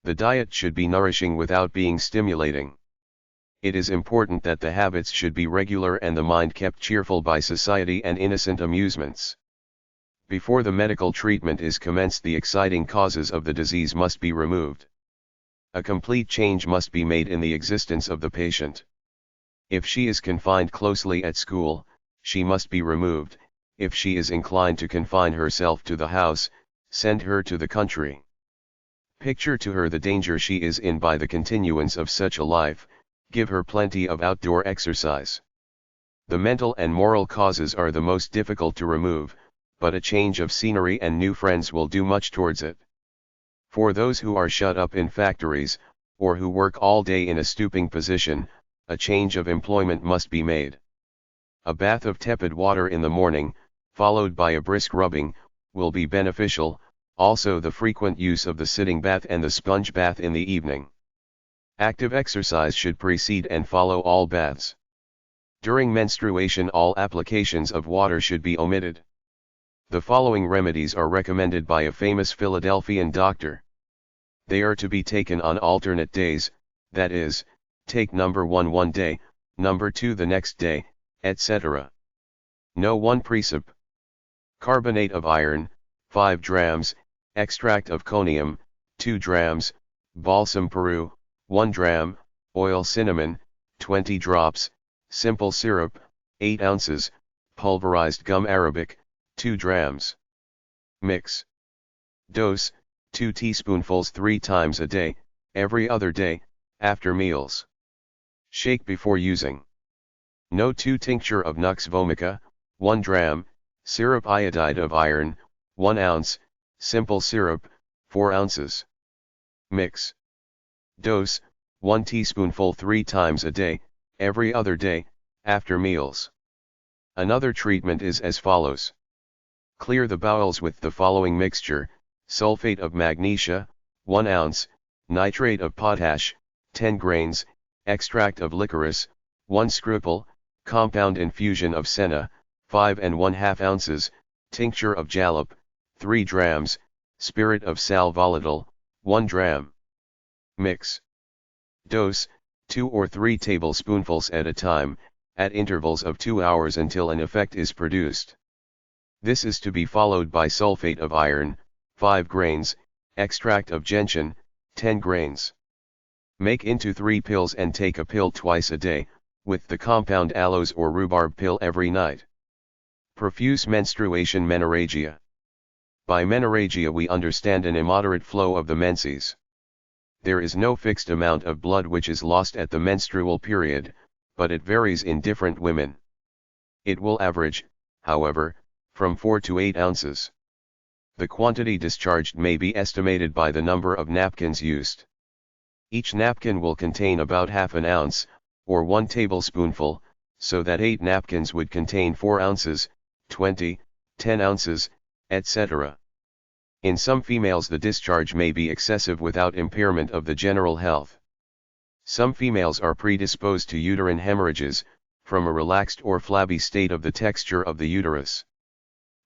The diet should be nourishing without being stimulating. It is important that the habits should be regular and the mind kept cheerful by society and innocent amusements. Before the medical treatment is commenced, the exciting causes of the disease must be removed. A complete change must be made in the existence of the patient. If she is confined closely at school, she must be removed. If she is inclined to confine herself to the house, send her to the country. Picture to her the danger she is in by the continuance of such a life, give her plenty of outdoor exercise. The mental and moral causes are the most difficult to remove, but a change of scenery and new friends will do much towards it. For those who are shut up in factories, or who work all day in a stooping position, a change of employment must be made. A bath of tepid water in the morning, followed by a brisk rubbing, will be beneficial, also the frequent use of the sitting bath and the sponge bath in the evening. Active exercise should precede and follow all baths. During menstruation, all applications of water should be omitted. The following remedies are recommended by a famous Philadelphian doctor. They are to be taken on alternate days, that is, take number 1 one day, number 2 the next day, etc. No. 1 Precip. Carbonate of iron, 5 drams, extract of conium, 2 drams, balsam Peru, 1 dram, oil cinnamon, 20 drops, simple syrup, 8 ounces, pulverized gum arabic, 2 drams. Mix. Dose, 2 teaspoonfuls 3 times a day, every other day, after meals. Shake before using. No. 2 Tincture of Nux vomica, 1 dram, Syrup iodide of iron, 1 ounce, simple syrup, 4 ounces. Mix. Dose, 1 teaspoonful 3 times a day, every other day, after meals. Another treatment is as follows. Clear the bowels with the following mixture: sulfate of magnesia, 1 ounce, nitrate of potash, 10 grains, extract of licorice, 1 scruple, compound infusion of senna, 5½ ounces, tincture of jalap, 3 drams, spirit of sal volatile, 1 dram. Mix. Dose, 2 or 3 tablespoonfuls at a time, at intervals of 2 hours until an effect is produced. This is to be followed by sulfate of iron, 5 grains, extract of gentian, 10 grains. Make into 3 pills and take a pill twice a day, with the compound aloes or rhubarb pill every night. Profuse menstruation menorrhagia. By menorrhagia we understand an immoderate flow of the menses. There is no fixed amount of blood which is lost at the menstrual period, but it varies in different women. It will average, however, from 4 to 8 ounces. The quantity discharged may be estimated by the number of napkins used. Each napkin will contain about half an ounce, or 1 tablespoonful, so that 8 napkins would contain 4 ounces, 20, 10 ounces, etc. In some females the discharge may be excessive without impairment of the general health. Some females are predisposed to uterine hemorrhages, from a relaxed or flabby state of the texture of the uterus.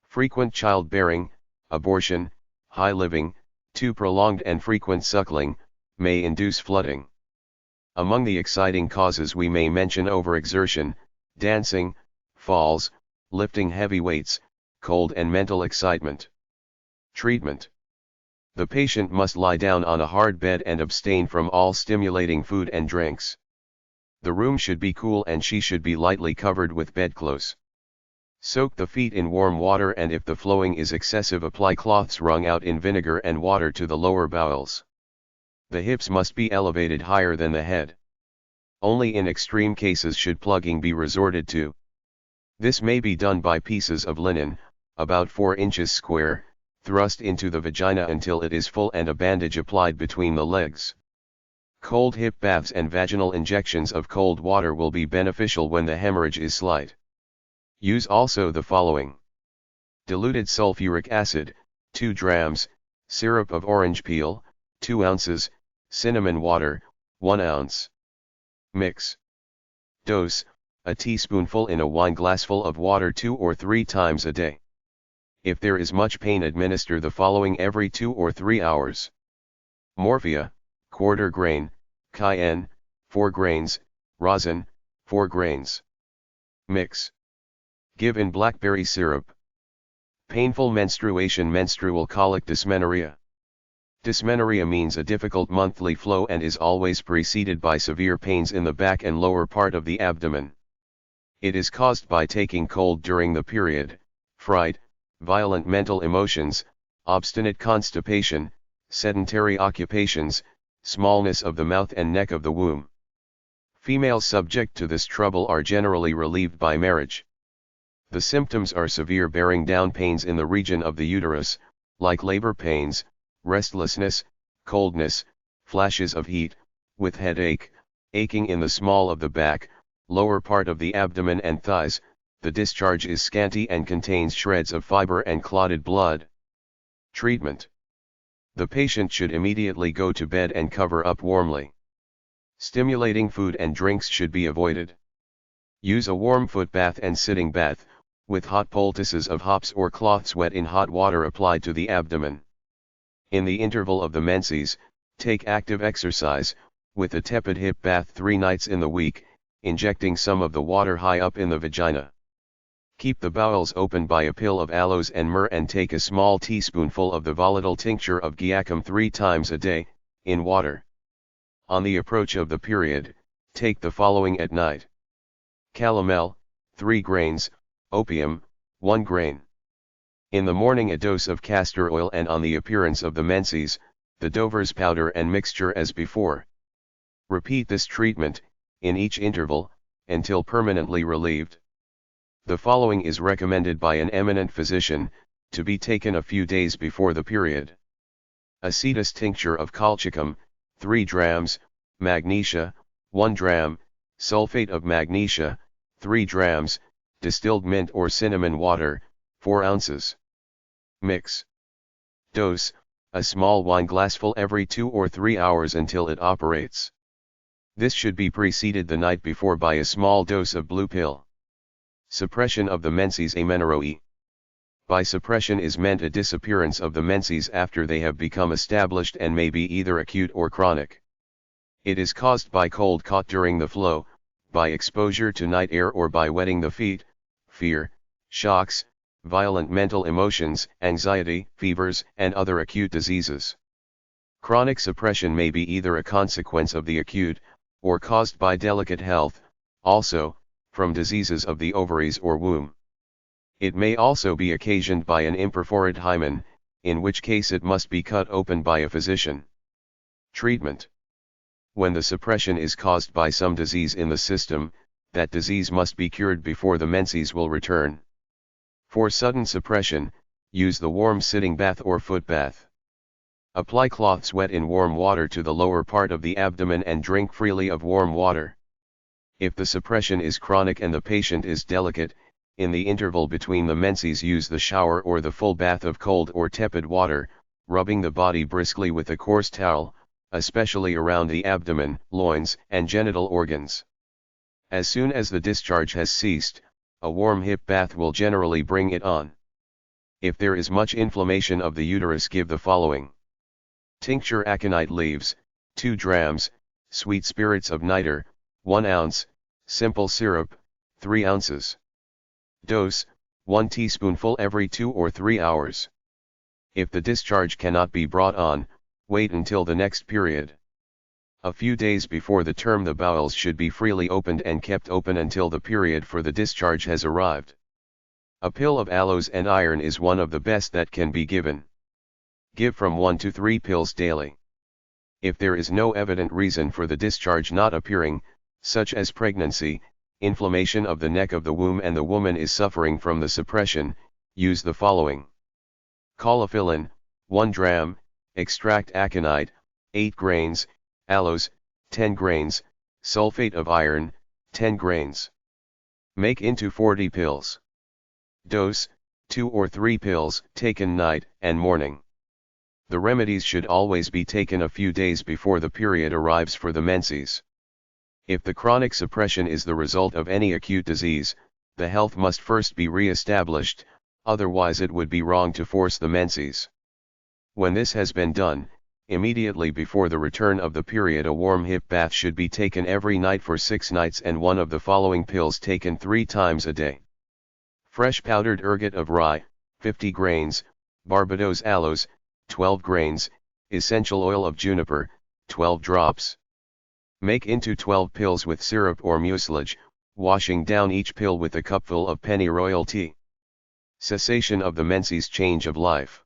Frequent childbearing, abortion, high living, too prolonged and frequent suckling, may induce flooding. Among the exciting causes we may mention overexertion, dancing, falls, lifting heavy weights, cold and mental excitement. Treatment. The patient must lie down on a hard bed and abstain from all stimulating food and drinks. The room should be cool and she should be lightly covered with bedclothes. Soak the feet in warm water and if the flowing is excessive apply cloths wrung out in vinegar and water to the lower bowels. The hips must be elevated higher than the head. Only in extreme cases should plugging be resorted to. This may be done by pieces of linen, about 4 inches square, thrust into the vagina until it is full and a bandage applied between the legs. Cold hip baths and vaginal injections of cold water will be beneficial when the hemorrhage is slight. Use also the following: diluted sulfuric acid, 2 drams, syrup of orange peel, 2 ounces, cinnamon water, 1 ounce. Mix. Dose, a teaspoonful in a wineglassful of water 2 or 3 times a day. If there is much pain administer the following every 2 or 3 hours. Morphia, quarter grain, cayenne, 4 grains, rosin, 4 grains. Mix. Give in blackberry syrup. Painful menstruation, menstrual colic, dysmenorrhea. Dysmenorrhea means a difficult monthly flow and is always preceded by severe pains in the back and lower part of the abdomen. It is caused by taking cold during the period, fright, violent mental emotions, obstinate constipation, sedentary occupations, smallness of the mouth and neck of the womb. Females subject to this trouble are generally relieved by marriage. The symptoms are severe bearing down pains in the region of the uterus, like labor pains, restlessness, coldness, flashes of heat, with headache, aching in the small of the back, lower part of the abdomen and thighs. The discharge is scanty and contains shreds of fiber and clotted blood. Treatment. The patient should immediately go to bed and cover up warmly. Stimulating food and drinks should be avoided. Use a warm foot bath and sitting bath, with hot poultices of hops or cloths wet in hot water applied to the abdomen. In the interval of the menses, take active exercise, with a tepid hip bath 3 nights in the week, injecting some of the water high up in the vagina. Keep the bowels open by a pill of aloes and myrrh and take a small teaspoonful of the volatile tincture of guaiacum 3 times a day, in water. On the approach of the period, take the following at night: calomel, 3 grains, opium, 1 grain. In the morning a dose of castor oil, and on the appearance of the menses, the Dover's powder and mixture as before. Repeat this treatment, in each interval, until permanently relieved. The following is recommended by an eminent physician, to be taken a few days before the period. Acetus tincture of colchicum, 3 drams, magnesia, 1 dram, sulfate of magnesia, 3 drams, distilled mint or cinnamon water, 4 ounces. Mix. Dose, a small wineglassful every 2 or 3 hours until it operates. This should be preceded the night before by a small dose of blue pill. Suppression of the menses amenorrhoe. By suppression is meant a disappearance of the menses after they have become established and may be either acute or chronic. It is caused by cold caught during the flow, by exposure to night air or by wetting the feet, fear, shocks, violent mental emotions, anxiety, fevers, and other acute diseases. Chronic suppression may be either a consequence of the acute, or caused by delicate health, also, from diseases of the ovaries or womb. It may also be occasioned by an imperforate hymen, in which case it must be cut open by a physician. Treatment. When the suppression is caused by some disease in the system, that disease must be cured before the menses will return. For sudden suppression, use the warm sitting bath or foot bath. Apply cloths wet in warm water to the lower part of the abdomen and drink freely of warm water. If the suppression is chronic and the patient is delicate, in the interval between the menses use the shower or the full bath of cold or tepid water, rubbing the body briskly with a coarse towel, especially around the abdomen, loins, and genital organs. As soon as the discharge has ceased, a warm hip bath will generally bring it on. If there is much inflammation of the uterus, give the following. Tincture aconite leaves, 2 drams, sweet spirits of nitre, 1 ounce, simple syrup, 3 ounces. Dose, 1 teaspoonful every 2 or 3 hours. If the discharge cannot be brought on, wait until the next period. A few days before the term the bowels should be freely opened and kept open until the period for the discharge has arrived. A pill of aloes and iron is one of the best that can be given. Give from 1 to 3 pills daily. If there is no evident reason for the discharge not appearing, such as pregnancy, inflammation of the neck of the womb, and the woman is suffering from the suppression, use the following. Caulifilin, 1 dram, extract aconite, 8 grains, aloes, 10 grains, sulfate of iron, 10 grains. Make into 40 pills. Dose, 2 or 3 pills, taken night and morning. The remedies should always be taken a few days before the period arrives for the menses. If the chronic suppression is the result of any acute disease, the health must first be re-established, otherwise it would be wrong to force the menses. When this has been done, immediately before the return of the period a warm hip bath should be taken every night for 6 nights and one of the following pills taken 3 times a day. Fresh powdered ergot of rye, 50 grains, Barbados aloes, 12 grains, essential oil of juniper, 12 drops. Make into 12 pills with syrup or mucilage, washing down each pill with a cupful of pennyroyal tea. Cessation of the menses, change of life.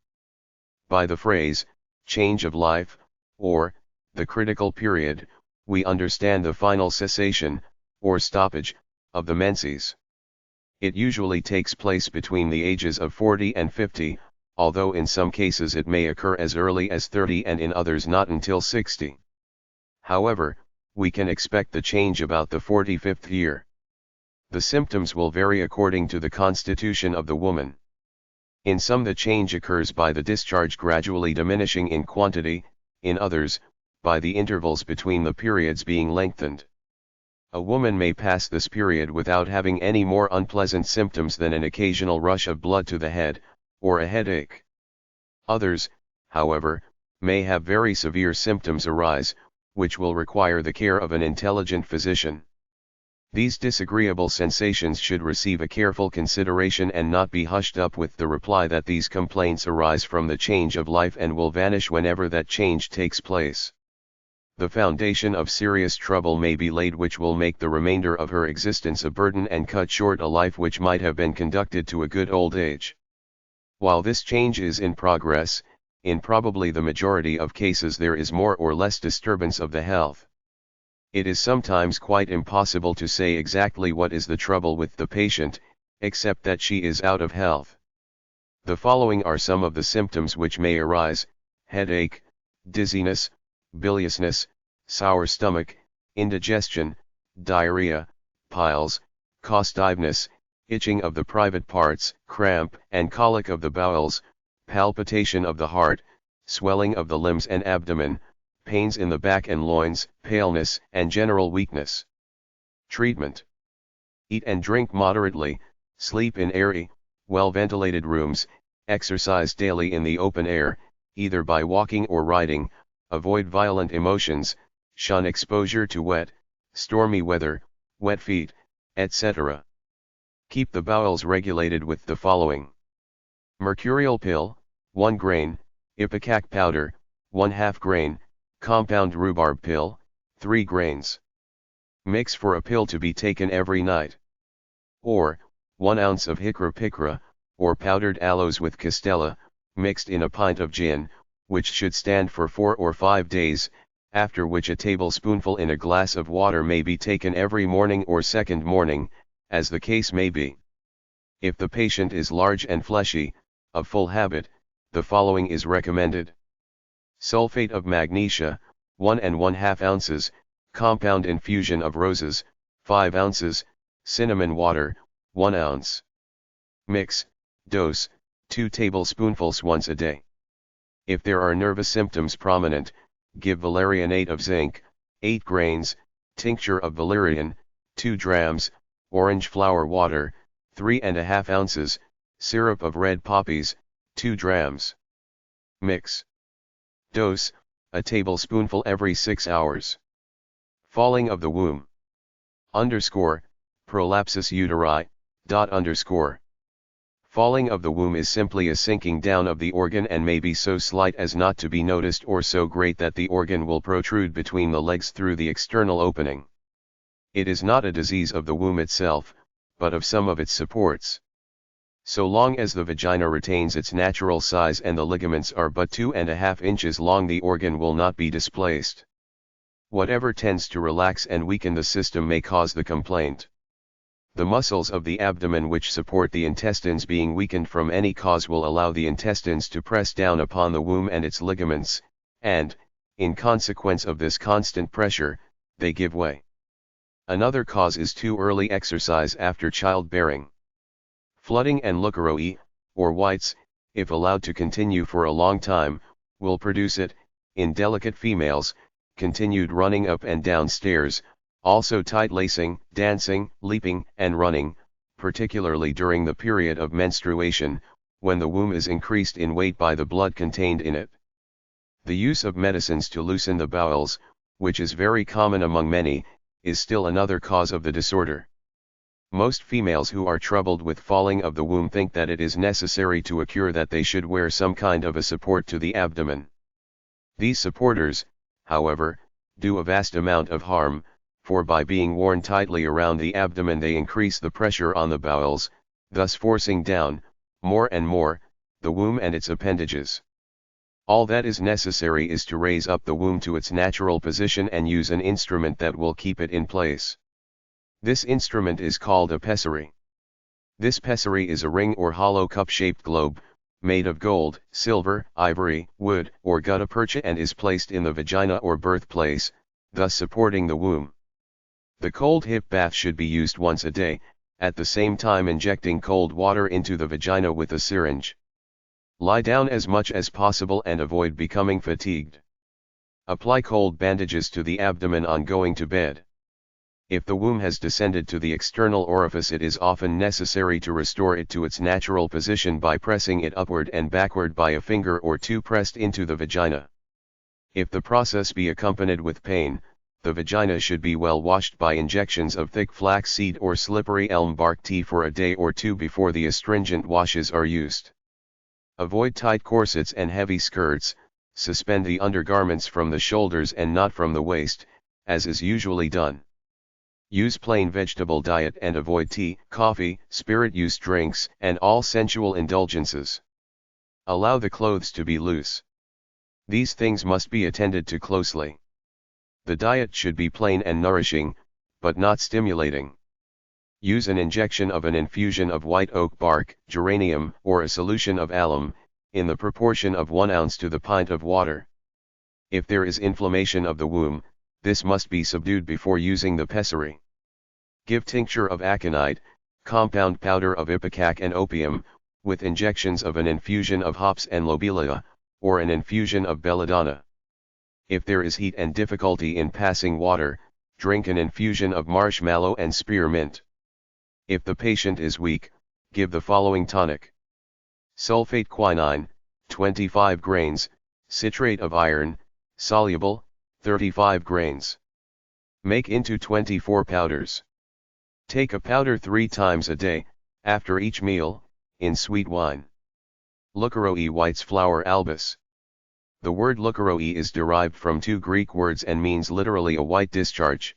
By the phrase, change of life, or, the critical period, we understand the final cessation, or stoppage, of the menses. It usually takes place between the ages of 40 and 50, although in some cases it may occur as early as 30 and in others not until 60. However, we can expect the change about the 45th year. The symptoms will vary according to the constitution of the woman. In some the change occurs by the discharge gradually diminishing in quantity, in others, by the intervals between the periods being lengthened. A woman may pass this period without having any more unpleasant symptoms than an occasional rush of blood to the head, or a headache. Others, however, may have very severe symptoms arise, which will require the care of an intelligent physician. These disagreeable sensations should receive a careful consideration and not be hushed up with the reply that these complaints arise from the change of life and will vanish whenever that change takes place. The foundation of serious trouble may be laid which will make the remainder of her existence a burden and cut short a life which might have been conducted to a good old age. While this change is in progress, in probably the majority of cases there is more or less disturbance of the health. It is sometimes quite impossible to say exactly what is the trouble with the patient, except that she is out of health. The following are some of the symptoms which may arise: headache, dizziness, biliousness, sour stomach, indigestion, diarrhea, piles, costiveness, itching of the private parts, cramp and colic of the bowels, palpitation of the heart, swelling of the limbs and abdomen, pains in the back and loins, paleness and general weakness. Treatment: eat and drink moderately, sleep in airy, well-ventilated rooms, exercise daily in the open air, either by walking or riding, avoid violent emotions, shun exposure to wet, stormy weather, wet feet, etc. Keep the bowels regulated with the following: mercurial pill, 1 grain, ipecac powder, 1/2 grain, compound rhubarb pill, 3 grains. Mix for a pill to be taken every night. Or, 1 ounce of hicra picra, or powdered aloes with castella, mixed in a pint of gin, which should stand for 4 or 5 days, after which a tablespoonful in a glass of water may be taken every morning or second morning, as the case may be. If the patient is large and fleshy, of full habit, the following is recommended: sulfate of magnesia, 1 1/2 ounces, compound infusion of roses, 5 ounces, cinnamon water, 1 ounce. Mix, dose, 2 tablespoonfuls once a day. If there are nervous symptoms prominent, give valerianate of zinc, 8 grains, tincture of valerian, 2 drams, orange flower water, 3½ ounces, syrup of red poppies, 2 drams. Mix. Dose, a tablespoonful every 6 hours. Falling of the womb. Prolapsus uteri, ... Falling of the womb is simply a sinking down of the organ and may be so slight as not to be noticed or so great that the organ will protrude between the legs through the external opening. It is not a disease of the womb itself, but of some of its supports. So long as the vagina retains its natural size and the ligaments are but 2½ inches long, the organ will not be displaced. Whatever tends to relax and weaken the system may cause the complaint. The muscles of the abdomen which support the intestines being weakened from any cause will allow the intestines to press down upon the womb and its ligaments, and, in consequence of this constant pressure, they give way. Another cause is too early exercise after childbearing. Flooding and leukorrhoe, or whites, if allowed to continue for a long time, will produce it, in delicate females, continued running up and down stairs, also tight lacing, dancing, leaping, and running, particularly during the period of menstruation, when the womb is increased in weight by the blood contained in it. The use of medicines to loosen the bowels, which is very common among many, is still another cause of the disorder. Most females who are troubled with falling of the womb think that it is necessary to a cure that they should wear some kind of a support to the abdomen. These supporters, however, do a vast amount of harm, for by being worn tightly around the abdomen they increase the pressure on the bowels, thus forcing down, more and more, the womb and its appendages. All that is necessary is to raise up the womb to its natural position and use an instrument that will keep it in place. This instrument is called a pessary. This pessary is a ring or hollow cup-shaped globe, made of gold, silver, ivory, wood, or gutta percha, and is placed in the vagina or birthplace, thus supporting the womb. The cold hip bath should be used once a day, at the same time injecting cold water into the vagina with a syringe. Lie down as much as possible and avoid becoming fatigued. Apply cold bandages to the abdomen on going to bed. If the womb has descended to the external orifice, it is often necessary to restore it to its natural position by pressing it upward and backward by a finger or two pressed into the vagina. If the process be accompanied with pain, the vagina should be well washed by injections of thick flaxseed or slippery elm bark tea for a day or two before the astringent washes are used. Avoid tight corsets and heavy skirts. Suspend the undergarments from the shoulders and not from the waist, as is usually done. Use plain vegetable diet and avoid tea, coffee, spirit-use drinks, and all sensual indulgences. Allow the clothes to be loose. These things must be attended to closely. The diet should be plain and nourishing, but not stimulating. Use an injection of an infusion of white oak bark, geranium, or a solution of alum, in the proportion of 1 ounce to the pint of water. If there is inflammation of the womb, this must be subdued before using the pessary. Give tincture of aconite, compound powder of ipecac and opium, with injections of an infusion of hops and lobelia, or an infusion of belladonna. If there is heat and difficulty in passing water, drink an infusion of marshmallow and spearmint. If the patient is weak, give the following tonic: sulfate quinine, 25 grains, citrate of iron, soluble, 35 grains. Make into 24 powders. Take a powder 3 times a day, after each meal, in sweet wine. Leukeroe White's flower albus. The word leukeroe is derived from 2 Greek words and means literally a white discharge.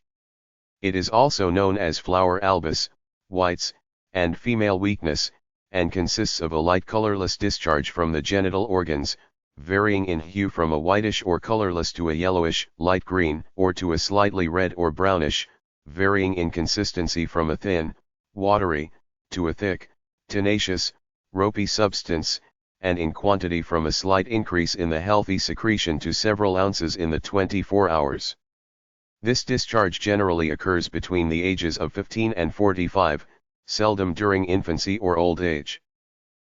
It is also known as flower albus, whites, and female weakness, and consists of a light colorless discharge from the genital organs, varying in hue from a whitish or colorless to a yellowish, light green, or to a slightly red or brownish, varying in consistency from a thin, watery, to a thick, tenacious, ropey substance, and in quantity from a slight increase in the healthy secretion to several ounces in the 24 hours. This discharge generally occurs between the ages of 15 and 45, seldom during infancy or old age.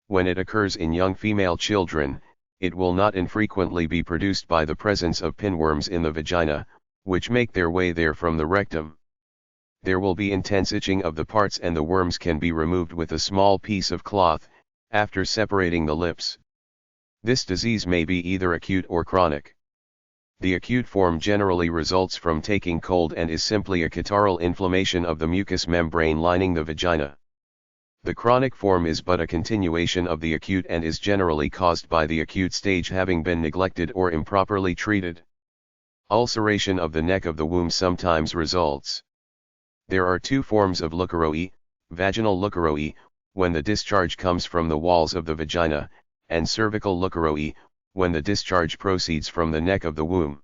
When it occurs in young female children, it will not infrequently be produced by the presence of pinworms in the vagina, which make their way there from the rectum. There will be intense itching of the parts and the worms can be removed with a small piece of cloth, after separating the lips. This disease may be either acute or chronic. The acute form generally results from taking cold and is simply a catarrhal inflammation of the mucous membrane lining the vagina. The chronic form is but a continuation of the acute and is generally caused by the acute stage having been neglected or improperly treated. Ulceration of the neck of the womb sometimes results. There are 2 forms of leukeroe: vaginal leukeroe, when the discharge comes from the walls of the vagina, and cervical leukeroe, when the discharge proceeds from the neck of the womb.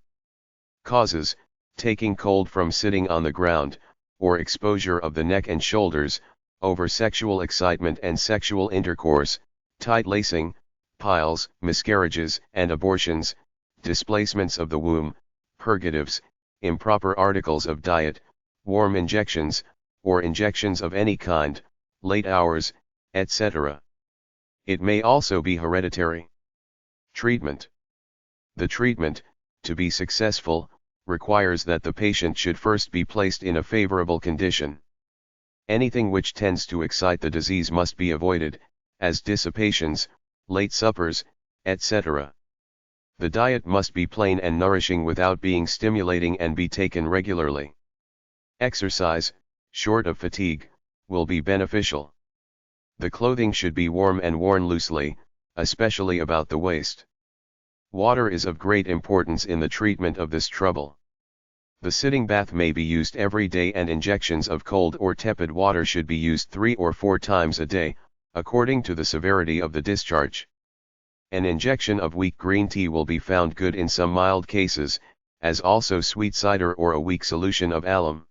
Causes: taking cold from sitting on the ground, or exposure of the neck and shoulders, over sexual excitement and sexual intercourse, tight lacing, piles, miscarriages and abortions, displacements of the womb, purgatives, improper articles of diet, warm injections, or injections of any kind, late hours, etc. It may also be hereditary. Treatment. The treatment, to be successful, requires that the patient should first be placed in a favorable condition. Anything which tends to excite the disease must be avoided, as dissipations, late suppers, etc. The diet must be plain and nourishing without being stimulating and be taken regularly. Exercise, short of fatigue, will be beneficial. The clothing should be warm and worn loosely, especially about the waist. Water is of great importance in the treatment of this trouble. The sitting bath may be used every day and injections of cold or tepid water should be used 3 or 4 times a day, according to the severity of the discharge. An injection of weak green tea will be found good in some mild cases, as also sweet cider or a weak solution of alum.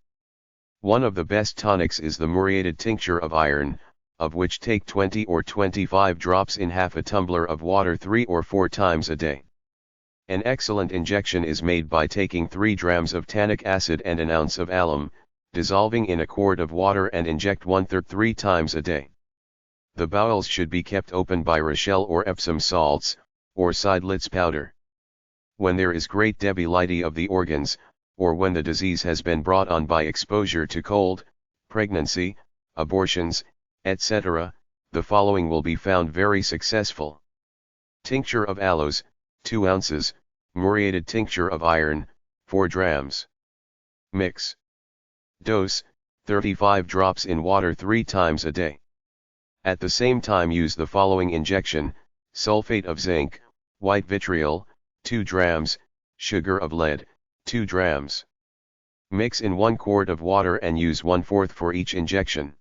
One of the best tonics is the muriated tincture of iron, of which take 20 or 25 drops in half a tumbler of water 3 or 4 times a day. An excellent injection is made by taking 3 drams of tannic acid and an ounce of alum, dissolving in a quart of water and inject 1/3 3 times a day. The bowels should be kept open by Rochelle or Epsom salts, or Seidlitz powder. When there is great debility of the organs, or when the disease has been brought on by exposure to cold, pregnancy, abortions, etc., the following will be found very successful. Tincture of aloes, 2 ounces, muriated tincture of iron, 4 drams. Mix. Dose, 35 drops in water 3 times a day. At the same time use the following injection: sulfate of zinc, white vitriol, 2 drams, sugar of lead, 2 drams. Mix in 1 quart of water and use 1/4 for each injection.